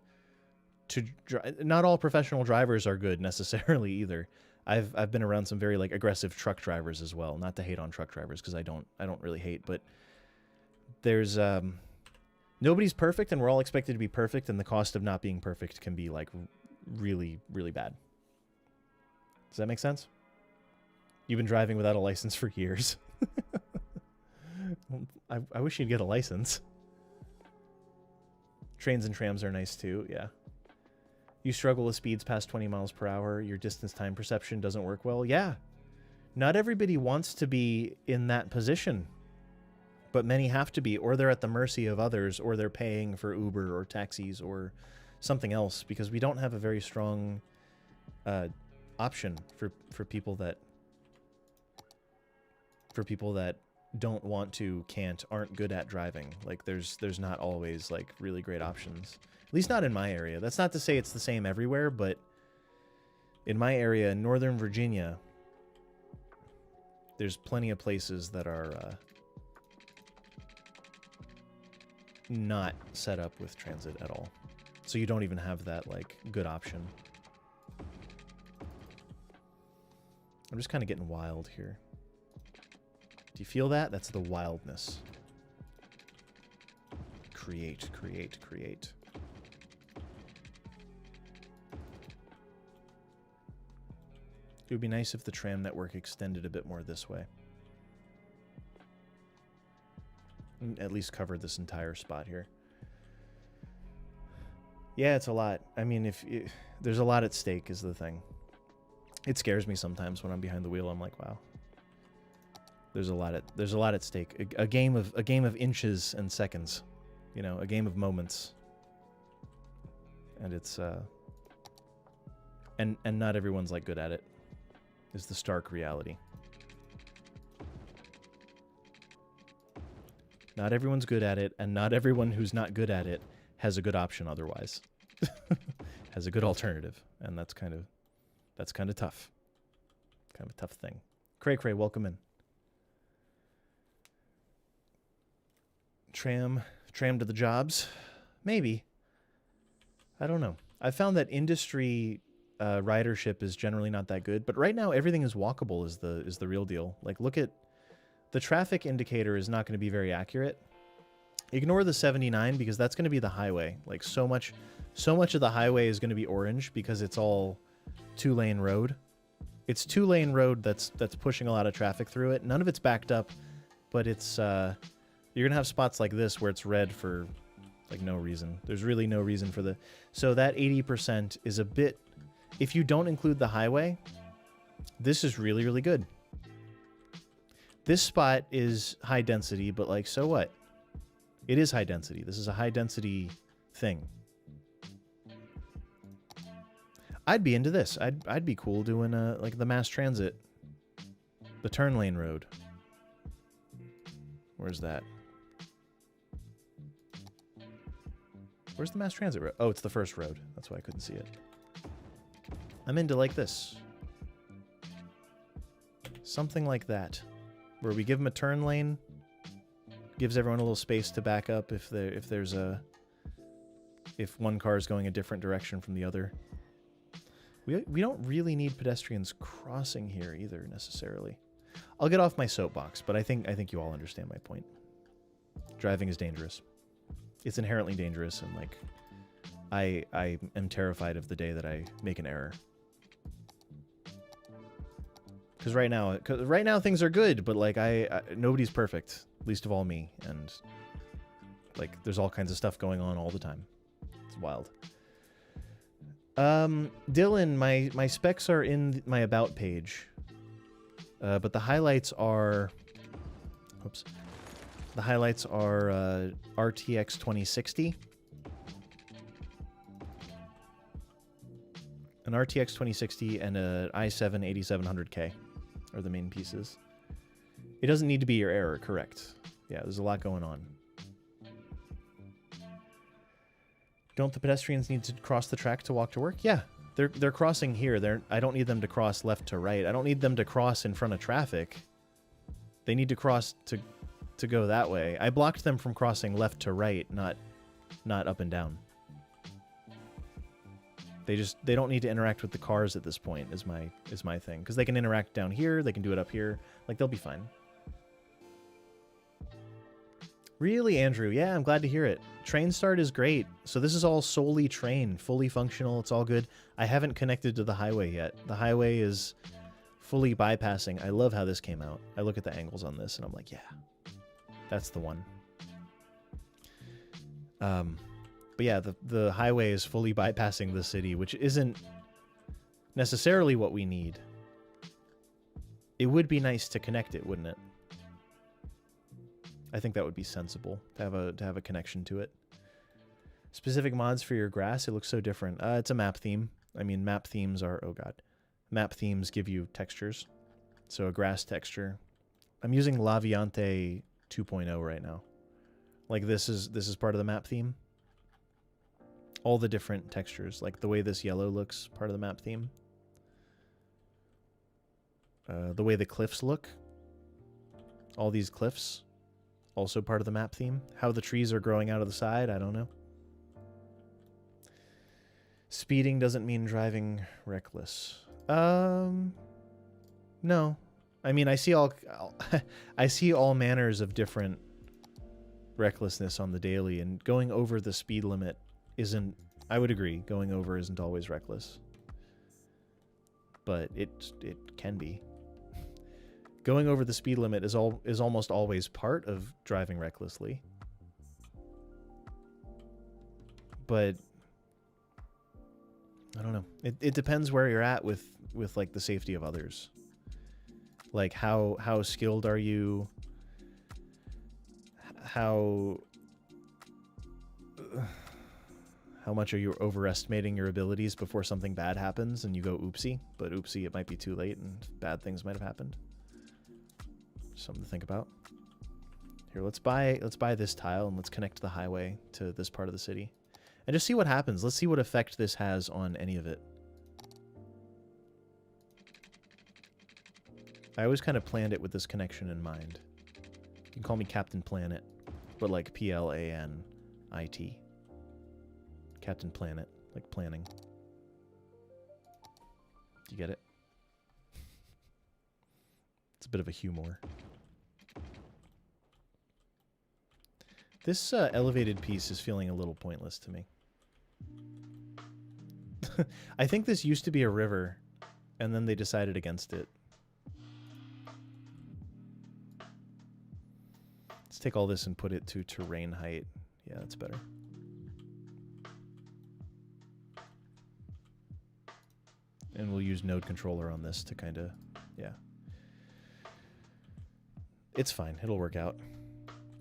to drive. Not all professional drivers are good necessarily either. I've been around some very like aggressive truck drivers as well. Not to hate on truck drivers, because I don't really hate, but there's nobody's perfect, and we're all expected to be perfect, and the cost of not being perfect can be like really, really bad. Does that make sense? You've been driving without a license for years. I wish you'd get a license. Trains and trams are nice too, yeah. You struggle with speeds past 20 miles per hour. Your distance time perception doesn't work well. Yeah. Not everybody wants to be in that position, but many have to be, or they're at the mercy of others, or they're paying for Uber or taxis or something else, because we don't have a very strong option for people that don't want to, can't, aren't good at driving. Like there's not always like really great options. At least not in my area. That's not to say it's the same everywhere, but in my area, in Northern Virginia, there's plenty of places that are not set up with transit at all. So you don't even have that like good option. I'm just kind of getting wild here. Do you feel that? That's the wildness. Create, create, create. It would be nice if the tram network extended a bit more this way. At least covered this entire spot here. Yeah, it's a lot. I mean, there's a lot at stake is the thing. It scares me sometimes when I'm behind the wheel. I'm like, wow. There's a lot at stake. A game of inches and seconds. You know, a game of moments. And it's and not everyone's like good at it. Is the stark reality. Not everyone's good at it, and not everyone who's not good at it has a good option otherwise. Has a good alternative, and that's kind of tough. Kind of a tough thing. Cray Cray, welcome in. Tram to the jobs? Maybe. I don't know. I found that industry ridership is generally not that good, but right now everything is walkable is the real deal. Like, look at the traffic indicator is not going to be very accurate. Ignore the 79 because that's going to be the highway. Like so much of the highway is going to be orange because it's all 2-lane road. It's 2-lane road that's pushing a lot of traffic through it. None of it's backed up, but it's you're going to have spots like this where it's red for like no reason. There's really no reason for so that 80% is a bit. If you don't include the highway, this is really, really good. This spot is high density, but like, so what? It is high density. This is a high density thing. I'd be into this. I'd be cool doing like the mass transit, the turn lane road. Where's that? Where's the mass transit road? Oh, it's the first road. That's why I couldn't see it. I'm into like this. Something like that. Where we give them a turn lane. Gives everyone a little space to back up if one car is going a different direction from the other. We don't really need pedestrians crossing here either, necessarily. I'll get off my soapbox, but I think you all understand my point. Driving is dangerous. It's inherently dangerous, and like I am terrified of the day that I make an error. Because right now things are good, but like nobody's perfect, least of all me, and like there's all kinds of stuff going on all the time. It's wild. Dylan, my specs are in my about page, but the highlights are, oops, the highlights are RTX 2060, an RTX 2060, and a i7 8700K are the main pieces. It doesn't need to be your error, correct? Yeah, there's a lot going on. Don't the pedestrians need to cross the track to walk to work? Yeah, they're crossing here. I don't need them to cross left to right. I don't need them to cross in front of traffic. They need to cross to go that way. I blocked them from crossing left to right, not up and down. They don't need to interact with the cars at this point is my thing, because they can interact down here, they can do it up here, like they'll be fine. Really, Andrew? Yeah, I'm glad to hear it. Train start is great. So this is all solely train, fully functional, it's all good. I haven't connected to the highway yet. The highway is fully bypassing. I love how this came out. I look at the angles on this and I'm like, yeah, that's the one. But yeah, the highway is fully bypassing the city, which isn't necessarily what we need. It would be nice to connect it, wouldn't it? I think that would be sensible to have a connection to it. Specific mods for your grass, it looks so different. It's a map theme. I mean, map themes are, oh god. Map themes give you textures. So a grass texture. I'm using Laviante 2.0 right now. Like this is part of the map theme. All the different textures, like the way this yellow looks, part of the map theme. The way the cliffs look. All these cliffs, also part of the map theme. How the trees are growing out of the side, I don't know. Speeding doesn't mean driving reckless. No. I mean, I see all manners of different recklessness on the daily, and going over the speed limit isn't, I would agree, going over isn't always reckless. But it can be. Going over the speed limit is almost always part of driving recklessly. But I don't know. It depends where you're at with like the safety of others. Like how skilled are you? How much are you overestimating your abilities before something bad happens and you go oopsie, but oopsie, it might be too late and bad things might have happened. Something to think about. Here, let's buy this tile and let's connect the highway to this part of the city. And just see what happens. Let's see what effect this has on any of it. I always kind of planned it with this connection in mind. You can call me Captain Planet, but like Planit. Captain Planet, like planning. Do you get it? It's a bit of a humor. This elevated piece is feeling a little pointless to me. I think this used to be a river, and then they decided against it. Let's take all this and put it to terrain height. Yeah, that's better. And we'll use node controller on this to kind of, yeah. It's fine. It'll work out.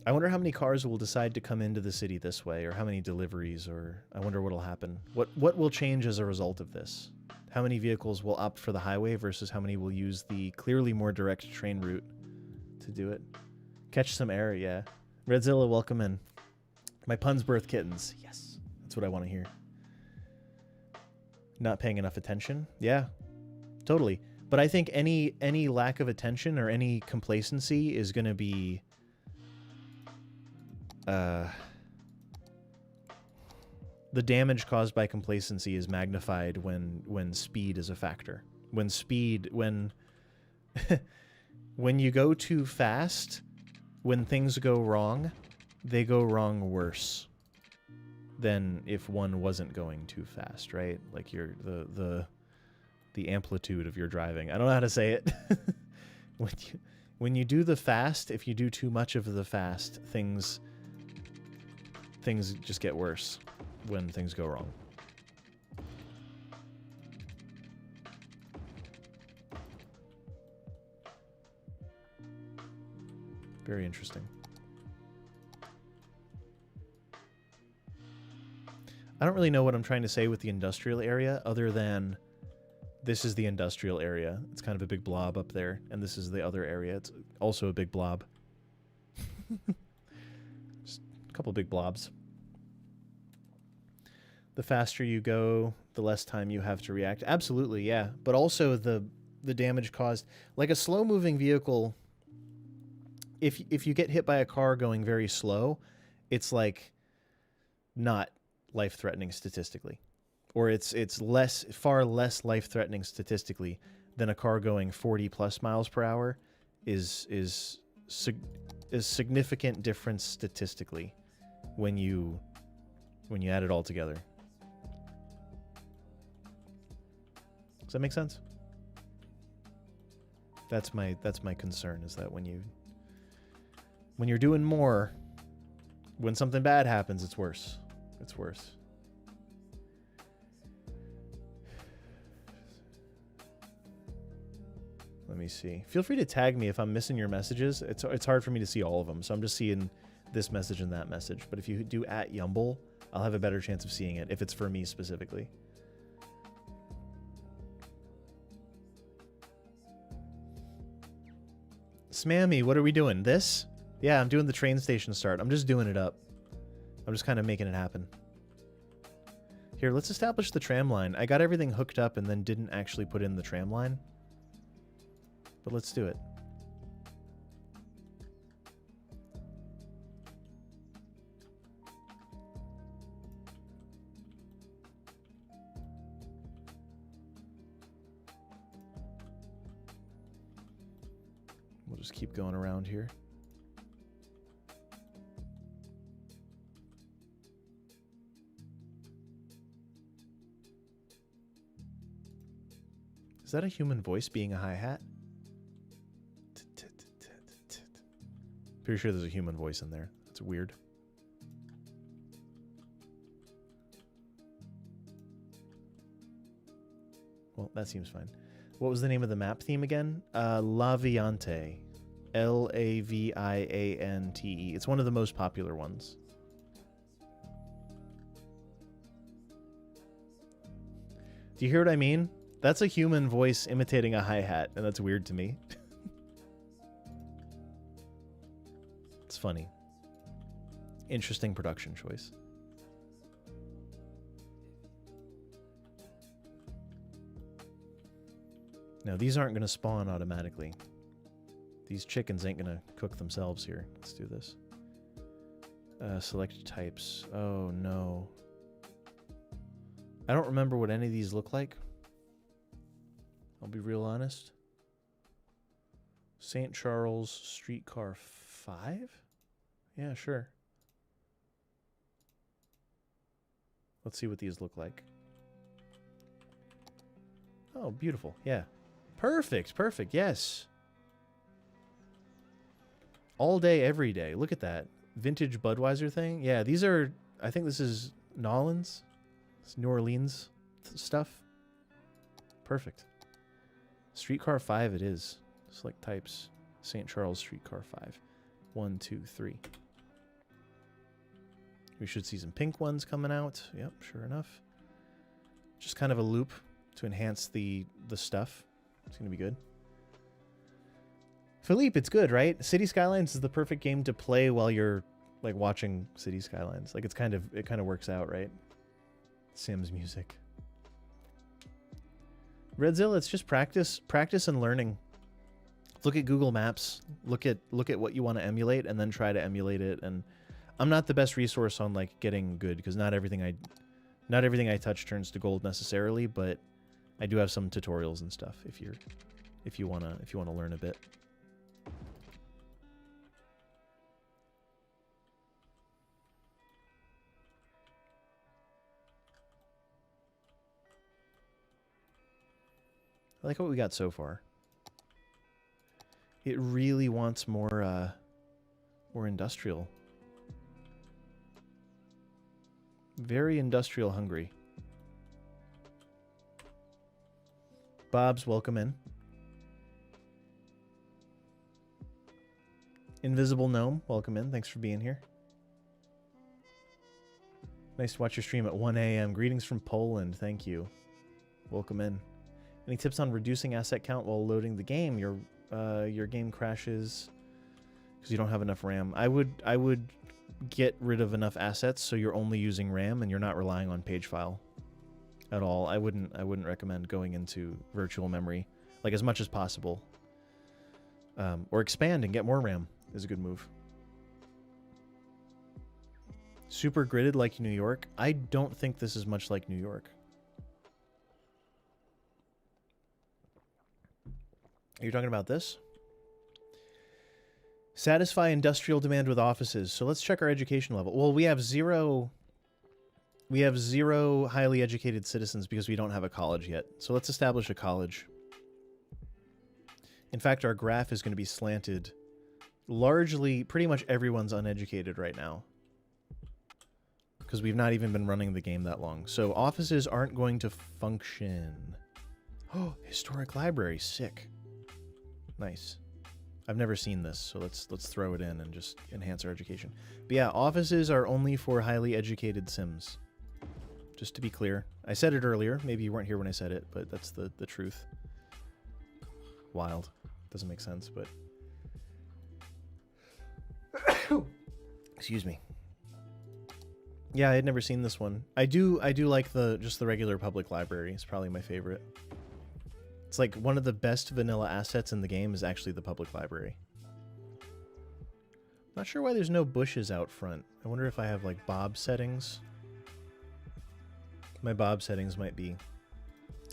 I wonder how many cars will decide to come into the city this way, or how many deliveries, or I wonder what'll happen. What will change as a result of this? How many vehicles will opt for the highway versus how many will use the clearly more direct train route to do it? Catch some air, yeah. Redzilla, welcome in. My pun's birth kittens. Yes, that's what I want to hear. Not paying enough attention? Yeah, totally. But I think any lack of attention or any complacency is going to be the damage caused by complacency is magnified when speed is a factor. When when you go too fast, when things go wrong, they go wrong worse than if one wasn't going too fast, right? Like the amplitude of your driving. I don't know how to say it. when you do the fast, if you do too much of the fast, things just get worse when things go wrong. Very interesting. I don't really know what I'm trying to say with the industrial area other than this is the industrial area. It's kind of a big blob up there, and this is the other area. It's also a big blob. Just a couple big blobs. The faster you go, the less time you have to react. Absolutely, yeah. But also the damage caused. Like a slow-moving vehicle, if you get hit by a car going very slow, it's like not life-threatening statistically. Or it's far less life-threatening statistically than a car going 40 plus miles per hour is significant difference statistically when you add it all together. Does that make sense? That's my concern, is that when you're doing more, when something bad happens, it's worse. It's worse. Let me see. Feel free to tag me if I'm missing your messages. It's hard for me to see all of them, so I'm just seeing this message and that message. But if you do @Yumble, I'll have a better chance of seeing it if it's for me specifically. Smammy, what are we doing? This? Yeah, I'm doing the train station start. I'm just doing it up. I'm just kind of making it happen. Here, let's establish the tram line. I got everything hooked up and then didn't actually put in the tram line. But let's do it. We'll just keep going around here. Is that a human voice being a hi-hat? Pretty sure there's a human voice in there. That's weird. Well, that seems fine. What was the name of the map theme again? Laviante. Laviante. It's one of the most popular ones. Do you hear what I mean? That's a human voice imitating a hi-hat, and that's weird to me. It's funny. Interesting production choice. Now, these aren't going to spawn automatically. These chickens ain't going to cook themselves here. Let's do this. Select types. Oh, no. I don't remember what any of these look like. I'll be real honest. St. Charles Streetcar 5? Yeah, sure. Let's see what these look like. Oh, beautiful. Yeah. Perfect. Perfect. Yes. All day, every day. Look at that. Vintage Budweiser thing. Yeah, these are... I think this is Nolans. It's New Orleans stuff. Perfect. Streetcar 5 it is. Select types. St. Charles Streetcar 5. 1, 2, 3. We should see some pink ones coming out. Yep, sure enough. Just kind of a loop to enhance the stuff. It's going to be good. Philippe, it's good, right? City Skylines is the perfect game to play while you're like watching City Skylines. Like it kind of works out, right? Sims music. Redzilla, it's just practice and learning. Look at Google Maps. Look at what you want to emulate and then try to emulate it. And I'm not the best resource on like getting good because not everything I touch turns to gold necessarily, but I do have some tutorials and stuff if you wanna learn a bit. I like what we got so far. It really wants more industrial. Very industrial hungry. Bob's, welcome in. Invisible Gnome, welcome in. Thanks for being here. Nice to watch your stream at 1 a.m. Greetings from Poland. Thank you. Welcome in. Any tips on reducing asset count while loading the game? Your game crashes because you don't have enough RAM. I would get rid of enough assets so you're only using RAM and you're not relying on page file at all. I wouldn't recommend going into virtual memory like as much as possible. Or expand and get more RAM is a good move. Super gridded like New York. I don't think this is much like New York. Are you talking about this? Satisfy industrial demand with offices. So let's check our education level. Well, we have zero highly educated citizens because we don't have a college yet. So let's establish a college. In fact, our graph is going to be slanted. Largely, pretty much everyone's uneducated right now, because we've not even been running the game that long. So offices aren't going to function. Oh, historic library, sick. Nice. I've never seen this, so let's throw it in and just enhance our education. But yeah, offices are only for highly educated Sims. Just to be clear. I said it earlier. Maybe you weren't here when I said it, but that's the truth. Wild. Doesn't make sense, but... Excuse me. Yeah, I had never seen this one. I do like just the regular public library. It's probably my favorite. It's like one of the best vanilla assets in the game is actually the public library. Not sure why there's no bushes out front. I wonder if I have like bob settings. My bob settings might be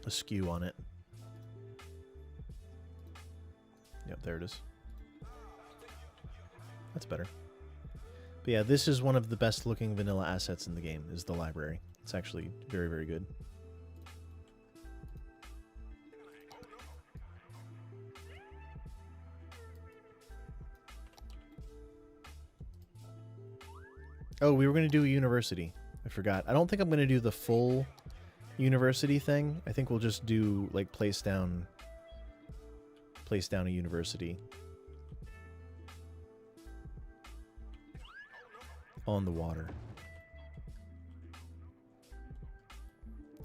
askew on it. Yep, there it is. That's better. But yeah, this is one of the best looking vanilla assets in the game, is the library. It's actually very, very good. Oh, we were going to do a university. I forgot. I don't think I'm going to do the full university thing. I think we'll just do, like, place down a university on the water.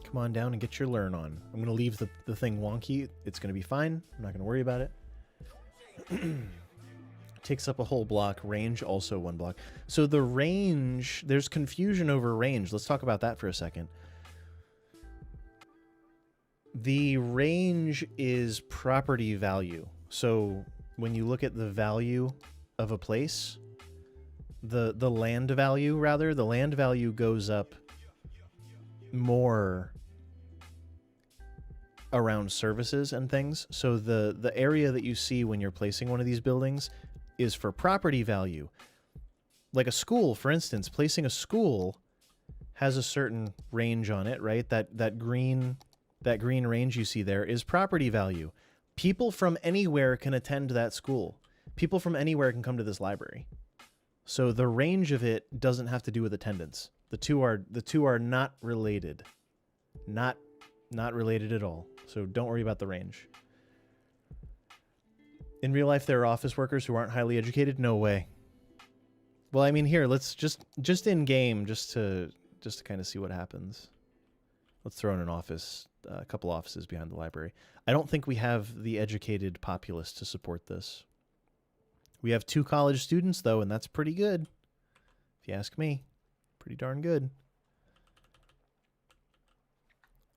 Come on down and get your learn on. I'm going to leave the thing wonky. It's going to be fine. I'm not going to worry about it. Takes up a whole block. Range also 1 block. So the range, there's confusion over range. Let's talk about that for a second. The range is property value. So when you look at the value of a place, the land value, rather, the land value goes up more around services and things. So the area that you see when you're placing one of these buildings is for property value. Like a school, for instance, placing a school has a certain range on it, right? That green range you see there is property value. People from anywhere can attend that school. People from anywhere can come to this library. So the range of it doesn't have to do with attendance. The two are not related. Not related at all. So don't worry about the range. In real life, there are office workers who aren't highly educated? No way. Well, I mean, here, let's just in game, just to kind of see what happens. Let's throw in an office, a couple offices behind the library. I don't think we have the educated populace to support this. We have 2 college students, though, and that's pretty good. If you ask me, pretty darn good.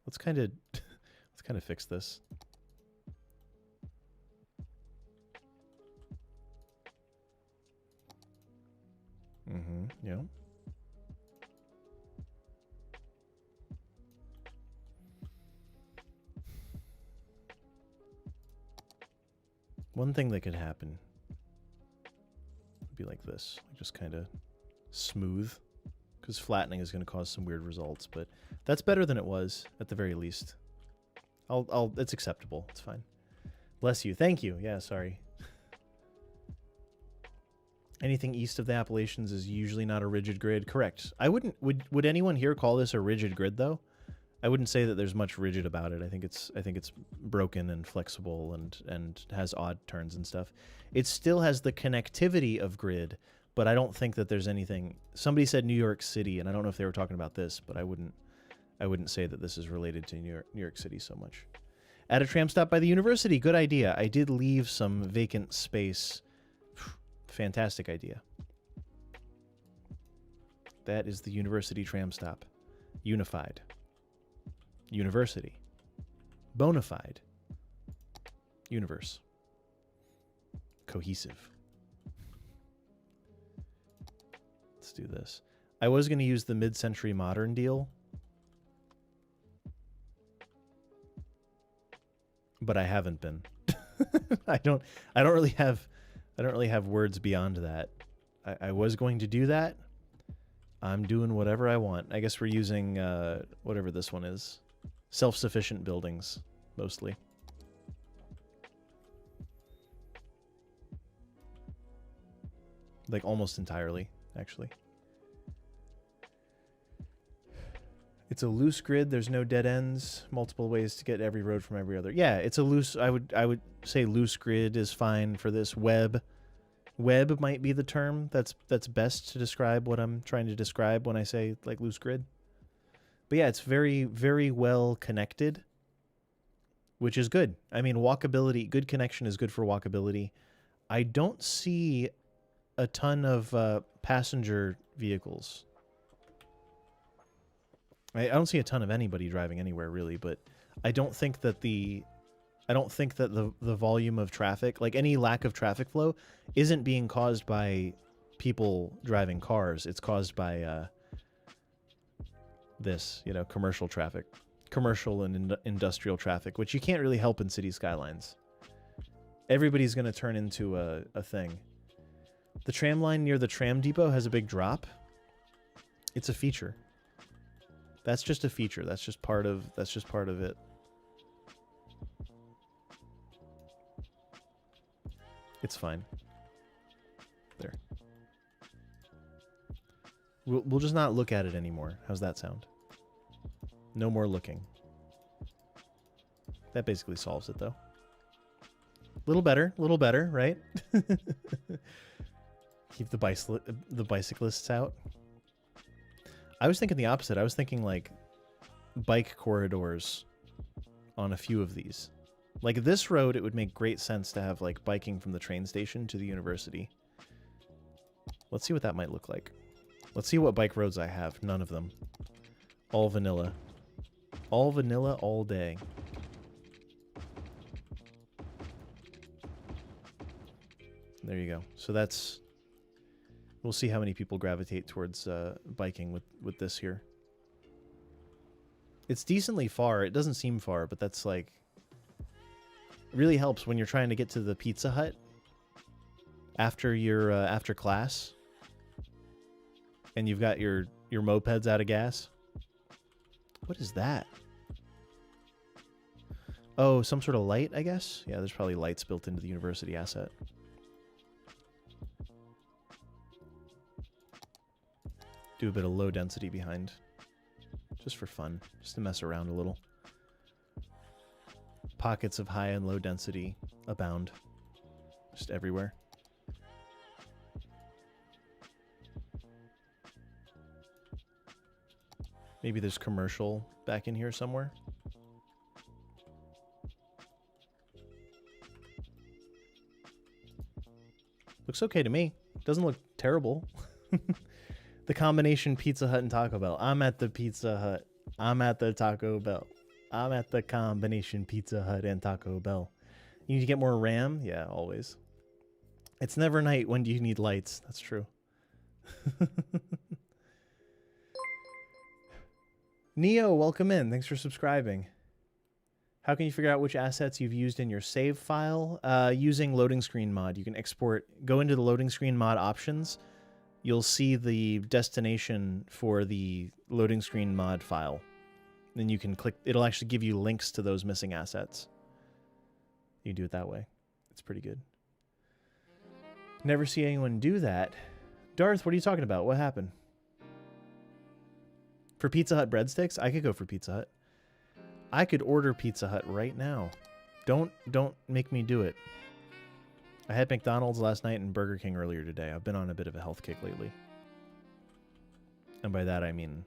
Let's kind of fix this. Yeah. One thing that could happen would be like this, just kind of smooth, because flattening is going to cause some weird results, but that's better than it was, at the very least. It's acceptable. It's fine. Bless you. Thank you. Yeah, sorry. Anything east of the Appalachians is usually not a rigid grid. Correct. Would anyone here call this a rigid grid, though? I wouldn't say that there's much rigid about it. I think it's broken and flexible and has odd turns and stuff. It still has the connectivity of grid, but I don't think that there's anything. Somebody said New York City, and I don't know if they were talking about this, but I wouldn't say that this is related to New York City so much. At a tram stop by the university. Good idea. I did leave some vacant space. Fantastic idea. That is the university tram stop. Unified. University. Bonafide. Universe. Cohesive. Let's do this. I was going to use the mid-century modern deal, but I haven't been. I don't really have words beyond that. I was going to do that. I'm doing whatever I want. I guess we're using whatever this one is. Self-sufficient buildings, mostly. Like almost entirely, actually. It's a loose grid. There's no dead ends. Multiple ways to get every road from every other. Yeah, it's a loose. I would say loose grid is fine for this. Web might be the term that's best to describe what I'm trying to describe when I say like loose grid. But yeah, it's very, very well connected, which is good. I mean, walkability, good connection is good for walkability. I don't see a ton of passenger vehicles. I don't see a ton of anybody driving anywhere really, but I don't think that the volume of traffic, like any lack of traffic flow, isn't being caused by people driving cars. It's caused by this, you know, commercial traffic, commercial and industrial traffic, which you can't really help in city skylines. Everybody's going to turn into a thing. The tram line near the tram depot has a big drop. It's a feature. That's just a feature. That's just part of it. It's fine. There. We'll just not look at it anymore. How's that sound? No more looking. That basically solves it, though. Little better, right? Keep the bicyclists out. I was thinking the opposite. I was thinking like bike corridors on a few of these. Like this road, it would make great sense to have like biking from the train station to the university. Let's see what that might look like. Let's see what bike roads I have. None of them. All vanilla. All vanilla all day. There you go. So that's... We'll see how many people gravitate towards biking with this here. It's decently far. It doesn't seem far, but that's like... It really helps when you're trying to get to the Pizza Hut after your after class, and you've got your mopeds out of gas. What is that? Oh, some sort of light, I guess? Yeah, there's probably lights built into the university asset. Do a bit of low density behind. Just for fun. Just to mess around a little. Pockets of high and low density abound. Just everywhere. Maybe there's commercial back in here somewhere. Looks okay to me. Doesn't look terrible. The combination Pizza Hut and Taco Bell. I'm at the Pizza Hut. I'm at the Taco Bell. I'm at the combination Pizza Hut and Taco Bell. You need to get more RAM? Yeah, always. It's never night when you need lights. That's true. Neo, welcome in. Thanks for subscribing. How can you figure out which assets you've used in your save file? Using loading screen mod. You can export, go into the loading screen mod options. You'll see the destination for the loading screen mod file. Then you can click, it'll actually give you links to those missing assets. You can do it that way. It's pretty good. Never see anyone do that. Darth, what are you talking about? What happened? For Pizza Hut breadsticks? I could go for Pizza Hut. I could order Pizza Hut right now. Don't make me do it. I had McDonald's last night and Burger King earlier today. I've been on a bit of a health kick lately. And by that I mean,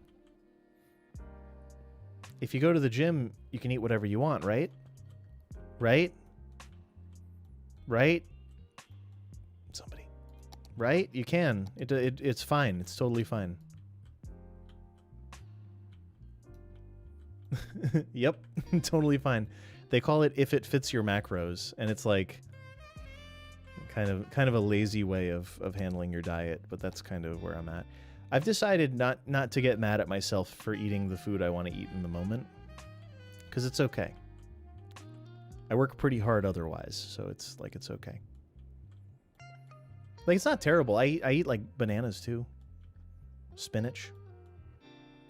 if you go to the gym, you can eat whatever you want, right? Right? Right? Somebody. Right? You can. It's fine. It's totally fine. Yep, totally fine. They call it if it fits your macros, and it's like kind of a lazy way of handling your diet, but that's kind of where I'm at. I've decided not to get mad at myself for eating the food I want to eat in the moment, because it's okay. I work pretty hard otherwise, so it's okay. Like, it's not terrible. I eat like bananas too. Spinach.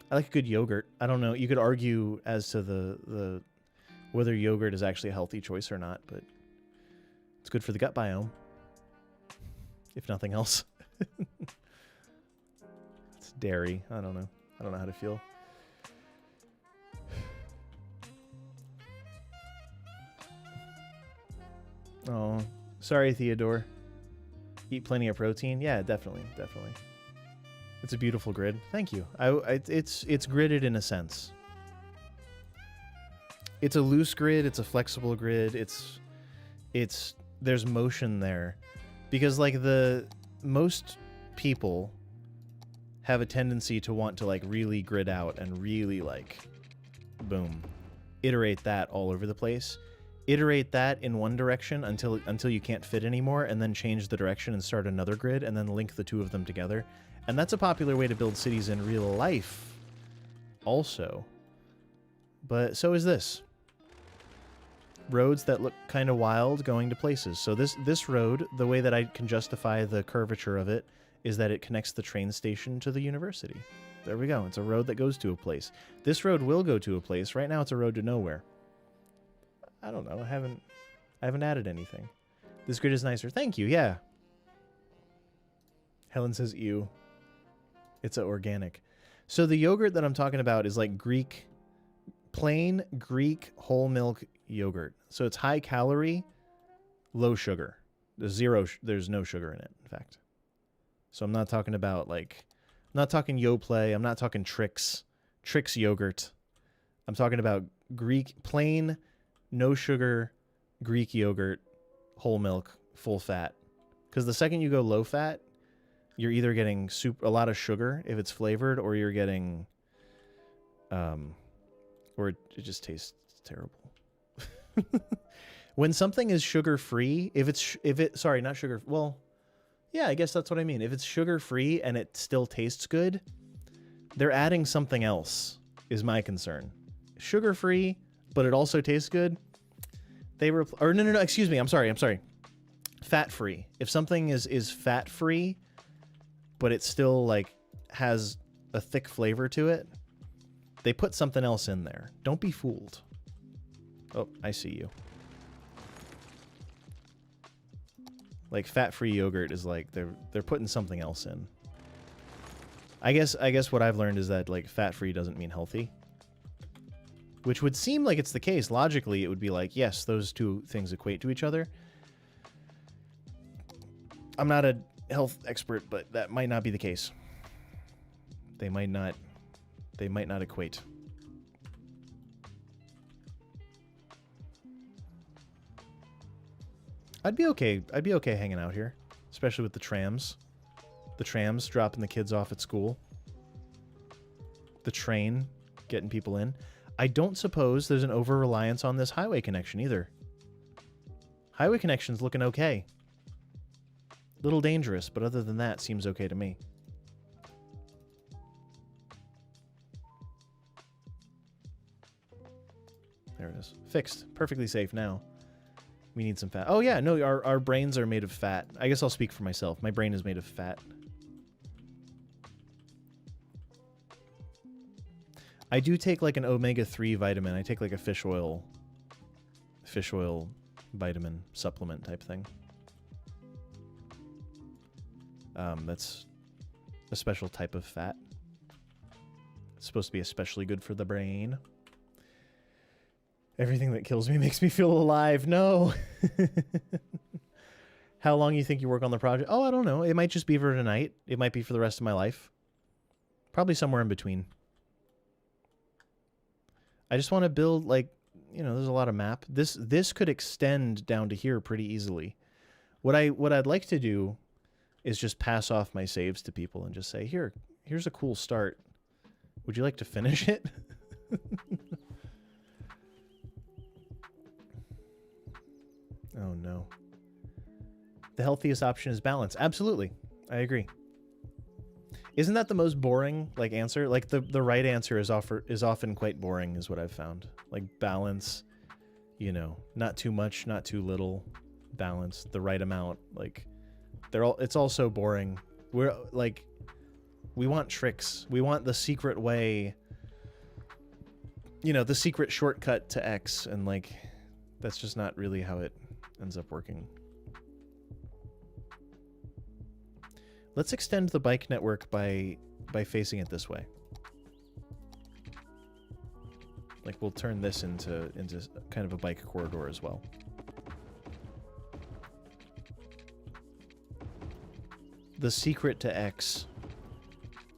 I like a good yogurt. I don't know. You could argue as to the whether yogurt is actually a healthy choice or not, but it's good for the gut biome, if nothing else. It's dairy. I don't know. I don't know how to feel. Oh, sorry, Theodore. Eat plenty of protein. Yeah, definitely. It's a beautiful grid. Thank you. It's gridded in a sense. It's a loose grid. It's a flexible grid. There's motion there, because like most people have a tendency to want to like really grid out and really like, boom, iterate that all over the place. Iterate that in one direction until you can't fit anymore, and then change the direction and start another grid, and then link the two of them together. And that's a popular way to build cities in real life also. But so is this. Roads that look kind of wild going to places. So this road, the way that I can justify the curvature of it is that it connects the train station to the university. There we go. It's a road that goes to a place. This road will go to a place. Right now it's a road to nowhere. I don't know. I haven't added anything. This grid is nicer. Thank you. Yeah. Helen says, ew. It's organic. So the yogurt that I'm talking about is like plain Greek whole milk yogurt. So it's high calorie, low sugar. There's no sugar in it, in fact. So I'm not talking about I'm not talking Yoplait. I'm not talking Trix yogurt. I'm talking about plain, no sugar, Greek yogurt, whole milk, full fat. Because the second you go low fat, you're either getting a lot of sugar if it's flavored, or you're getting, or it just tastes terrible. When something is sugar free, sorry, not sugar. Well, yeah, I guess that's what I mean. If it's sugar free and it still tastes good, they're adding something else. Is my concern. Sugar free, but it also tastes good. No, excuse me. I'm sorry. Fat free. If something is fat free, but it still like has a thick flavor to it, they put something else in there. Don't be fooled. Oh, I see you. Like fat-free yogurt is like they're putting something else in. I guess what I've learned is that like fat-free doesn't mean healthy. Which would seem like it's the case. Logically, it would be like, yes, those two things equate to each other. I'm not a health expert, but that might not be the case. They might not equate. I'd be okay hanging out here, especially with the trams. The trams dropping the kids off at school. The train getting people in. I don't suppose there's an over-reliance on this highway connection either. Highway connection's looking okay. Little dangerous, but other than that, seems okay to me. There it is. Fixed. Perfectly safe now. We need some fat. Oh yeah, no, our brains are made of fat. I guess I'll speak for myself. My brain is made of fat. I do take like an omega-3 vitamin. I take like a fish oil vitamin supplement type thing. That's a special type of fat. It's supposed to be especially good for the brain. Everything that kills me makes me feel alive. No. How long you think you work on the project? Oh, I don't know. It might just be for tonight. It might be for the rest of my life. Probably somewhere in between. I just want to build, like, you know, there's a lot of map. This could extend down to here pretty easily. What I'd like to do is just pass off my saves to people and just say, here's a cool start. Would you like to finish it? Oh no. The healthiest option is balance. Absolutely. I agree. Isn't that the most boring like answer? Like the right answer is often quite boring is what I've found. Like balance, you know, not too much, not too little, balance, the right amount. Like it's all so boring. We're like, we want tricks. We want the secret way, you know, the secret shortcut to X, and like that's just not really how it ends up working. Let's extend the bike network by facing it this way. Like we'll turn this into kind of a bike corridor as well. The secret to X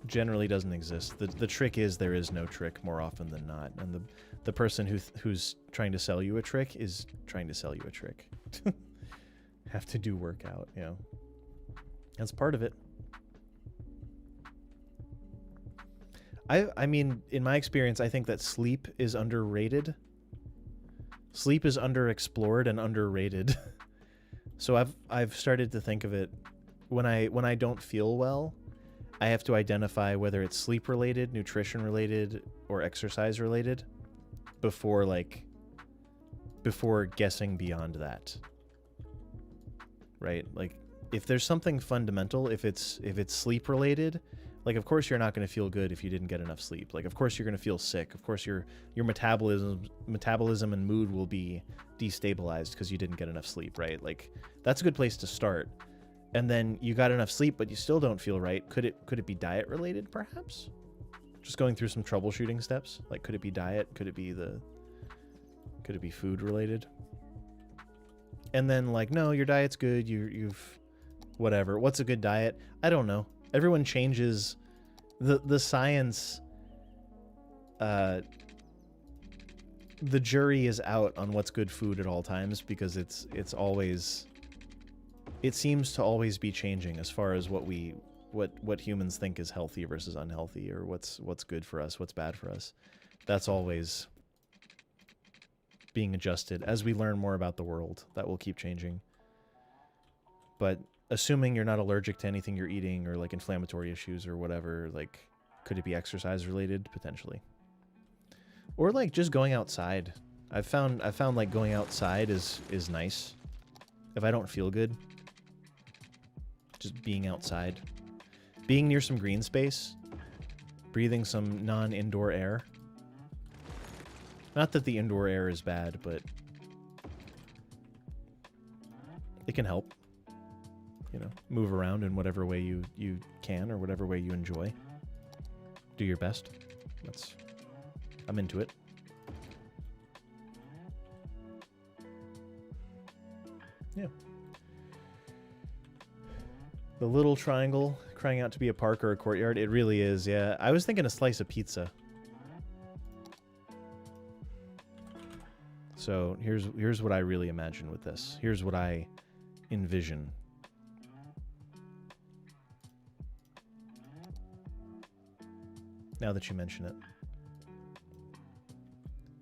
generally doesn't exist. The trick is there is no trick more often than not, and the person who's trying to sell you a trick is trying to sell you a trick. Have to do workout, you know. That's part of it. I mean, in my experience, I think that sleep is underrated. Sleep is underexplored and underrated. So I've started to think of it when I don't feel well, I have to identify whether it's sleep related, nutrition related, or exercise related before guessing beyond that. Right? Like if there's something fundamental, if it's sleep related, like of course you're not going to feel good if you didn't get enough sleep. Like of course you're going to feel sick. Of course your metabolism and mood will be destabilized because you didn't get enough sleep, right? Like that's a good place to start. And then you got enough sleep, but you still don't feel right. Could it be diet related, perhaps? Just going through some troubleshooting steps. Like, could it be diet? Could it be food related? And then like, no, your diet's good. You've whatever. What's a good diet? I don't know. Everyone changes. The science. The jury is out on what's good food at all times because it's always. It seems to always be changing as far as what humans think is healthy versus unhealthy, or what's good for us, what's bad for us. That's always being adjusted as we learn more about the world. That will keep changing. But assuming you're not allergic to anything you're eating or like inflammatory issues or whatever, like could it be exercise related? Potentially. Or like just going outside. I've found like going outside is nice. If I don't feel good, just being outside, being near some green space, breathing some non-indoor air. Not that the indoor air is bad, but it can help. You know, move around in whatever way you can or whatever way you enjoy. Do your best. I'm into it. Yeah. The little triangle crying out to be a park or a courtyard. It really is, yeah. I was thinking a slice of pizza. So here's what I really imagine with this. Here's what I envision. Now that you mention it.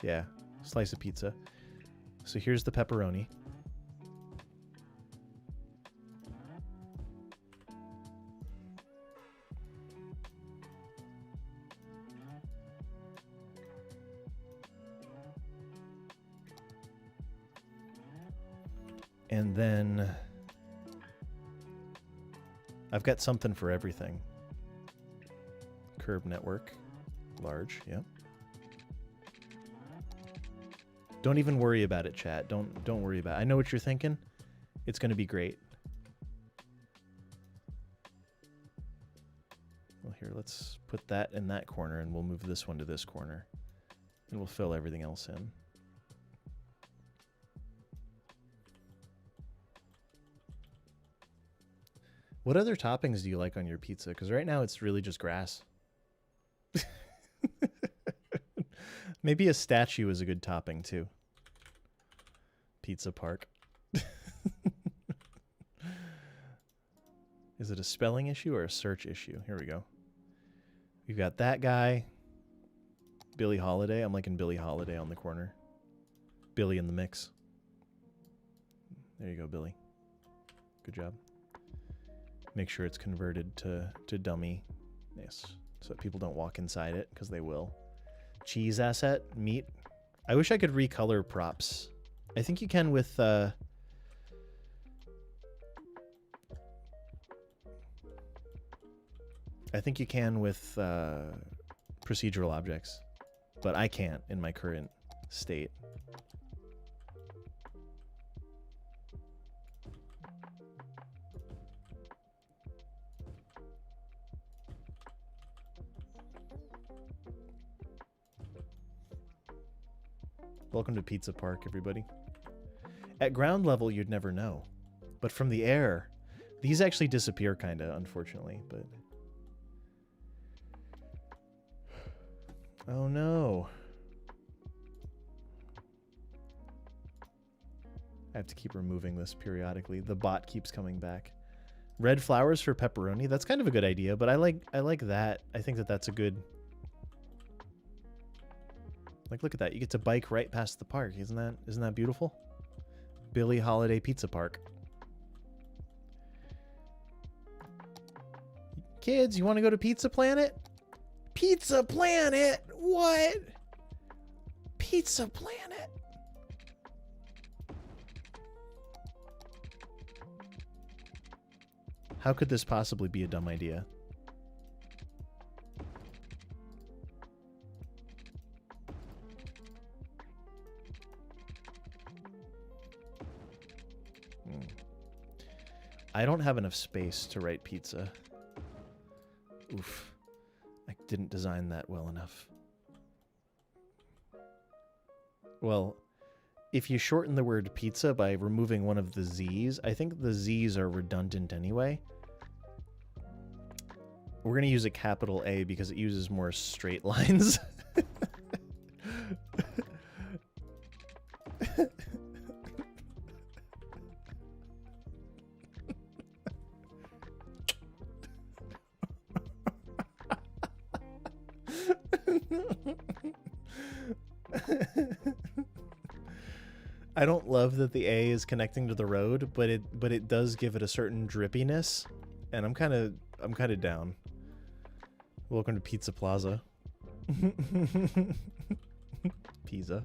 Yeah, slice of pizza. So here's the pepperoni. And then I've got something for everything. Curb network, large, yeah. Don't even worry about it, chat. Don't worry about it. I know what you're thinking. It's going to be great. Well, here, let's put that in that corner, and we'll move this one to this corner. And we'll fill everything else in. What other toppings do you like on your pizza? Because right now it's really just grass. Maybe a statue is a good topping too. Pizza Park. Is it a spelling issue or a search issue? Here we go. We've got that guy. Billie Holiday. I'm liking Billie Holiday on the corner. Billy in the mix. There you go, Billy. Good job. Make sure it's converted to dummy. Yes. So that people don't walk inside it, because they will. Cheese asset, meat. I wish I could recolor props. I think you can with... I think you can with procedural objects, but I can't in my current state. Welcome to Pizza Park, everybody. At ground level, you'd never know. But from the air, these actually disappear, kind of, unfortunately. But oh, no. I have to keep removing this periodically. The bot keeps coming back. Red flowers for pepperoni. That's kind of a good idea, but I like that. I think that that's a good... Like, look at that. You get to bike right past the park. Isn't that beautiful? Billy Holiday Pizza Park. Kids, you want to go to Pizza Planet? Pizza Planet? What? Pizza Planet? How could this possibly be a dumb idea? I don't have enough space to write pizza. Oof. I didn't design that well enough. Well, if you shorten the word pizza by removing one of the Z's, I think the Z's are redundant anyway. We're going to use a capital A because it uses more straight lines. I don't love that the A is connecting to the road, but it does give it a certain drippiness, and I'm kind of down. Welcome to Pizza Plaza. Pizza.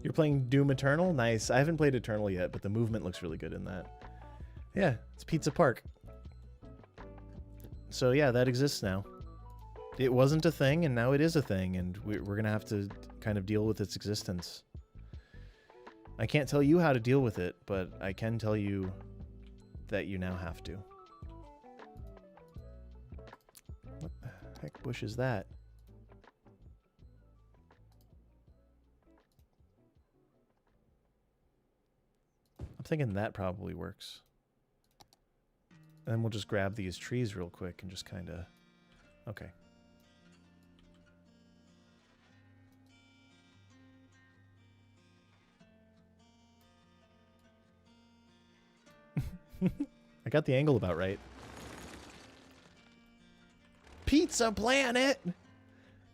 You're playing Doom Eternal? Nice. I haven't played Eternal yet, but the movement looks really good in that. Yeah, it's Pizza Park. So yeah, that exists now. It wasn't a thing, and now it is a thing, and we're going to have to kind of deal with its existence. I can't tell you how to deal with it, but I can tell you that you now have to. What the heck bush is that? I'm thinking that probably works. And then we'll just grab these trees real quick and just kind of... Okay. I got the angle about right. Pizza Planet!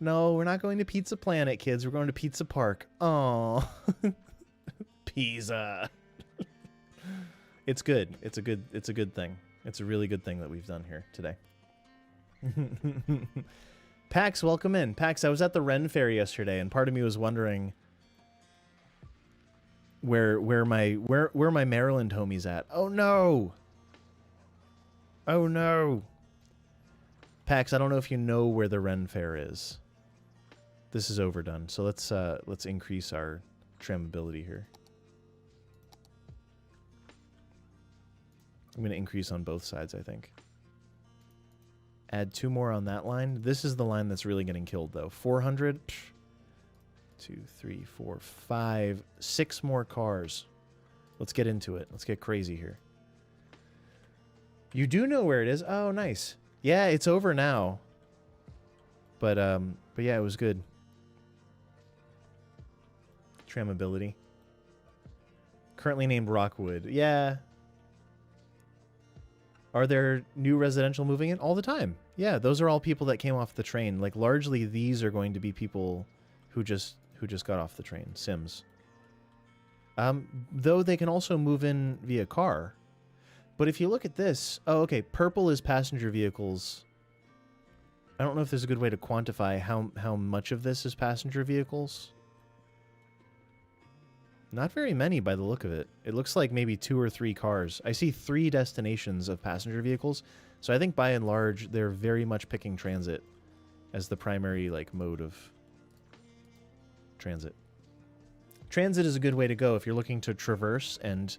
No, we're not going to Pizza Planet, kids. We're going to Pizza Park. Oh, pizza. It's good. It's a good thing. It's a really good thing that we've done here today. Pax, welcome in. Pax, I was at the Ren Fair yesterday, and part of me was wondering where my Maryland homies at. Oh no. Oh no. Pax, I don't know if you know where the Ren Fair is. This is overdone. So let's increase our trammability here. I'm going to increase on both sides, I think. Add 2 more on that line. This is the line that's really getting killed, though. 400. 2, 3, 4, 5, 6 more cars. Let's get into it. Let's get crazy here. You do know where it is. Oh, nice. Yeah, it's over now. But yeah, it was good. Trammability. Currently named Rockwood. Yeah. Are there new residential moving in? All the time. Yeah, those are all people that came off the train. Like, largely, these are going to be people who just got off the train. Sims. Though they can also move in via car. But if you look at this... Oh, okay. Purple is passenger vehicles. I don't know if there's a good way to quantify how much of this is passenger vehicles. Not very many by the look of it. It looks like maybe 2 or 3 cars. I see 3 destinations of passenger vehicles. So I think by and large, they're very much picking transit as the primary like mode of transit. Transit is a good way to go if you're looking to traverse and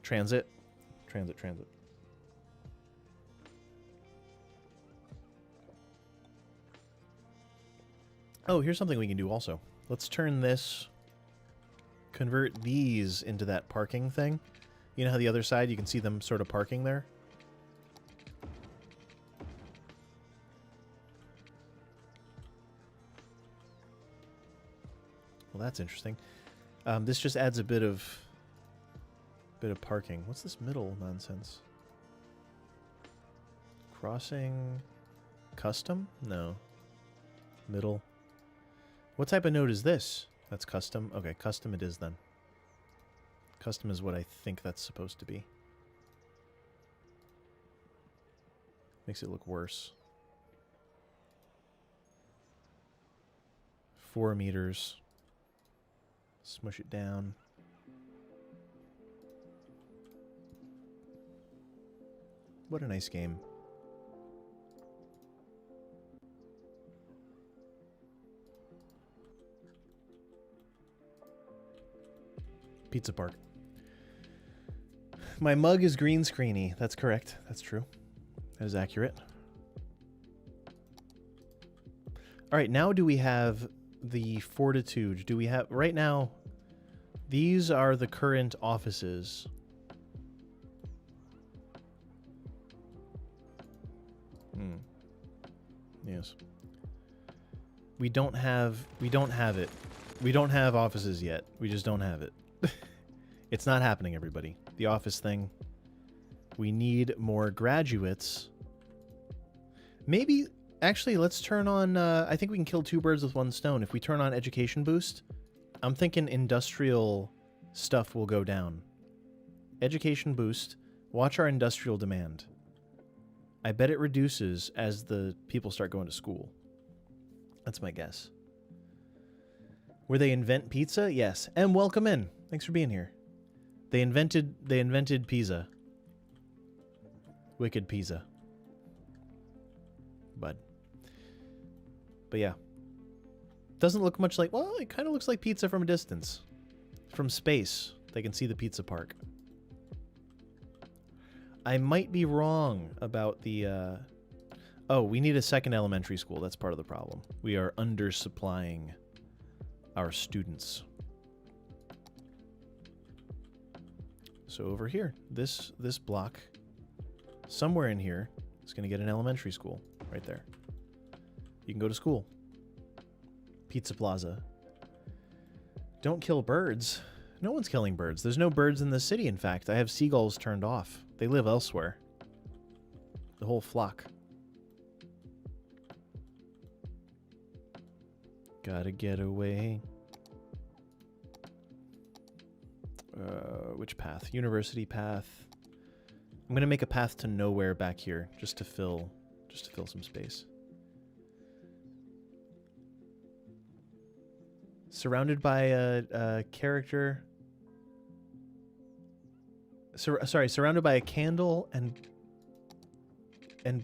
transit. Transit. Oh, here's something we can do also. Let's turn this, convert these into that parking thing. You know how the other side, you can see them sort of parking there? Well, that's interesting. This just adds a bit of parking. What's this middle nonsense? Crossing custom? No. Middle. What type of node is this? That's custom. Okay, custom it is then. Custom is what I think that's supposed to be. Makes it look worse. 4 meters. Smush it down. What a nice game. Pizza Park. My mug is green screeny. That's correct. That's true. That is accurate. All right, now do we have the fortitude? Do we have... Right now, these are the current offices. Yes. We don't have it. We don't have offices yet. We just don't have it. It's not happening, everybody. The office thing. We need more graduates. Maybe, actually, let's turn on, I think we can kill 2 birds with 1 stone. If we turn on education boost, I'm thinking industrial stuff will go down. Education boost. Watch our industrial demand. I bet it reduces as the people start going to school. That's my guess. Where they invent pizza? Yes. And welcome in. Thanks for being here. They invented pizza. Wicked pizza. But yeah. Doesn't look much like... Well, it kind of looks like pizza from a distance. From space, they can see the pizza park. I might be wrong about the... Oh, we need a second elementary school. That's part of the problem. We are undersupplying our students. So over here, this block, somewhere in here, is going to get an elementary school. Right there. You can go to school. Pizza Plaza. Don't kill birds. No one's killing birds. There's no birds in the city, in fact. I have seagulls turned off. They live elsewhere. The whole flock. Gotta get away. Which path? University path. I'm gonna make a path to nowhere back here, just to fill some space. Surrounded by a character. Sorry, surrounded by a candle and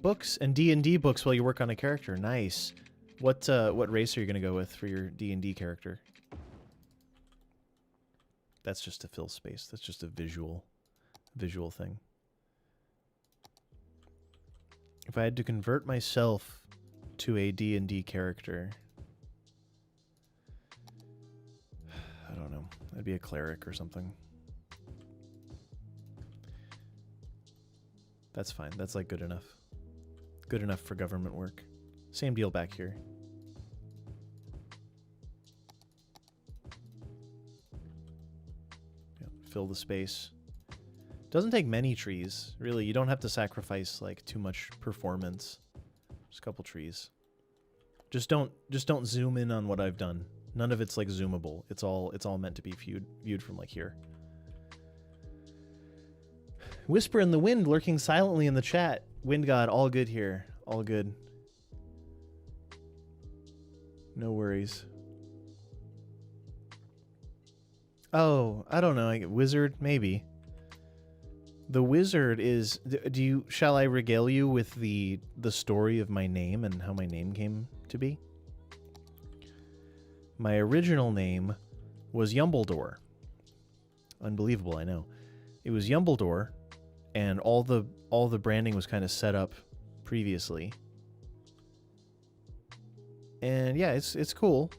books and D&D books while you work on a character. Nice. What race are you gonna go with for your D&D character? That's just to fill space. That's just a visual thing. If I had to convert myself to a D&D character, I don't know. I'd be a cleric or something. That's fine. That's like good enough. Good enough for government work. Same deal back here. Yep, fill the space. Doesn't take many trees. Really, you don't have to sacrifice like too much performance. Just a couple trees. Just don't zoom in on what I've done. None of it's like zoomable. It's all meant to be viewed from like here. Whisper in the wind lurking silently in the chat. Wind God, all good here. All good. No worries. Oh, I don't know. Wizard, maybe. The wizard is... Shall I regale you with the story of my name and how my name came to be? My original name was Yumbledore. Unbelievable, I know. It was Yumbledore, and all the branding was kind of set up previously. And yeah, it's cool.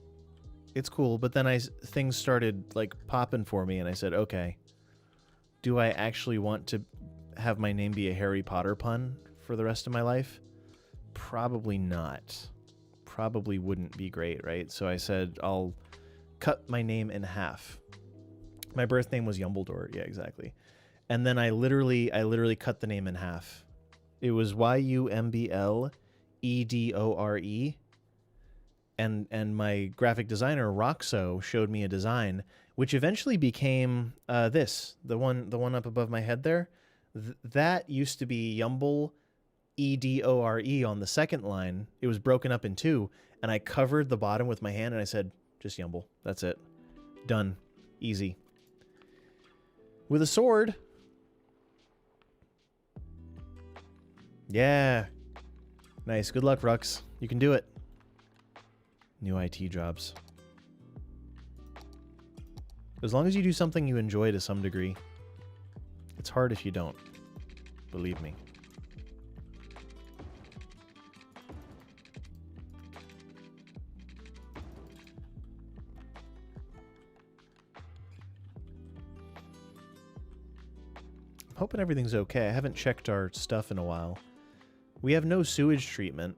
It's cool, but then things started like popping for me, and I said, okay, do I actually want to have my name be a Harry Potter pun for the rest of my life? Probably not. Probably wouldn't be great, right? So I said, I'll cut my name in half. My birth name was Yumbledore. Yeah, exactly. And then I literally cut the name in half. It was YUMBLEDORE. And my graphic designer Roxo showed me a design which eventually became this, the one up above my head there. That used to be Yumble EDORE on the second line. It was broken up in two, and I covered the bottom with my hand, and I said, just Yumble. That's it. Done. Easy. With a sword. Yeah. Nice. Good luck, Rux. You can do it. New IT jobs. As long as you do something you enjoy to some degree. It's hard if you don't. Believe me. I'm hoping everything's okay. I haven't checked our stuff in a while. We have no sewage treatment.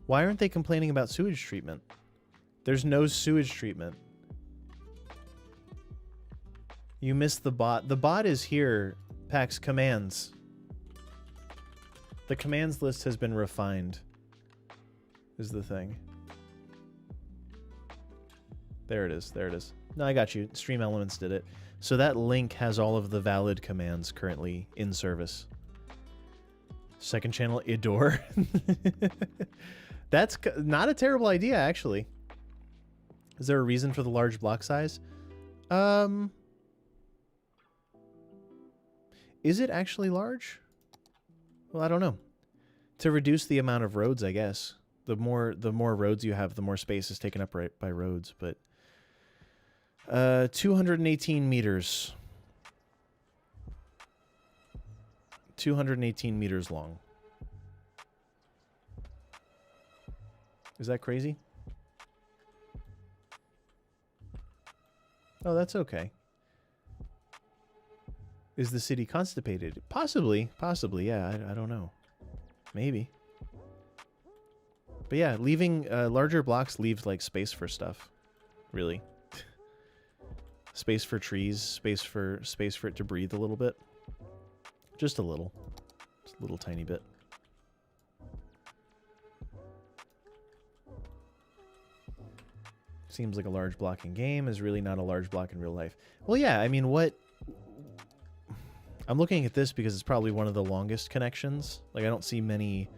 Why aren't they complaining about sewage treatment? There's no sewage treatment. You missed the bot. The bot is here. Pax commands. The commands list has been refined. Is the thing. There it is. There it is. No, I got you. Stream Elements did it. So that link has all of the valid commands currently in service. Second channel, Idor. That's not a terrible idea, actually. Is there a reason for the large block size? Is it actually large? Well, I don't know. To reduce the amount of roads, I guess. The more roads you have, the more space is taken up by roads. But 218 meters. 218 meters long. Is that crazy? Oh, that's okay. Is the city constipated? Possibly. Possibly, yeah. I don't know. Maybe. But yeah, leaving larger blocks leaves like space for stuff. Really. Space for trees, space for it to breathe a little bit. Just a little. Just a little tiny bit. Seems like a large block in game is really not a large block in real life. Well, yeah, I mean, what... I'm looking at this because it's probably one of the longest connections. Like, I don't see many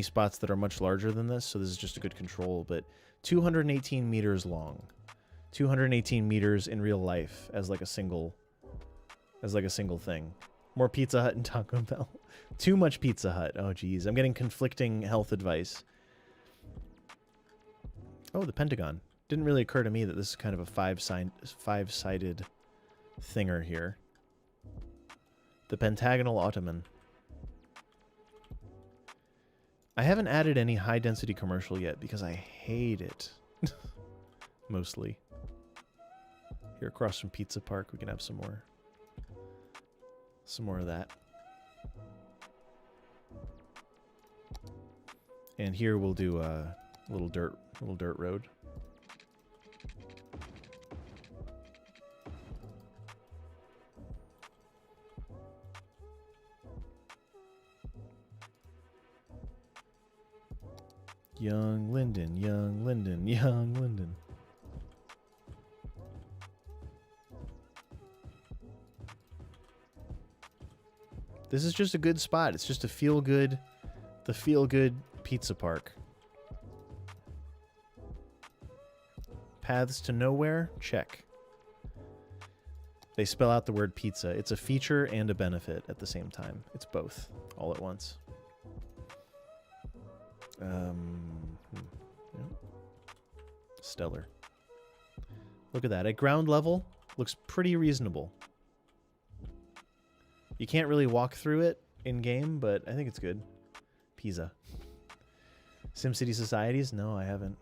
spots that are much larger than this, so this is just a good control. But 218 meters long. 218 meters in real life as like a single thing. More Pizza Hut and Taco Bell. Too much Pizza Hut. Oh, geez. I'm getting conflicting health advice. Oh, the Pentagon. Didn't really occur to me that this is kind of a five-sided thinger here. The pentagonal ottoman. I haven't added any high-density commercial yet because I hate it. Mostly. Here across from Pizza Park, we can have some more of that. And here we'll do a little dirt road. Young Linden, young Linden, young Linden. This is just a good spot. It's just a feel-good, the feel-good pizza park. Paths to nowhere? Check. They spell out the word pizza. It's a feature and a benefit at the same time. It's both, all at once. Yeah. Stellar. Look at that. At ground level, looks pretty reasonable. You can't really walk through it in-game, but I think it's good. Pizza. SimCity Societies? No, I haven't.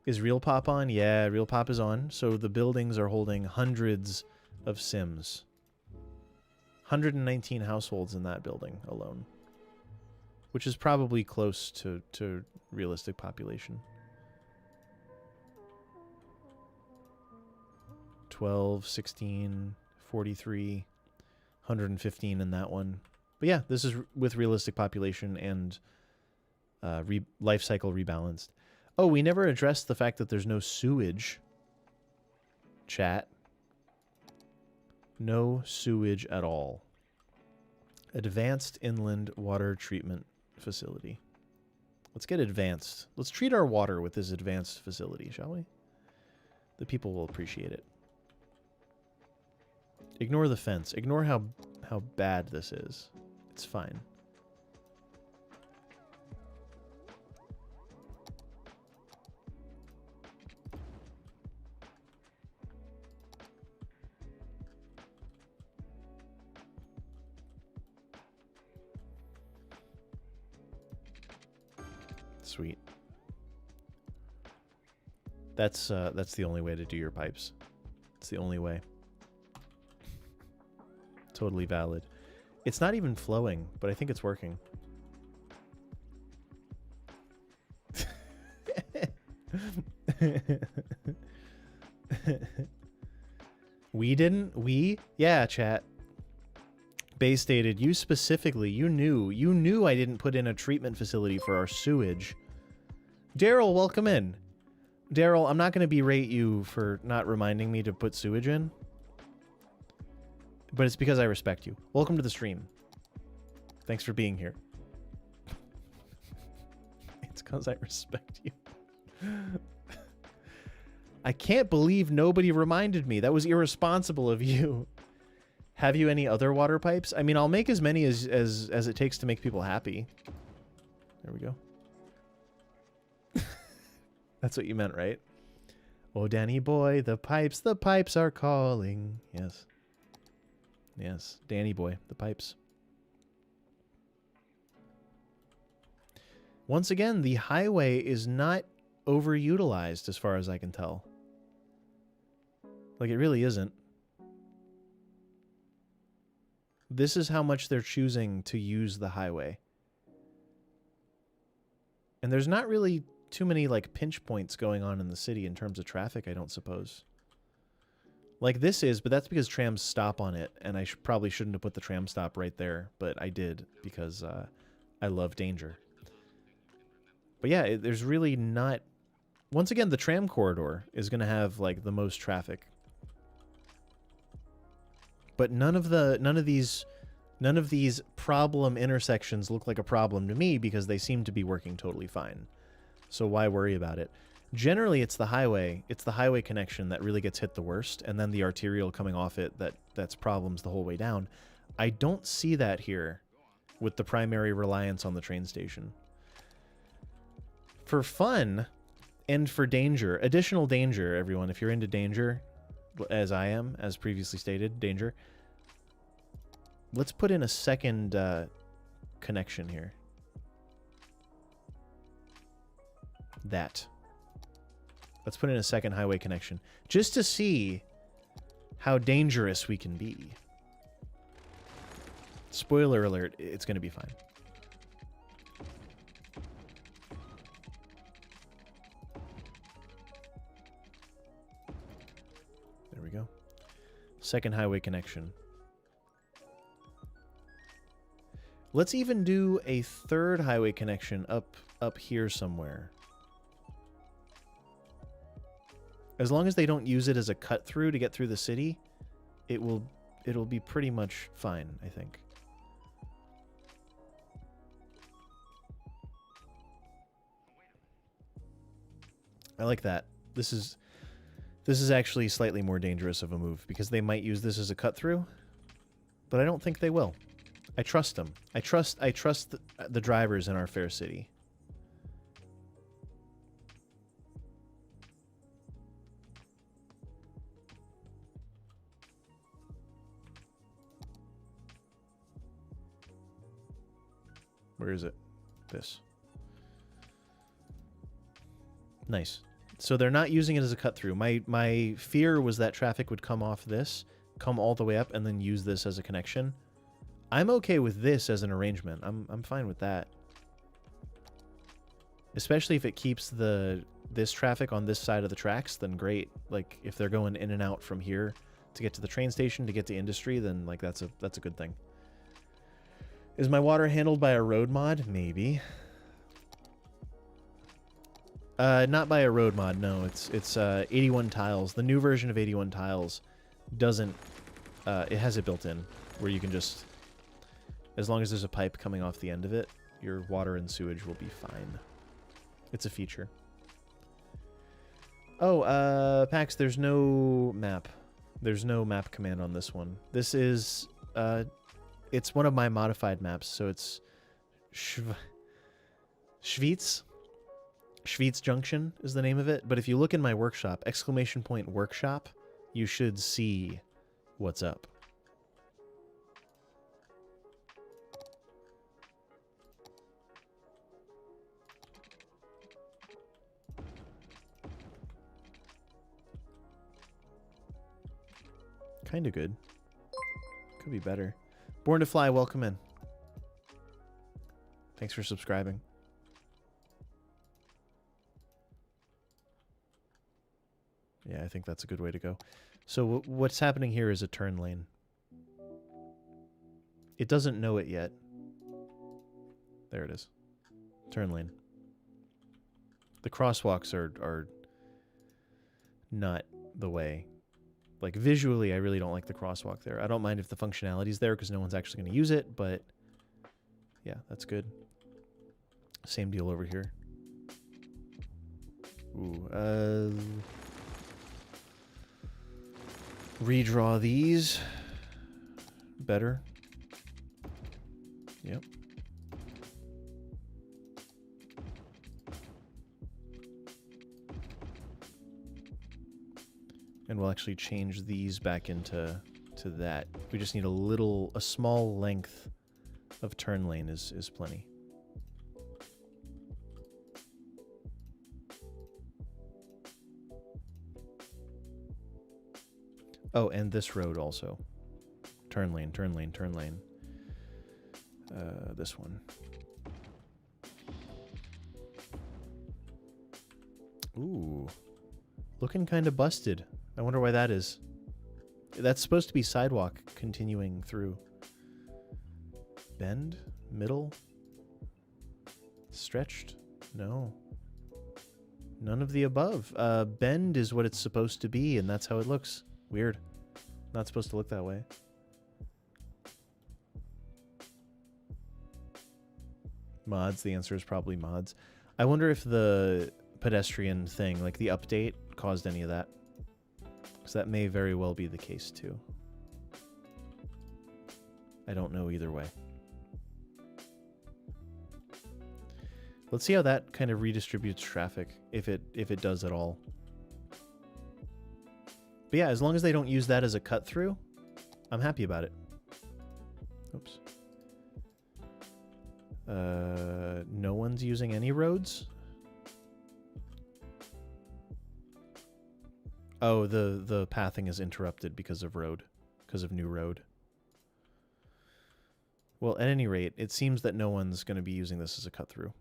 Is Real Pop on? Yeah, Real Pop is on. So the buildings are holding hundreds of Sims. 119 households in that building alone. Which is probably close to realistic population. 12, 16, 43, 115 in that one. But yeah, this is with realistic population and life cycle rebalanced. Oh, we never addressed the fact that there's no sewage. Chat. No sewage at all. Advanced inland water treatment facility. Let's get advanced. Let's treat our water with this advanced facility, shall we? The people will appreciate it. Ignore the fence. Ignore how bad this is. It's fine. Sweet. That's the only way to do your pipes. It's the only way. Totally valid. It's not even flowing, but I think it's working. We didn't? We? Yeah, chat. Bay stated, you specifically, you knew I didn't put in a treatment facility for our sewage. Daryl, welcome in. Daryl, I'm not going to berate you for not reminding me to put sewage in. But it's because I respect you. Welcome to the stream. Thanks for being here. It's because I respect you. I can't believe nobody reminded me. That was irresponsible of you. Have you any other water pipes? I mean, I'll make as many as it takes to make people happy. There we go. That's what you meant, right? Oh, Danny boy, the pipes are calling. Yes. Yes, Danny boy, the pipes. Once again, the highway is not overutilized as far as I can tell. Like, it really isn't. This is how much they're choosing to use the highway. And there's not really too many, like, pinch points going on in the city in terms of traffic, I don't suppose. Like this is, but that's because trams stop on it, and I probably shouldn't have put the tram stop right there, but I did because I love danger. But yeah, there's really not... Once again, the tram corridor is going to have like the most traffic. But none of these problem intersections look like a problem to me because they seem to be working totally fine. So why worry about it? Generally, it's the highway. It's the highway connection that really gets hit the worst, and then the arterial coming off it that's problems the whole way down. I don't see that here with the primary reliance on the train station. For fun and for danger, additional danger, everyone, if you're into danger, as I am, as previously stated, danger, let's put in a second connection here. Let's put in a second highway connection, just to see how dangerous we can be. Spoiler alert, it's going to be fine. There we go. Second highway connection. Let's even do a third highway connection up up here somewhere. As long as they don't use it as a cut through to get through the city, it'll be pretty much fine, I think. I like that. This is actually slightly more dangerous of a move because they might use this as a cut through, but I don't think they will. I trust them. I trust the drivers in our fair city. Where is it? This. Nice. So they're not using it as a cut through. My fear was that traffic would come off this, come all the way up, and then use this as a connection. I'm okay with this as an arrangement. I'm fine with that. Especially if it keeps this traffic on this side of the tracks, then great. Like if they're going in and out from here to get to the train station, to get to industry, then like that's a good thing. Is my water handled by a road mod? Maybe. Not by a road mod, no. It's 81 tiles. The new version of 81 tiles doesn't... it has it built in, where you can just... As long as there's a pipe coming off the end of it, your water and sewage will be fine. It's a feature. Oh, Pax, there's no map. There's no map command on this one. This is... it's one of my modified maps, so it's... Schwyz Junction is the name of it, but if you look in my workshop, ! Workshop, you should see what's up. Kinda good. Could be better. Born to Fly, welcome in. Thanks for subscribing. Yeah, I think that's a good way to go. So what's happening here is a turn lane. It doesn't know it yet. There it is. Turn lane. The crosswalks are not the way. Like, visually, I really don't like the crosswalk there. I don't mind if the functionality's there because no one's actually going to use it, but yeah, that's good. Same deal over here. Ooh, redraw these. Better. Yep. And we'll actually change these back into that. We just need a small length of turn lane is plenty. Oh, and this road also. Turn lane, turn lane, turn lane. This one. Ooh. Looking kind of busted. I wonder why that is. That's supposed to be sidewalk continuing through. Bend? Middle? Stretched? No. None of the above. Bend is what it's supposed to be, and that's how it looks. Weird. Not supposed to look that way. Mods, the answer is probably mods. I wonder if the pedestrian thing, like the update, caused any of that. Because that may very well be the case too. I don't know either way. Let's see how that kind of redistributes traffic, if it does at all. But yeah, as long as they don't use that as a cut through, I'm happy about it. Oops. No one's using any roads? Oh, the pathing is interrupted because of new road. Well, at any rate, it seems that no one's going to be using this as a cut through.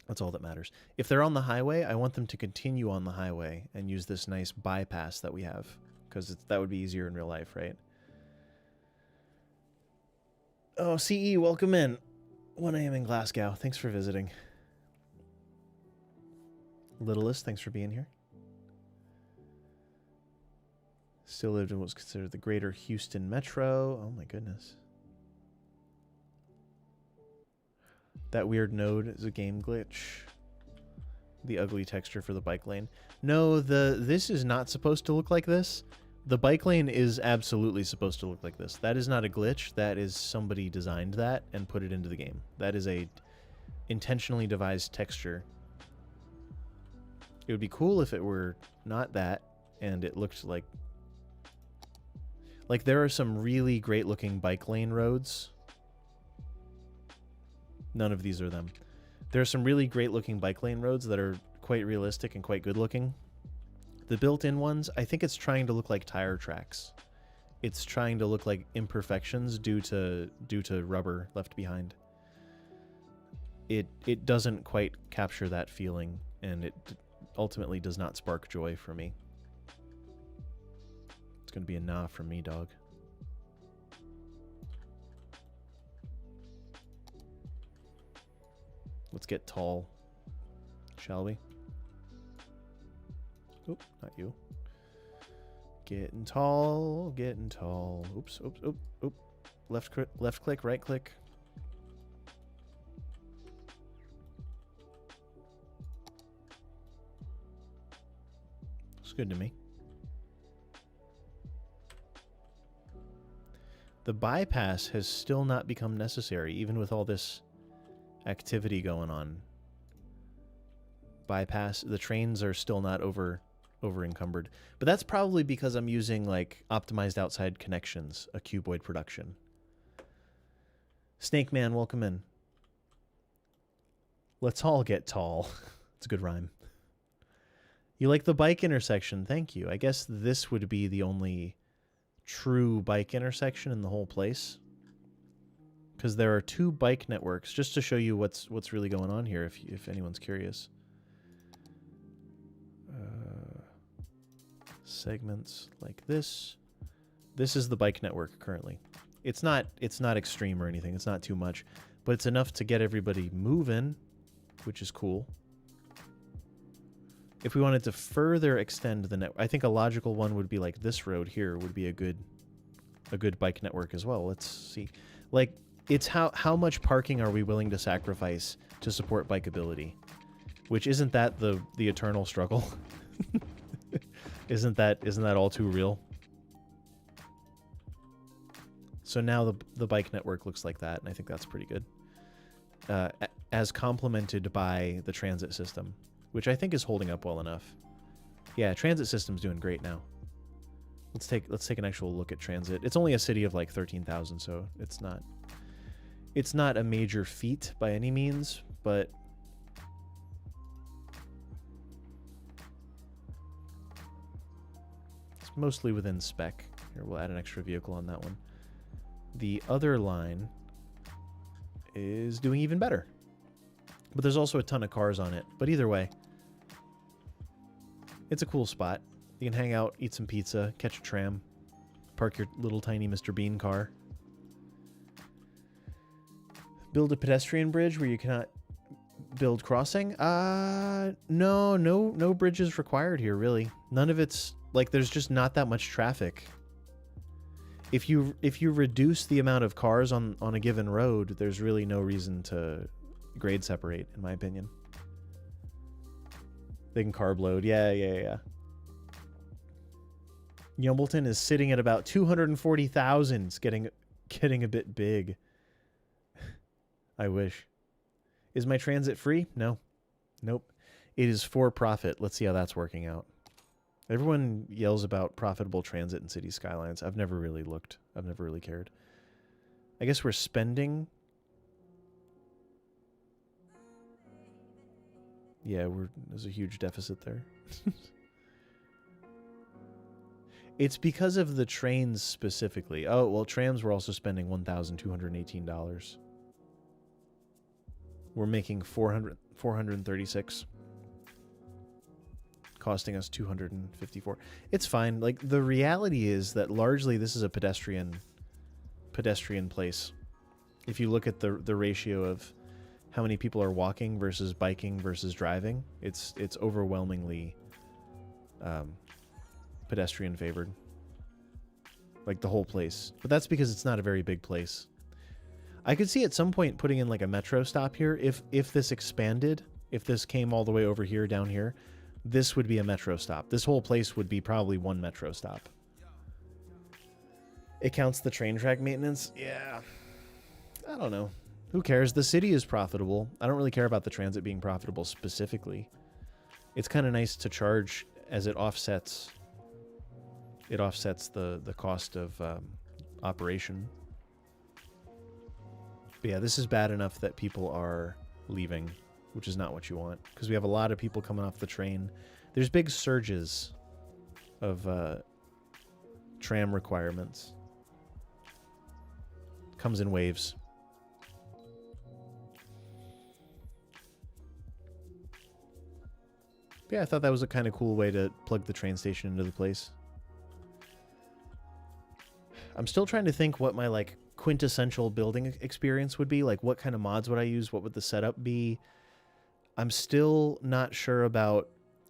That's all that matters. If they're on the highway, I want them to continue on the highway and use this nice bypass that we have, because that would be easier in real life, right? Oh, CE, welcome in. 1 a.m. in Glasgow. Thanks for visiting. Littlest, thanks for being here. Still lived in what was considered the greater Houston metro. Oh my goodness. That weird node is a game glitch. The ugly texture for the bike lane. No, this is not supposed to look like this. The bike lane is absolutely supposed to look like this. That is not a glitch. That is somebody designed that and put it into the game. That is a intentionally devised texture. It would be cool if it were not that and it looked like there are some really great looking bike lane roads. None of these are them. There are some really great looking bike lane roads that are quite realistic and quite good looking. The built-in ones, I think it's trying to look like tire tracks. It's trying to look like imperfections due to rubber left behind. It doesn't quite capture that feeling, and it ultimately does not spark joy for me. It's gonna be a nah from me, dog. Let's get tall, shall we? Oop, not you. Getting tall, getting tall. Oops, oops, oop, oop. Left click, right click. It's good to me. The bypass has still not become necessary, even with all this activity going on. Bypass, the trains are still not over encumbered, but that's probably because I'm using like optimized outside connections, a cuboid production. Snake Man, welcome in. Let's all get tall. It's a good rhyme. You like the bike intersection? Thank you. I guess this would be the only true bike intersection in the whole place, because there are two bike networks. Just to show you what's really going on here, if anyone's curious. Segments like this. This is the bike network currently. It's not extreme or anything. It's not too much, but it's enough to get everybody moving, which is cool. If we wanted to further extend the network, I think a logical one would be like this road here would be a good bike network as well. Let's see. Like, it's how much parking are we willing to sacrifice to support bikeability? Which isn't that the eternal struggle? Isn't that all too real? So now the bike network looks like that, and I think that's pretty good. As complemented by the transit system, which I think is holding up well enough. Yeah, transit system's doing great now. Let's take an actual look at transit. It's only a city of like 13,000, so it's not a major feat by any means, but it's mostly within spec. Here, we'll add an extra vehicle on that one. The other line is doing even better, but there's also a ton of cars on it. But either way, it's a cool spot. You can hang out, eat some pizza, catch a tram, park your little tiny Mr. Bean car. Build a pedestrian bridge where you cannot build crossing? No bridges required here, really. None of it's, like, there's just not that much traffic. If you reduce the amount of cars on a given road, there's really no reason to grade separate, in my opinion. They can carb load. Yeah. Yumbleton is sitting at about 240,000. It's getting a bit big. I wish. Is my transit free? No. Nope. It is for profit. Let's see how that's working out. Everyone yells about profitable transit in City Skylines. I've never really looked. I've never really cared. I guess we're spending. Yeah, there's a huge deficit there. It's because of the trains specifically. Oh, well, trams were also spending $1,218. We're making 436, costing us 254. It's fine. Like, the reality is that largely this is a pedestrian place. If you look at the ratio of how many people are walking versus biking versus driving. It's overwhelmingly pedestrian favored. Like the whole place. But that's because it's not a very big place. I could see at some point putting in like a metro stop here. If this expanded, if this came all the way over here, down here, this would be a metro stop. This whole place would be probably one metro stop. It counts the train track maintenance? Yeah. I don't know. Who cares? The city is profitable. I don't really care about the transit being profitable specifically. It's kind of nice to charge as it offsets. It offsets the cost of operation. But yeah, this is bad enough that people are leaving, which is not what you want, because we have a lot of people coming off the train. There's big surges of tram requirements. Comes in waves. But yeah, I thought that was a kind of cool way to plug the train station into the place. I'm still trying to think what my like quintessential building experience would be. Like what kind of mods would I use? What would the setup be? I'm still not sure about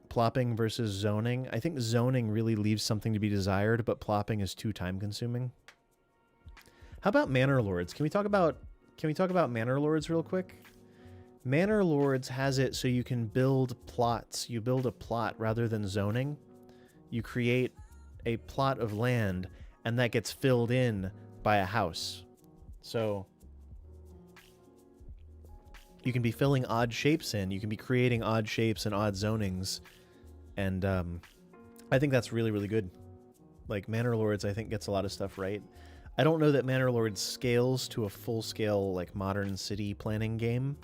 plopping versus zoning. I think zoning really leaves something to be desired, but plopping is too time consuming. How about Manor Lords? Can we talk about Manor Lords real quick? Manor Lords has it so you can build plots. You build a plot rather than zoning. You create a plot of land and that gets filled in by a house. So you can be filling odd shapes in. You can be creating odd shapes and odd zonings. And I think that's really, really good. Like Manor Lords, I think gets a lot of stuff right. I don't know that Manor Lords scales to a full-scale, like, modern city planning game.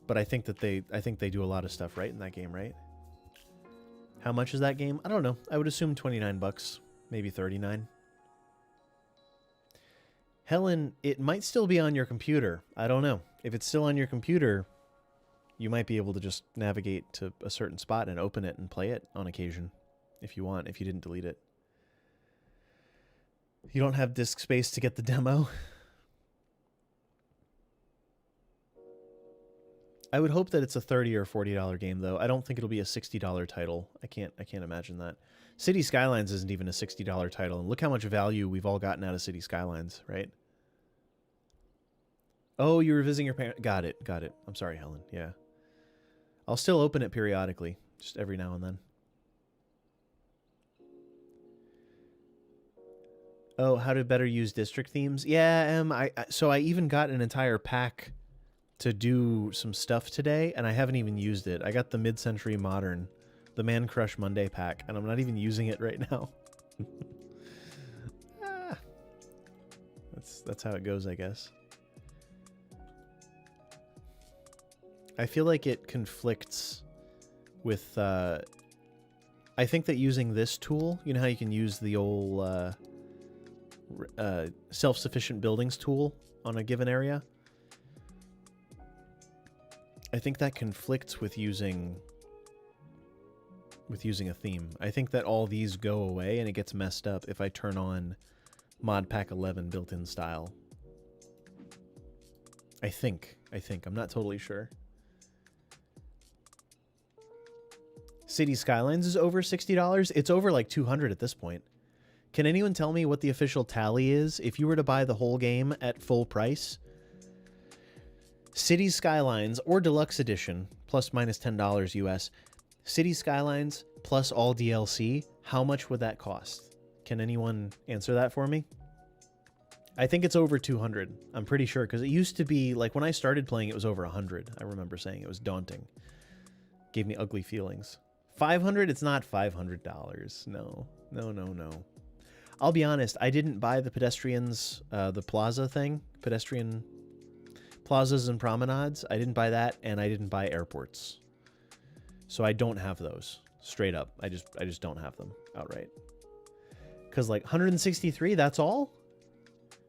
But I think that they do a lot of stuff right in that game, right? How much is that game? I don't know. I would assume 29 bucks, maybe 39. Helen, it might still be on your computer. I don't know. If it's still on your computer, you might be able to just navigate to a certain spot and open it and play it on occasion if you want, if you didn't delete it. You don't have disk space to get the demo? I would hope that it's a $30 or $40 game, though. I don't think it'll be a $60 title. I can't imagine that. City Skylines isn't even a $60 title, and look how much value we've all gotten out of City Skylines, right? Oh, you were visiting your parents. Got it. I'm sorry, Helen. Yeah. I'll still open it periodically, just every now and then. Oh, how to better use district themes? Yeah, so I even got an entire pack to do some stuff today, and I haven't even used it. I got the Mid-Century Modern, the Man Crush Monday pack, and I'm not even using it right now. That's how it goes, I guess. I feel like it conflicts with... I think that using this tool, you know how you can use the old self-sufficient buildings tool on a given area? I think that conflicts with using a theme. I think that all these go away and it gets messed up if I turn on Mod Pack 11 built-in style. I think. I'm not totally sure. City Skylines is over $60. It's over like $200 at this point. Can anyone tell me what the official tally is if you were to buy the whole game at full price? City Skylines or Deluxe Edition, plus minus $10 US. City Skylines plus all DLC, how much would that cost? Can anyone answer that for me? I think it's over 200. I'm pretty sure, because it used to be, like, when I started playing, it was over 100. I remember saying it was daunting. Gave me ugly feelings. 500? It's not $500. No. I'll be honest, I didn't buy the pedestrians, the plaza thing, pedestrian plazas and promenades. I didn't buy that, and I didn't buy airports. So I don't have those. Straight up. I just don't have them outright. Because like 163, that's all?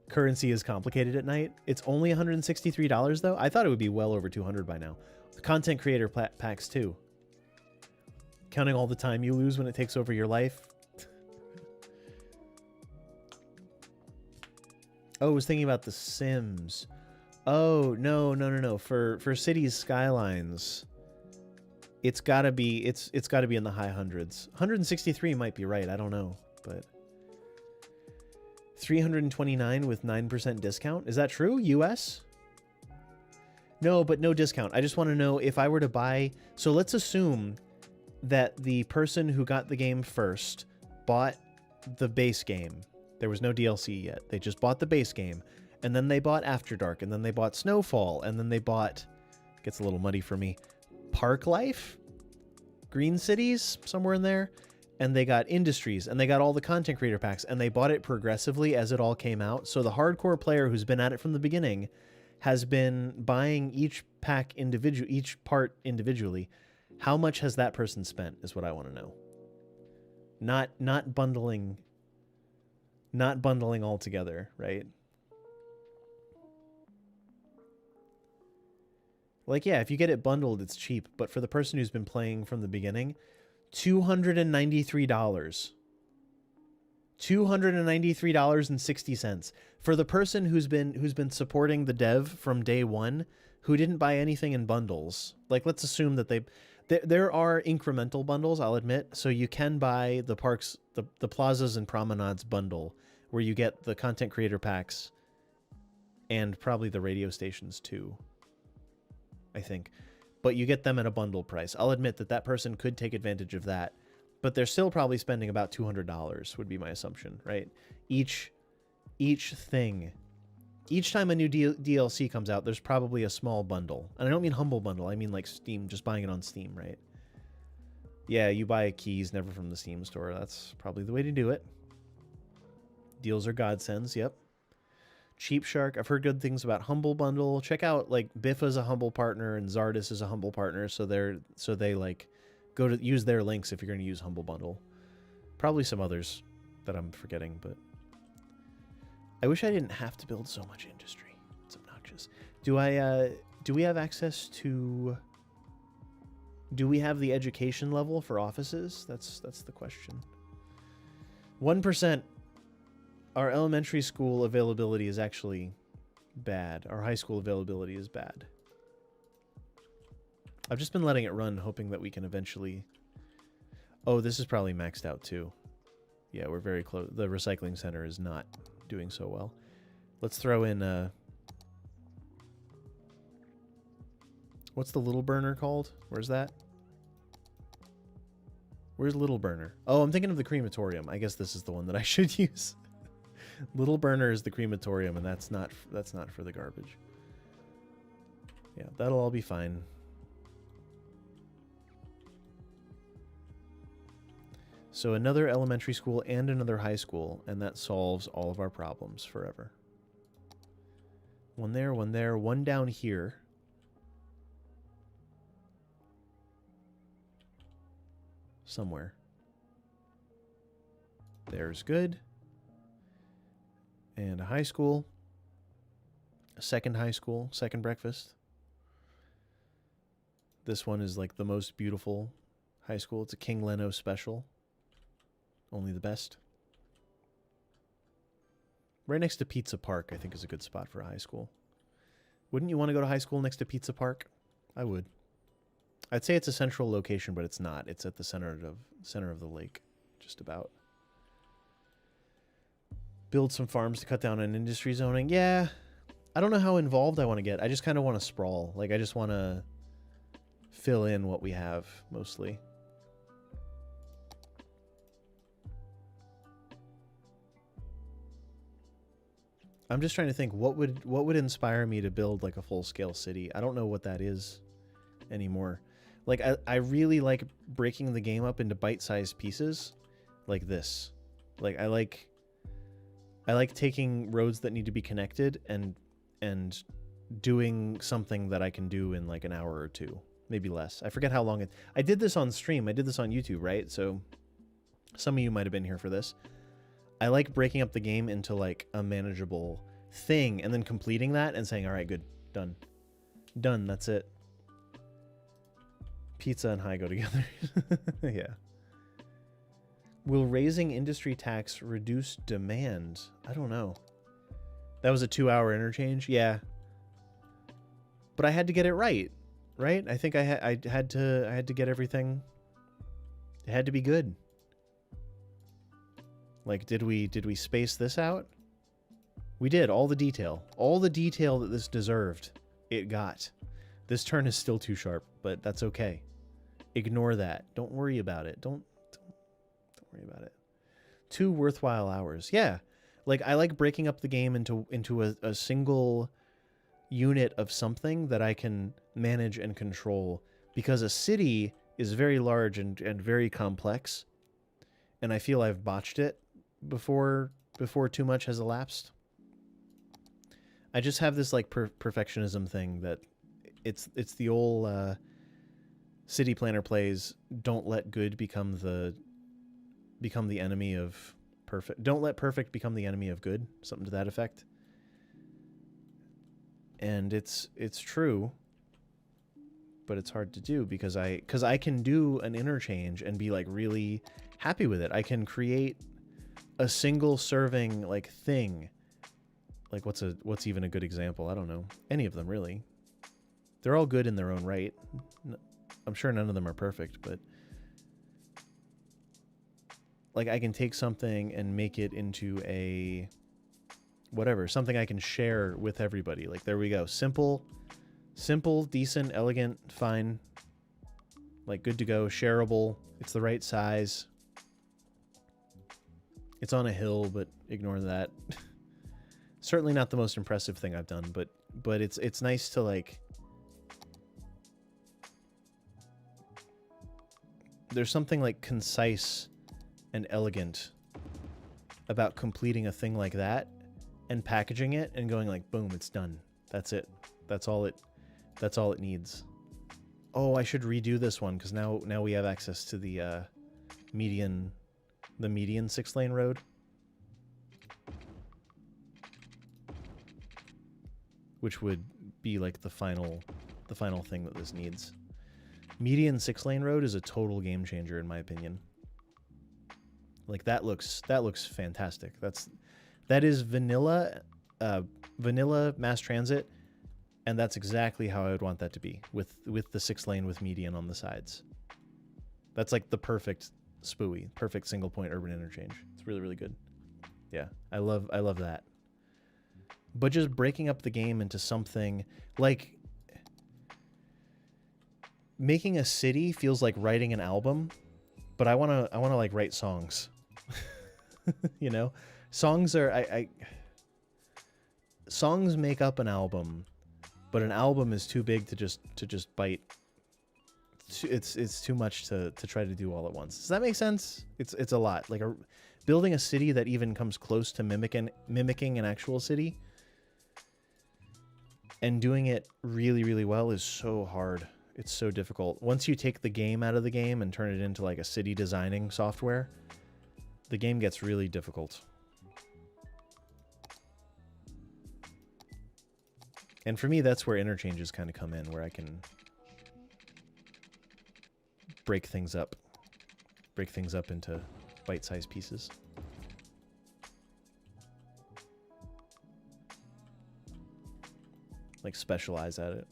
Currency is complicated at night. It's only $163 though? I thought it would be well over 200 by now. The content creator packs too. Counting all the time you lose when it takes over your life. Oh, I was thinking about The Sims. Oh, no. For Cities Skylines, it's gotta be in the high hundreds. 163 might be right. I don't know, but 329 with 9% discount. Is that true? US? No, but no discount. I just want to know if I were to buy. So let's assume that the person who got the game first bought the base game. There was no DLC yet. They just bought the base game, and then they bought After Dark, and then they bought Snowfall, and then they bought, gets a little muddy for me, Park Life? Green Cities? Somewhere in there? And they got Industries, and they got all the content creator packs, and they bought it progressively as it all came out. So the hardcore player who's been at it from the beginning has been buying each pack each part individually. How much has that person spent is what I want to know. Not bundling all together, right? Like, yeah, if you get it bundled, it's cheap. But for the person who's been playing from the beginning, $293. $293.60. For the person who's been supporting the dev from day one, who didn't buy anything in bundles. Like, let's assume that there are incremental bundles, I'll admit. So you can buy the parks, the plazas and promenades bundle, where you get the content creator packs and probably the radio stations too, I think. But you get them at a bundle price. I'll admit that person could take advantage of that, but they're still probably spending about $200 would be my assumption, right? Each thing. Each time a new DLC comes out, there's probably a small bundle. And I don't mean Humble Bundle. I mean like Steam, just buying it on Steam, right? Yeah, you buy keys, never from the Steam store. That's probably the way to do it. Deals are godsends, yep. Cheap Shark, I've heard good things about Humble Bundle. Check out, like, Biffa's a Humble partner and Zardis is a Humble partner, so they like go to use their links if you're going to use Humble Bundle. Probably some others that I'm forgetting, but I wish I didn't have to build so much industry. It's obnoxious. Do we have access to... Do we have the education level for offices? That's the question. 1%. Our elementary school availability is actually bad. Our high school availability is bad. I've just been letting it run, hoping that we can eventually... Oh, this is probably maxed out too. Yeah, we're very close. The recycling center is not doing so well. Let's throw in... What's the little burner called? Where's that? Where's Little Burner? Oh, I'm thinking of the crematorium. I guess this is the one that I should use. Little Burner is the crematorium, and that's not for the garbage. Yeah, that'll all be fine. So another elementary school and another high school, and that solves all of our problems forever. One there, one down here. Somewhere. There's good. And a high school. A second high school, second breakfast. This one is like the most beautiful high school. It's a King Leno special. Only the best. Right next to Pizza Park, I think, is a good spot for a high school. Wouldn't you want to go to high school next to Pizza Park? I would. I'd say it's a central location, but it's not. It's at the center of the lake, just about. Build some farms to cut down on industry zoning. Yeah, I don't know how involved I want to get. I just kind of want to sprawl. Like, I just want to fill in what we have, mostly. I'm just trying to think, what would inspire me to build, like, a full-scale city? I don't know what that is anymore. Like, I really like breaking the game up into bite-sized pieces like this. Like, I like taking roads that need to be connected and doing something that I can do in like an hour or two, maybe less. I forget how long I did this on stream. I did this on YouTube, right? So some of you might have been here for this. I like breaking up the game into like a manageable thing and then completing that and saying, all right, good, done. Done, that's it. Pizza and high go together. Yeah. Will raising industry tax reduce demand? I don't know. That was a 2-hour interchange? Yeah. But I had to get it right. Right? I think I had to get everything. It had to be good. Like, did we space this out? We did. All the detail that this deserved, it got. This turn is still too sharp, but that's okay. Ignore that. Don't worry about it. Don't worry about it. 2 worthwhile hours. Yeah. Like, I like breaking up the game into a single unit of something that I can manage and control, because a city is very large and very complex, and I feel I've botched it before too much has elapsed. I just have this like perfectionism thing that it's the old city planner plays. Don't let good become the enemy of perfect. Don't let perfect become the enemy of good. Something to that effect. And it's true, but it's hard to do because I can do an interchange and be like really happy with it. I can create a single serving like thing. Like what's even a good example? I don't know. Any of them really. They're all good in their own right. I'm sure none of them are perfect, but like I can take something and make it into a whatever, something I can share with everybody. Like there we go. Simple, decent, elegant, fine. Like good to go, shareable. It's the right size. It's on a hill, but ignore that. Certainly not the most impressive thing I've done, but it's nice to like. There's something like concise and elegant about completing a thing like that and packaging it and going like, boom, it's done. That's it. That's all it needs. Oh, I should redo this one because now we have access to the median 6-lane road. Which would be like the final thing that this needs. Median 6-lane road is a total game changer in my opinion. Like that looks fantastic. That is vanilla mass transit, and that's exactly how I would want that to be with the 6-lane with median on the sides. That's like the perfect spooey, perfect single point urban interchange. It's really, really good. Yeah, I love that. But just breaking up the game into something like making a city feels like writing an album, but I want to like write songs. You know, songs are songs make up an album, but an album is too big to just bite. It's too much to try to do all at once. Does that make sense? It's a lot. Like building a city that even comes close to mimicking an actual city and doing it really, really well is so hard. It's so difficult. Once you take the game out of the game and turn it into like a city designing software, the game gets really difficult. And for me, that's where interchanges kind of come in, where I can break things up into bite-sized pieces. Like specialize at it.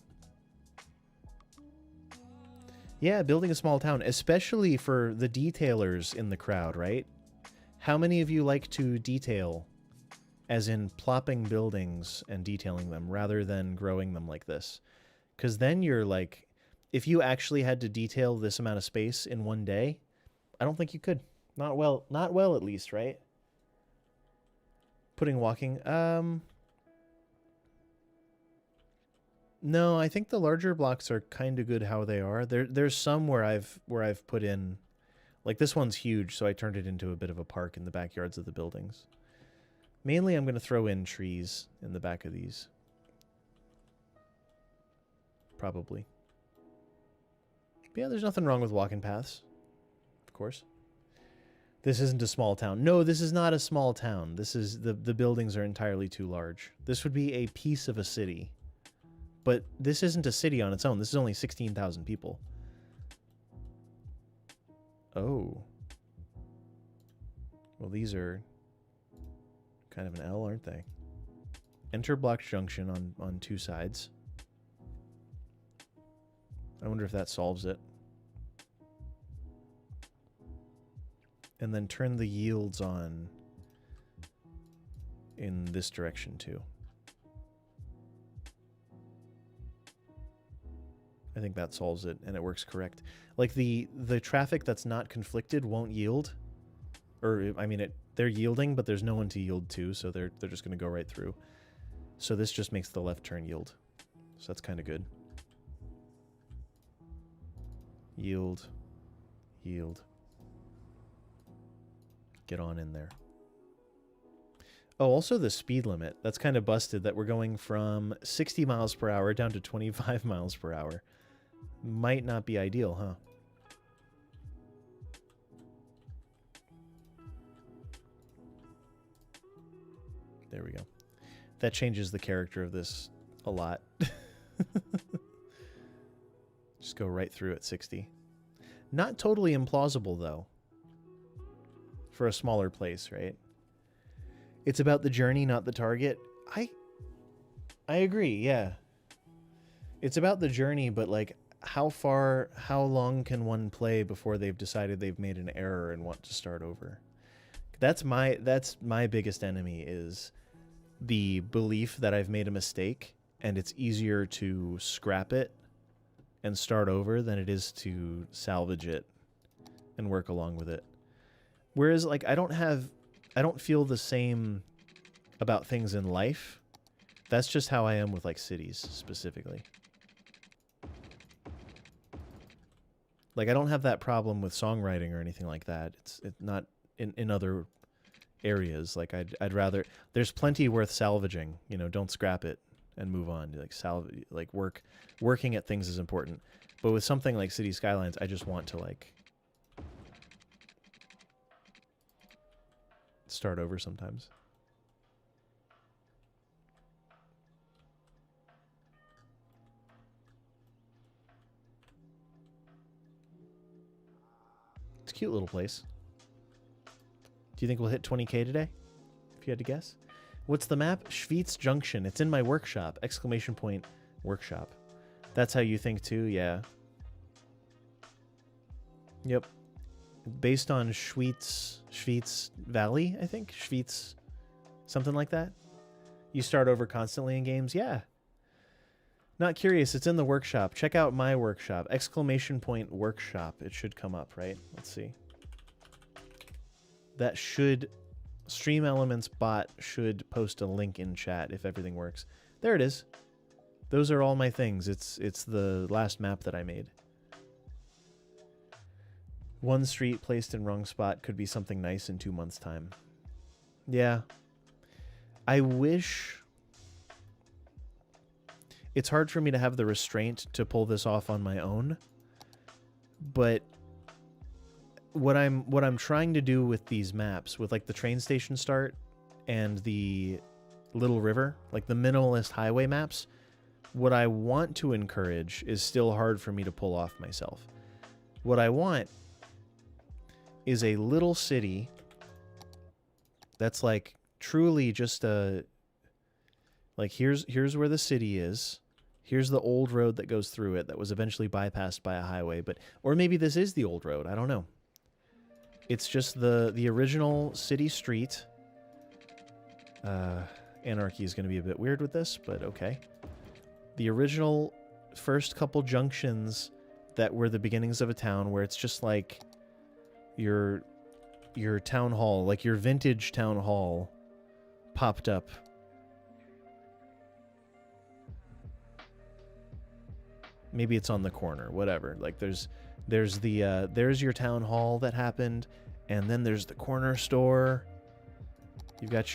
Yeah, building a small town, especially for the detailers in the crowd, right? How many of you like to detail, as in plopping buildings and detailing them rather than growing them like this? Because then you're like, if you actually had to detail this amount of space in one day, I don't think you could. Not well at least, right? Putting walking, no, I think the larger blocks are kind of good how they are. There's some where I've put in, like this one's huge, so I turned it into a bit of a park in the backyards of the buildings. Mainly I'm going to throw in trees in the back of these. Probably. But yeah, there's nothing wrong with walking paths. Of course. This isn't a small town. No, this is not a small town. This is the buildings are entirely too large. This would be a piece of a city. But this isn't a city on its own. This is only 16,000 people. Oh. Well, these are kind of an L, aren't they? enter blocked junction on two sides. I wonder if that solves it. And then turn the yields on in this direction too. I think that solves it, and it works correct. Like the traffic that's not conflicted won't yield, or I mean they're yielding, but there's no one to yield to, so they're just going to go right through. So this just makes the left turn yield. So that's kind of good. Yield, yield. Get on in there. Oh, also the speed limit. That's kind of busted that we're going from 60 miles per hour down to 25 miles per hour. Might not be ideal, huh? There we go. That changes the character of this a lot. Just go right through at 60. Not totally implausible, though. For a smaller place, right? It's about the journey, not the target. I agree, yeah. It's about the journey, but like how long can one play before they've decided they've made an error and want to start over? That's my biggest enemy, is the belief that I've made a mistake and it's easier to scrap it and start over than it is to salvage it and work along with it. Whereas like I don't feel the same about things in life. That's just how I am with like cities specifically. Like I don't have that problem with songwriting or anything like that. It's not in other areas. Like I'd rather, there's plenty worth salvaging, you know, don't scrap it and move on. Like working at things is important. But with something like City Skylines, I just want to like start over sometimes. It's a cute little place. Do you think we'll hit 20K today? If you had to guess. What's the map? Schwyz Junction. It's in my workshop. Exclamation point workshop. That's how you think too? Yeah. Yep. Based on Schwyz Valley, I think. Schwyz, something like that. You start over constantly in games? Yeah. Not curious. It's in the workshop. Check out my workshop. Exclamation point workshop. It should come up, right? Let's see. That should... Stream Elements bot should post a link in chat if everything works. There it is. Those are all my things. It's the last map that I made. One street placed in wrong spot could be something nice in 2 months' time. Yeah. I wish... It's hard for me to have the restraint to pull this off on my own. But what I'm trying to do with these maps, with like the train station start and the little river, like the minimalist highway maps, what I want to encourage is still hard for me to pull off myself. What I want is a little city that's like truly just a, like here's where the city is. Here's the old road that goes through it that was eventually bypassed by a highway, but or maybe this is the old road. I don't know. It's just the original city street. Anarchy is going to be a bit weird with this, but okay. The original first couple junctions that were the beginnings of a town, where it's just like your town hall, like your vintage town hall popped up. Maybe it's on the corner, whatever. Like there's your town hall that happened, and then there's the corner store. You've got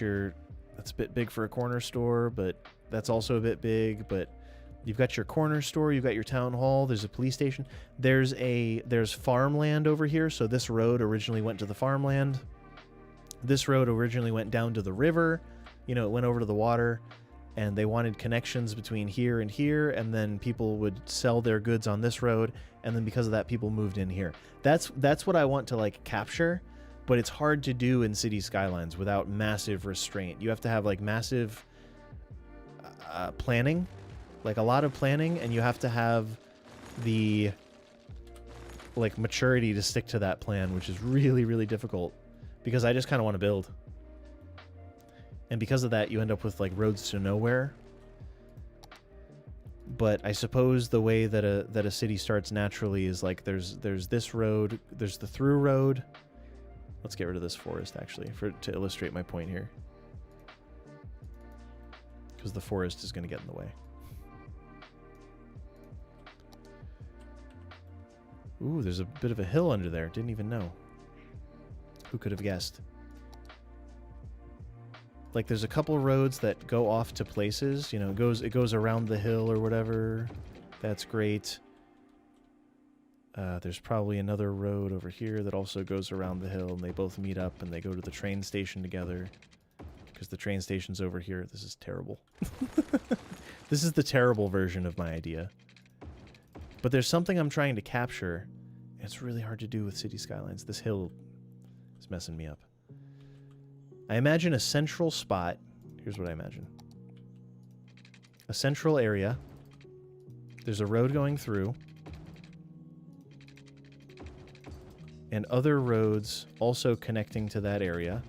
that's a bit big for a corner store, but that's also a bit big, but you've got your corner store, you've got your town hall, there's a police station. There's farmland over here, so this road originally went to the farmland. This road originally went down to the river. You know, it went over to the water. And they wanted connections between here, and then people would sell their goods on this road, and then because of that, people moved in here. That's what I want to like capture, but it's hard to do in City Skylines without massive restraint. You have to have like massive planning, like a lot of planning, and you have to have the like maturity to stick to that plan, which is really, really difficult because I just kind of want to build. And because of that, you end up with like roads to nowhere. But I suppose the way that a city starts naturally is like there's this road, there's the through road. Let's get rid of this forest actually to illustrate my point here. Because the forest is going to get in the way. Ooh, there's a bit of a hill under there. Didn't even know. Who could have guessed? Like there's a couple roads that go off to places, you know, it goes around the hill or whatever. That's great. There's probably another road over here that also goes around the hill, and they both meet up and they go to the train station together. Because the train station's over here. This is terrible. This is the terrible version of my idea. But there's something I'm trying to capture. And it's really hard to do with City Skylines. This hill is messing me up. I imagine a central spot. Here's what I imagine. A central area. There's a road going through. And other roads also connecting to that area.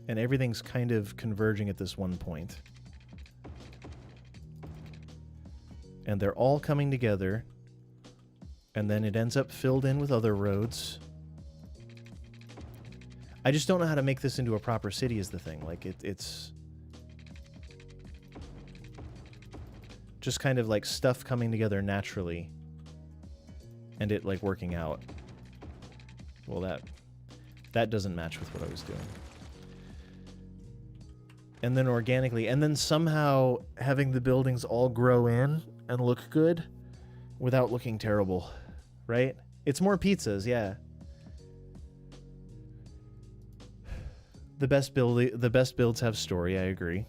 And everything's kind of converging at this one point. And they're all coming together. And then it ends up filled in with other roads. I just don't know how to make this into a proper city is the thing. Like, it's just kind of like stuff coming together naturally. And it, like, working out. Well, that doesn't match with what I was doing. And then organically, and then somehow having the buildings all grow in and look good without looking terrible, right? It's more pizzas, yeah. The best builds have story, I agree.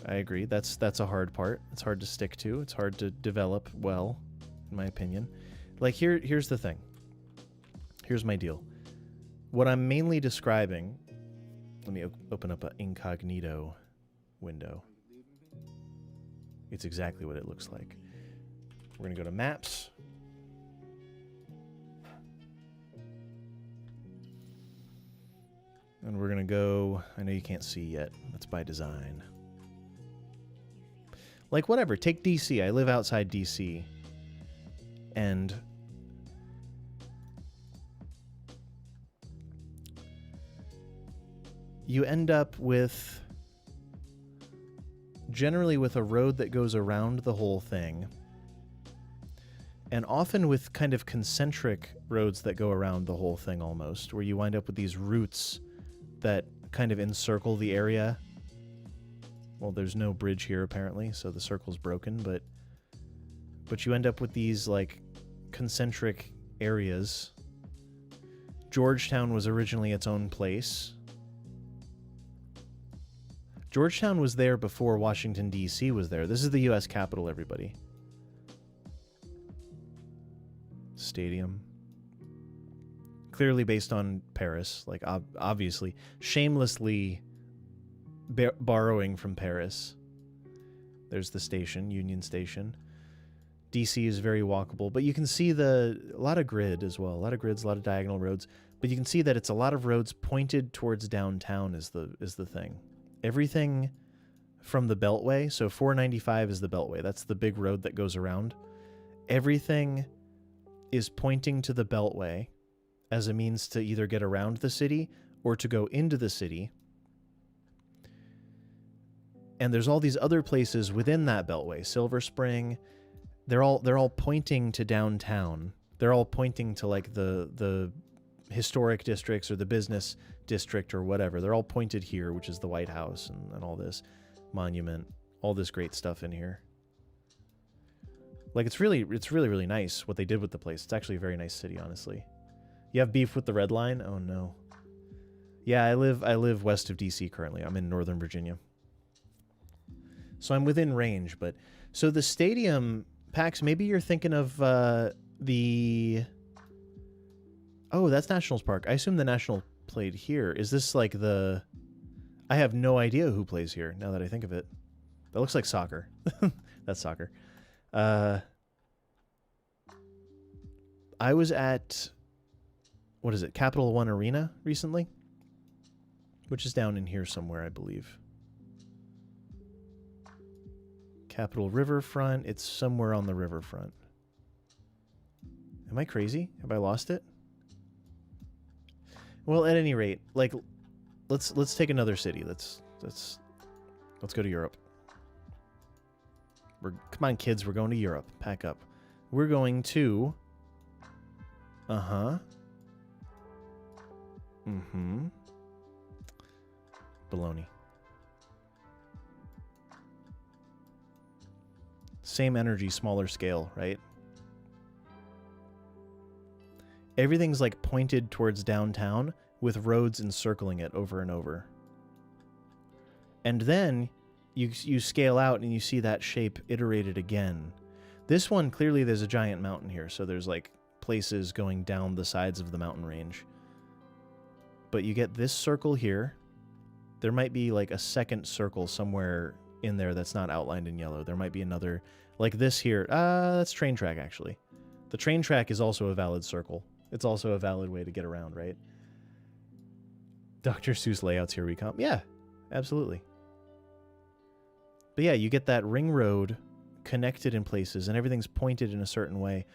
I agree. That's a hard part. It's hard to stick to. It's hard to develop well, in my opinion. Like here's the thing. Here's my deal. What I'm mainly describing, let me open up an incognito window. It's exactly what it looks like. We're going to go to Maps. And we're going to go... I know you can't see yet. That's by design. Like, whatever. Take DC. I live outside DC. And... you end up with, generally with a road that goes around the whole thing, and often with kind of concentric roads that go around the whole thing almost, where you wind up with these routes that kind of encircle the area. Well, there's no bridge here apparently, so the circle's broken, but you end up with these like concentric areas. Georgetown was originally its own place. Georgetown was there before Washington, D.C. was there. This is the U.S. Capitol, everybody. Stadium. Clearly based on Paris, like obviously. Shamelessly borrowing from Paris. There's the station, Union Station. D.C. is very walkable, but you can see a lot of grid as well. A lot of grids, a lot of diagonal roads. But you can see that it's a lot of roads pointed towards downtown is the thing. Everything from the Beltway, so 495 is the Beltway. That's the big road that goes around. Everything is pointing to the Beltway as a means to either get around the city or to go into the city. And there's all these other places within that Beltway. Silver Spring, they're all pointing to downtown. They're all pointing to like the historic districts or the business district or whatever. They're all pointed here, which is the White House and all this monument, all this great stuff in here. Like it's really nice what they did with the place. It's actually a very nice city, honestly. You have beef with the red line? Oh no. Yeah, I live west of DC currently. I'm in Northern Virginia. So I'm within range, but so the stadium Pax, maybe you're thinking of the... Oh, that's Nationals Park. I assume the National played here. Is this like the... I have no idea who plays here, now that I think of it. That looks like soccer. That's soccer. I was at... What is it? Capital One Arena recently? Which is down in here somewhere, I believe. Capital Riverfront. It's somewhere on the riverfront. Am I crazy? Have I lost it? Well, at any rate, like, let's take another city. Let's go to Europe. Come on, kids. We're going to Europe. Pack up. We're going to. Baloney. Same energy, smaller scale, right? Everything's like pointed towards downtown with roads encircling it over and over. And then you scale out and you see that shape iterated again. This one, clearly there's a giant mountain here, so there's like places going down the sides of the mountain range. But you get this circle here. There might be like a second circle somewhere in there that's not outlined in yellow. There might be another, like this here. That's train track, actually. The train track is also a valid circle. It's also a valid way to get around, right? Dr. Seuss layouts, here we come. Yeah, absolutely. But yeah, you get that ring road connected in places, and everything's pointed in a certain way.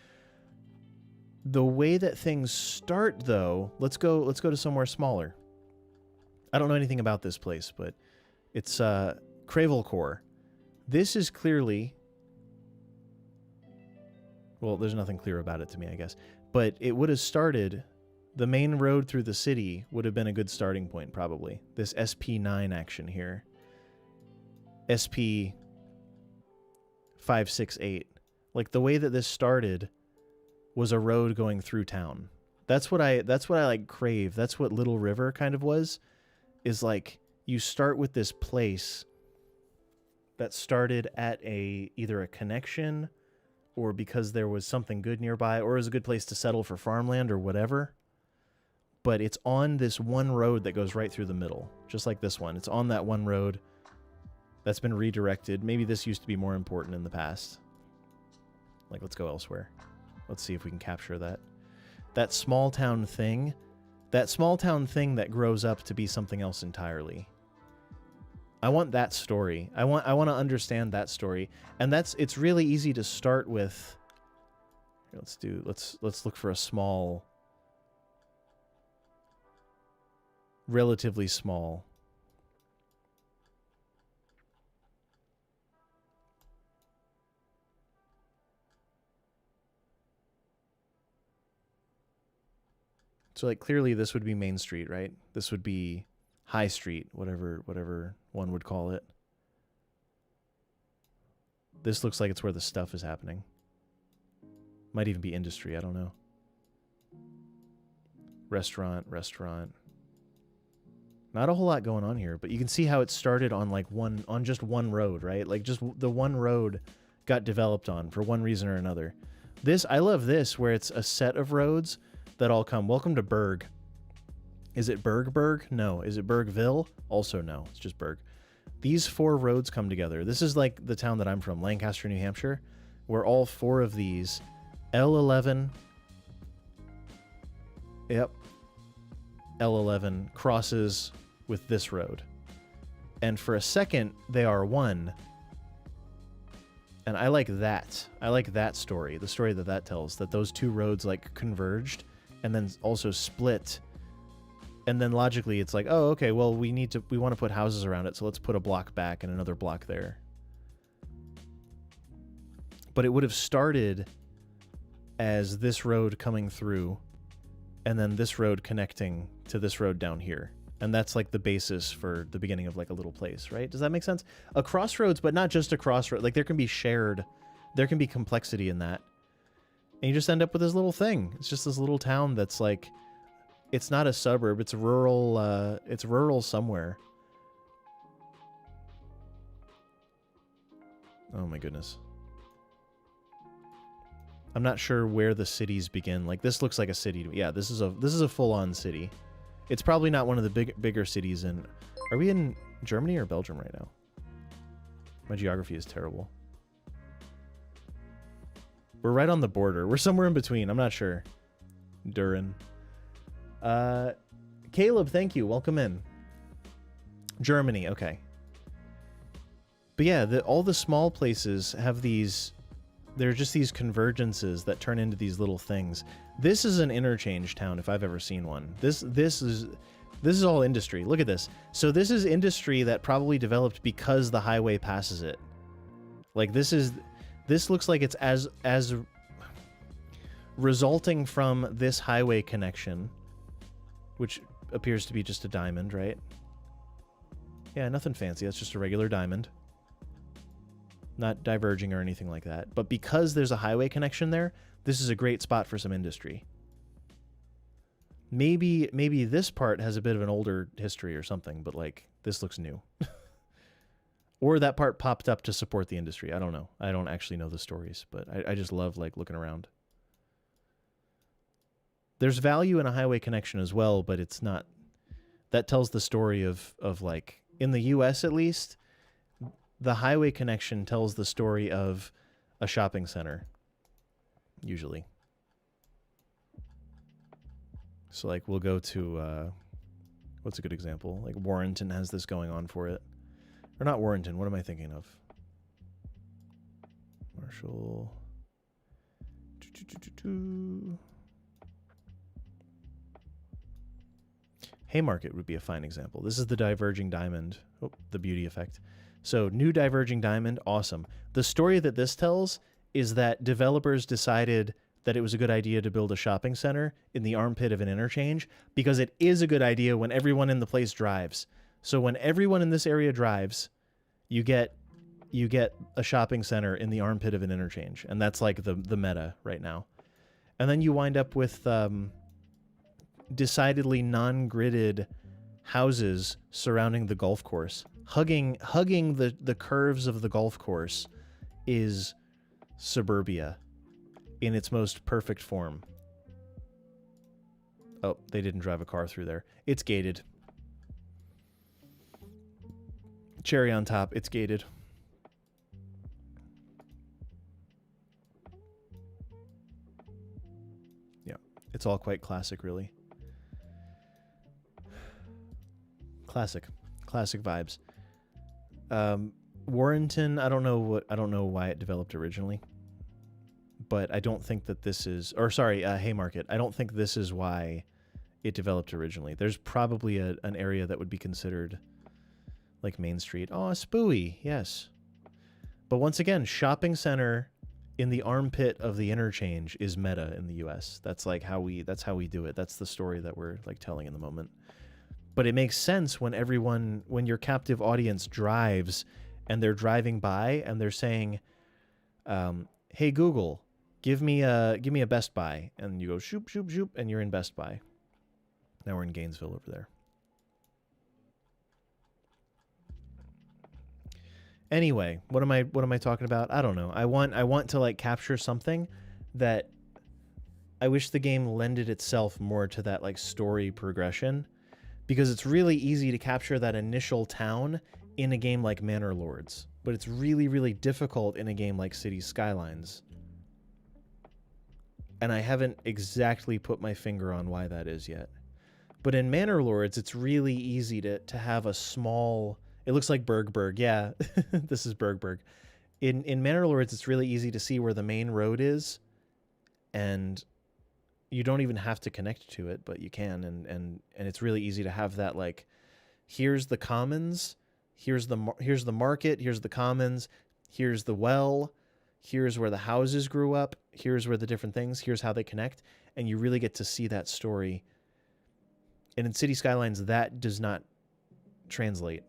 The way that things start, though, let's go to somewhere smaller. I don't know anything about this place, but it's Cravelcore. This is clearly... Well, there's nothing clear about it to me, I guess. But it would have started... The main road through the city would have been a good starting point, probably. This SP9 action here. SP 568. Like, the way that this started was a road going through town. That's what I like crave. That's what Little River kind of was. Is like, you start with this place that started at either a connection, or because there was something good nearby, or it was a good place to settle for farmland or whatever. But it's on this one road that goes right through the middle, just like this one. It's on that one road that's been redirected. Maybe this used to be more important in the past. Like, let's go elsewhere. Let's see if we can capture that. That small town thing that grows up to be something else entirely. I want that story. I want to understand that story. And it's really easy to start with. Here, let's look for a small, relatively small. So, like, clearly this would be Main Street, right? This would be High Street, whatever one would call it. This looks like it's where the stuff is happening. Might even be industry, I don't know. Restaurant. Not a whole lot going on here, but you can see how it started on just one road, right? Like, just the one road got developed on for one reason or another. I love this, where it's a set of roads that all come. Welcome to Berg. Is it Berg? No. Is it Bergville? Also no. It's just Berg. These 4 roads come together. This is like the town that I'm from, Lancaster, New Hampshire, where all 4 of these, L11, yep, L11 crosses with this road. And for a second, they are one. And I like that. I like that story, the story that tells, that those 2 roads like converged and then also split. And then logically it's like, oh, okay, well, we want to put houses around it, so let's put a block back and another block there. But it would have started as this road coming through, and then this road connecting to this road down here. And that's like the basis for the beginning of like a little place, right? Does that make sense? A crossroads, but not just a crossroad. Like, there can be complexity in that. And you just end up with this little thing. It's just this little town that's like, it's not a suburb, it's rural somewhere. Oh my goodness. I'm not sure where the cities begin. Like this looks like a city to me. Yeah, this is a full-on city. It's probably not one of the bigger cities in... Are we in Germany or Belgium right now? My geography is terrible. We're right on the border. We're somewhere in between. I'm not sure. Durin. Caleb, thank you. Welcome in. Germany, okay. But yeah, all the small places have these... They're just these convergences that turn into these little things. This is an interchange town if I've ever seen one. This is all industry. Look at this. So this is industry that probably developed because the highway passes it. Like this looks like it's as resulting from this highway connection, which appears to be just a diamond, right? Yeah, nothing fancy. That's just a regular diamond. Not diverging or anything like that. But because there's a highway connection there, this is a great spot for some industry. Maybe this part has a bit of an older history or something, but like this looks new. Or that part popped up to support the industry. I don't know. I don't actually know the stories, but I just love like looking around. There's value in a highway connection as well, but it's not... That tells the story of like, in the US at least, the highway connection tells the story of a shopping center, usually. So like we'll go to, what's a good example? Like Warrenton has this going on for it. Or not Warrenton, what am I thinking of? Marshall. Haymarket would be a fine example. This is the diverging diamond. Oh, the beauty effect. So new diverging diamond, awesome. The story that this tells is that developers decided that it was a good idea to build a shopping center in the armpit of an interchange because it is a good idea when everyone in the place drives. So when everyone in this area drives, you get a shopping center in the armpit of an interchange. And that's like the meta right now. And then you wind up with decidedly non-gridded houses surrounding the golf course. Hugging the curves of the golf course is suburbia in its most perfect form. Oh, they didn't drive a car through there. It's gated. Cherry on top, it's gated. Yeah, it's all quite classic, really. Classic vibes. Warrenton, I don't know why it developed originally, but I don't think that this is, or sorry, Haymarket. I don't think this is why it developed originally. There's probably an area that would be considered like Main Street. Oh, Spooey, yes. But once again, shopping center in the armpit of the interchange is meta in the US. That's like that's how we do it. That's the story that we're like telling in the moment. But it makes sense when your captive audience drives and they're driving by and they're saying, hey Google, give me a Best Buy. And you go shoop, shoop, shoop, and you're in Best Buy. Now we're in Gainesville over there. Anyway, what am I talking about? I don't know. I want to like capture something that I wish the game lended itself more to that like story progression, because it's really easy to capture that initial town in a game like Manor Lords, but it's really, really difficult in a game like Cities Skylines. And I haven't exactly put my finger on why that is yet. But in Manor Lords, it's really easy to have a small... It looks like Bergberg. Yeah, this is Bergberg. In Manor Lords, it's really easy to see where the main road is, and you don't even have to connect to it, but you can, and it's really easy to have that, like, here's the commons, here's the market, here's the commons, here's the well, here's where the houses grew up, here's where the different things, here's how they connect, and you really get to see that story. And in City Skylines, that does not translate.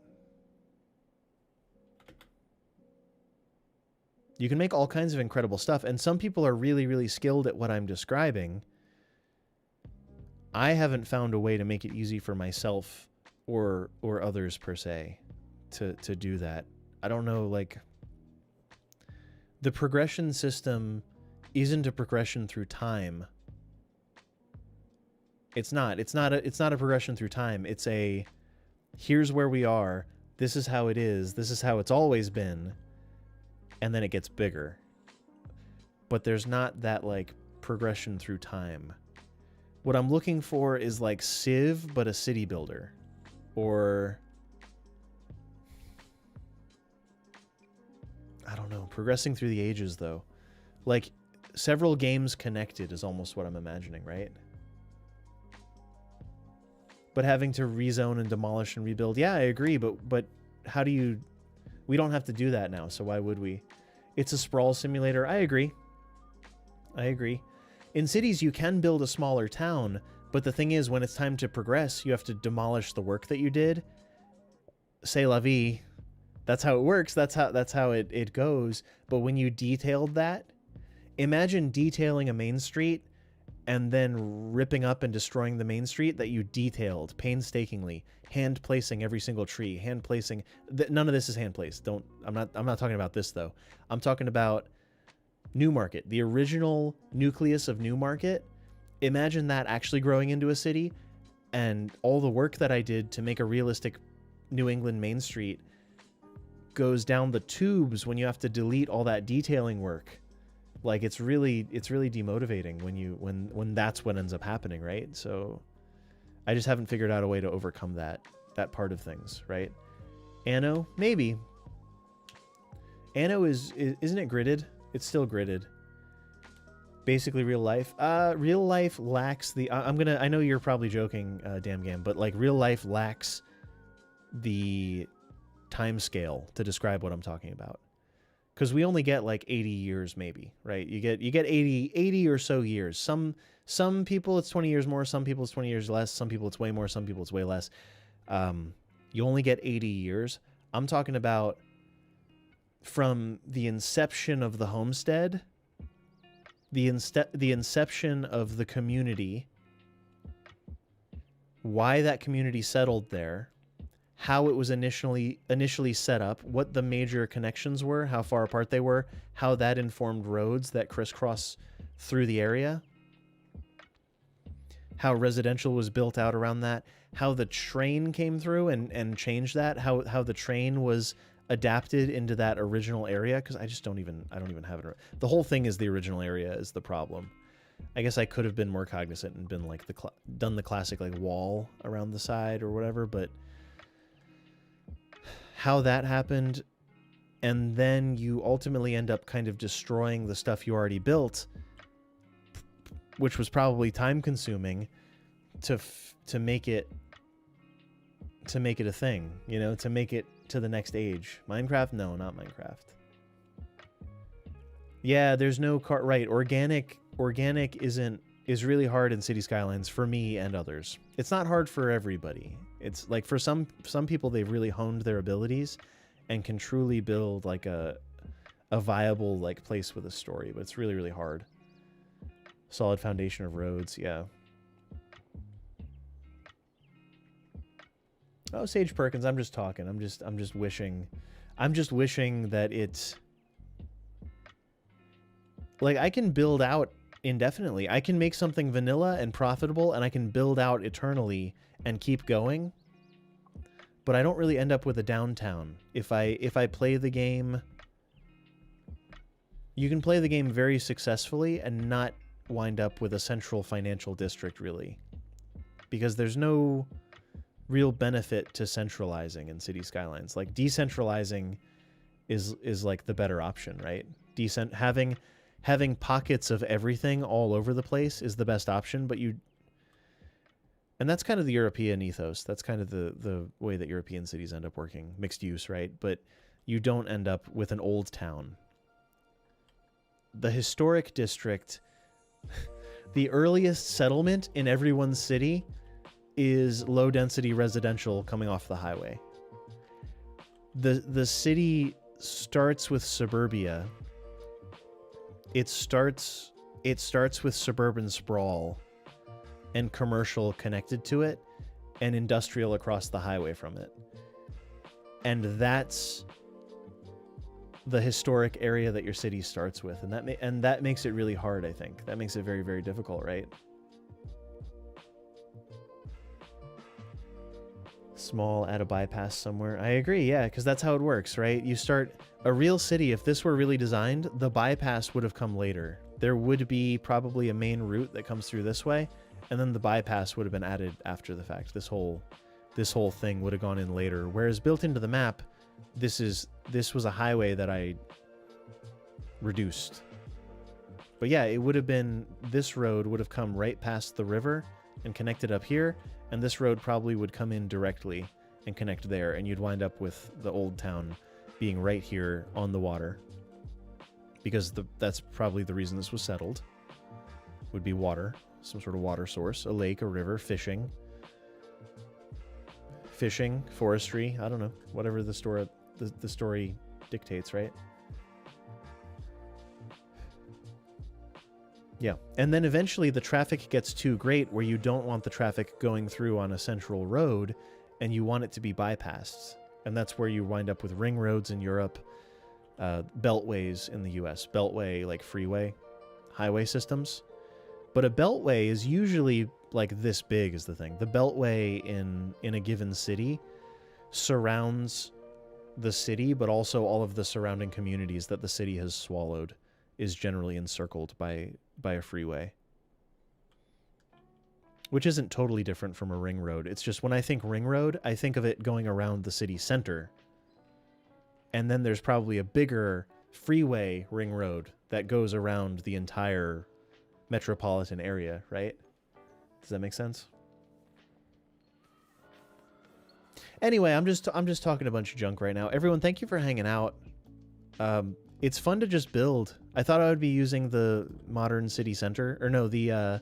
You can make all kinds of incredible stuff, and some people are really, really skilled at what I'm describing. I haven't found a way to make it easy for myself or others per se to do that. I don't know, like, the progression system isn't a progression through time. It's not a progression through time. It's a, here's where we are, this is how it is, this is how it's always been, and then it gets bigger. But there's not that like progression through time. What I'm looking for is like Civ, but a city builder. Or I don't know, progressing through the ages though. Like several games connected is almost what I'm imagining, right? But having to rezone and demolish and rebuild, yeah, I agree, but how do you... We don't have to do that now, so why would we? It's a sprawl simulator. I agree. I agree. In cities, you can build a smaller town, but the thing is, when it's time to progress, you have to demolish the work that you did. C'est la vie. That's how it works. That's how it goes. But when you detailed that, imagine detailing a main street and then ripping up and destroying the main street that you detailed painstakingly, hand placing every single tree, hand placing. None of this is hand placed. I'm not talking about this though. I'm talking about Newmarket, the original nucleus of Newmarket. Imagine that actually growing into a city, and all the work that I did to make a realistic New England Main Street goes down the tubes when you have to delete all that detailing work. Like it's really demotivating when that's what ends up happening, right? So I just haven't figured out a way to overcome that part of things, right? Anno, maybe. Anno isn't it gridded? It's still gridded. Basically real life. Real life lacks the... I know you're probably joking, Damn Gam, but like real life lacks the time scale to describe what I'm talking about. Because we only get like 80 years maybe, right? You get 80 or so years. Some people it's 20 years more, some people it's 20 years less, some people it's way more, some people it's way less. You only get 80 years. I'm talking about from the inception of the homestead, the inception of the community, why that community settled there, how it was initially set up, what the major connections were, how far apart they were, how that informed roads that crisscross through the area, how residential was built out around that, how the train came through and changed that, how the train was adapted into that original area, because I don't even have it. The whole thing is the original area is the problem. I guess I could have been more cognizant and been like done the classic like wall around the side or whatever, but how that happened, and then you ultimately end up kind of destroying the stuff you already built, which was probably time consuming to make it a thing, you know, to make it to the next age. Minecraft? No, not Minecraft. Yeah, there's no right. Organic is really hard in City Skylines for me and others. It's not hard for everybody. It's like for some people, they've really honed their abilities and can truly build like a viable like place with a story, but it's really, really hard. Solid foundation of roads, yeah. Oh, Sage Perkins, I'm just talking. I'm just wishing that it's like I can build out indefinitely. I can make something vanilla and profitable, and I can build out eternally and keep going. But I don't really end up with a downtown. If I play the game, you can play the game very successfully and not wind up with a central financial district, really, because there's no real benefit to centralizing in City Skylines. Like decentralizing is like the better option, right? Having pockets of everything all over the place is the best option, but and that's kind of the European ethos. That's kind of the way that European cities end up working, mixed use, right? But you don't end up with an old town. The historic district, the earliest settlement in everyone's city is low density residential coming off the highway. The city starts with suburbia. It starts with suburban sprawl and commercial connected to it and industrial across the highway from it. And that's the historic area that your city starts with, and that makes it really hard. I think that makes it very, very difficult, right? Small, add a bypass somewhere. I agree, yeah, because that's how it works, right? You start a real city. If this were really designed, the bypass would have come later. There would be probably a main route that comes through this way, and then the bypass would have been added after the fact. This whole thing would have gone in later. Whereas built into the map, this was a highway that I reduced. But yeah, it would have been, this road would have come right past the river and connected up here, and this road probably would come in directly and connect there, and you'd wind up with the old town being right here on the water. Because that's probably the reason this was settled. Would be water, some sort of water source, a lake, a river, fishing, forestry, I don't know, whatever the story dictates, right? Yeah, and then eventually the traffic gets too great where you don't want the traffic going through on a central road, and you want it to be bypassed. And that's where you wind up with ring roads in Europe, beltways in the US, beltway like freeway, highway systems. But a beltway is usually like this big is the thing. The beltway in a given city surrounds the city, but also all of the surrounding communities that the city has swallowed is generally encircled by a freeway. Which isn't totally different from a ring road. It's just when I think ring road, I think of it going around the city center. And then there's probably a bigger freeway ring road that goes around the entire metropolitan area, right? Does that make sense? Anyway, I'm just talking a bunch of junk right now. Everyone, thank you for hanging out. It's fun to just build. I thought I would be using the modern city center, or no, the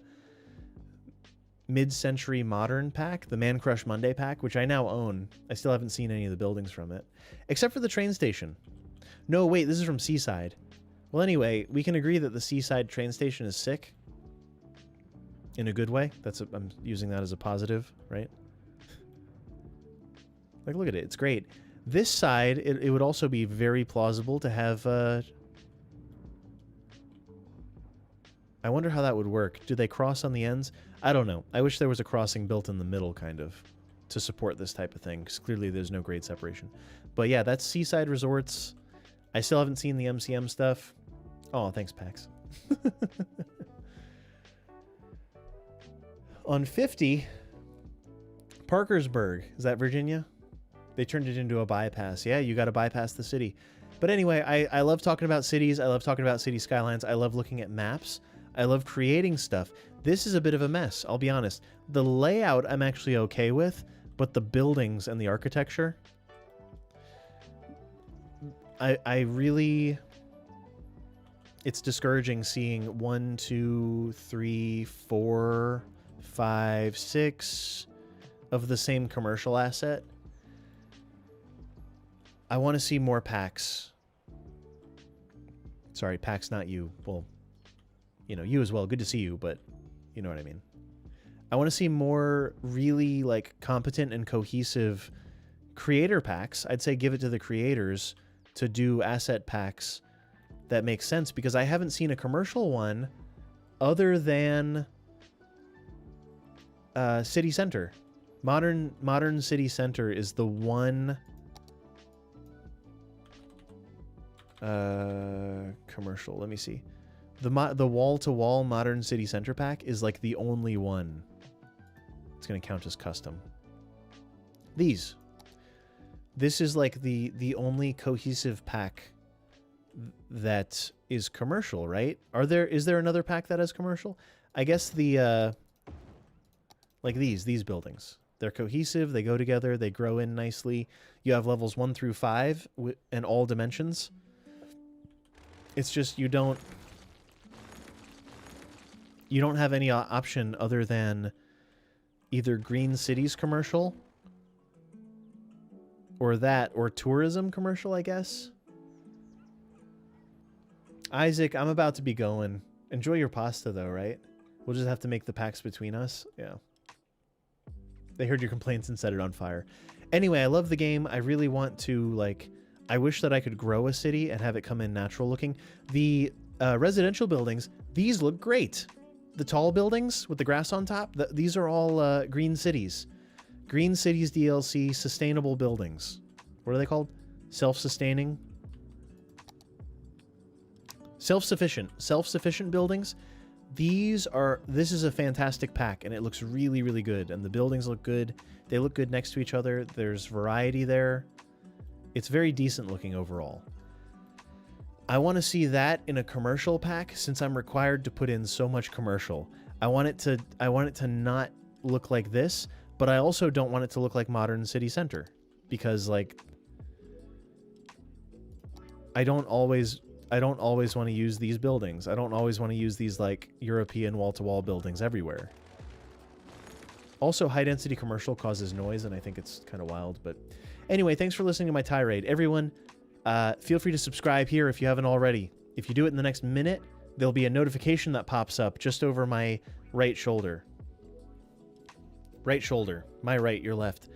mid-century modern pack, the Man Crush Monday pack, which I now own. I still haven't seen any of the buildings from it, except for the train station. No, wait, this is from Seaside. Well, anyway, we can agree that the Seaside train station is sick. In a good way. I'm using that as a positive, right? Like, look at it. It's great. This side, it would also be very plausible to have... I wonder how that would work. Do they cross on the ends? I don't know. I wish there was a crossing built in the middle, kind of, to support this type of thing, because clearly there's no grade separation. But yeah, that's Seaside Resorts. I still haven't seen the MCM stuff. Oh, thanks, Pax. On 50, Parkersburg. Is that Virginia? They turned it into a bypass. Yeah, you got to bypass the city. But anyway, I love talking about cities. I love talking about city skylines. I love looking at maps. I love creating stuff. This is a bit of a mess, I'll be honest. The layout I'm actually okay with, but the buildings and the architecture, I really... It's discouraging seeing 1, 2, 3, 4, 5, 6 of the same commercial asset. I want to see more packs. Sorry, packs, not you. Well, you know, you as well. Good to see you, but you know what I mean. I want to see more really, like, competent and cohesive creator packs. I'd say give it to the creators to do asset packs that make sense, because I haven't seen a commercial one other than City Center. Modern City Center is the one commercial. Let me see. The wall-to-wall Modern City Center pack is like the only one. It's going to count as custom. This is like the only cohesive pack that is commercial, right? Is there another pack that is commercial? I guess the like these buildings. They're cohesive, they go together, they grow in nicely. You have levels 1 through 5 in all dimensions. It's just you don't have any option other than either Green Cities commercial or tourism commercial, I guess. Isaac, I'm about to be going. Enjoy your pasta, though, right? We'll just have to make the packs between us. Yeah. They heard your complaints and set it on fire. Anyway, I love the game. I really want to, like... I wish that I could grow a city and have it come in natural looking. The residential buildings, these look great. The tall buildings with the grass on top, these are all green cities. Green Cities DLC, sustainable buildings. What are they called? Self-sustaining? Self-sufficient buildings. This is a fantastic pack, and it looks really, really good. And the buildings look good. They look good next to each other. There's variety there. It's very decent looking overall. I want to see that in a commercial pack, since I'm required to put in so much commercial. I want it to not look like this, but I also don't want it to look like Modern City Center, because like I don't always want to use these buildings. I don't always want to use these like European wall-to-wall buildings everywhere. Also, high-density commercial causes noise, and I think it's kind of wild. But anyway, thanks for listening to my tirade. Everyone, feel free to subscribe here if you haven't already. If you do it in the next minute, there'll be a notification that pops up just over my right shoulder. Right shoulder. My right, your left.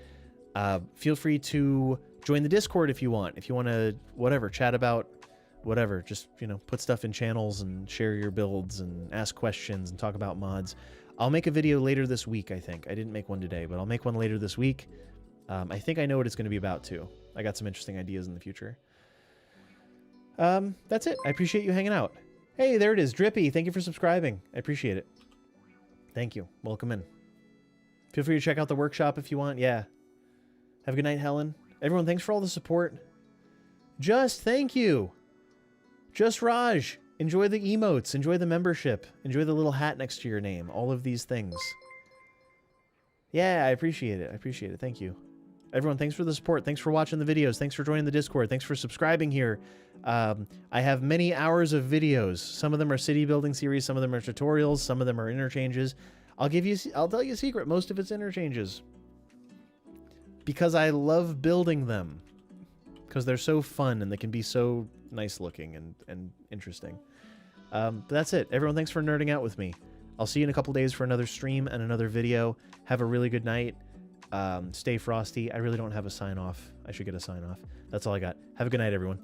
Feel free to join the Discord if you want. If you want to, whatever, chat about whatever. Just, you know, put stuff in channels and share your builds and ask questions and talk about mods. I'll make a video later this week, I think. I didn't make one today, but I'll make one later this week. I think I know what it's going to be about, too. I got some interesting ideas in the future. That's it. I appreciate you hanging out. Hey, there it is. Drippy, thank you for subscribing. I appreciate it. Thank you. Welcome in. Feel free to check out the workshop if you want. Yeah. Have a good night, Helen. Everyone, thanks for all the support. Just, thank you. Just Raj. Enjoy the emotes. Enjoy the membership. Enjoy the little hat next to your name. All of these things. Yeah, I appreciate it. I appreciate it. Thank you. Everyone, thanks for the support. Thanks for watching the videos. Thanks for joining the Discord. Thanks for subscribing here. I have many hours of videos. Some of them are city building series. Some of them are tutorials. Some of them are interchanges. I'll tell you a secret. Most of it's interchanges. Because I love building them. Because they're so fun and they can be so nice looking and interesting. But that's it. Everyone, thanks for nerding out with me. I'll see you in a couple days for another stream and another video. Have a really good night. Stay frosty. I really don't have a sign off. I should get a sign off. That's all I got. Have a good night, everyone.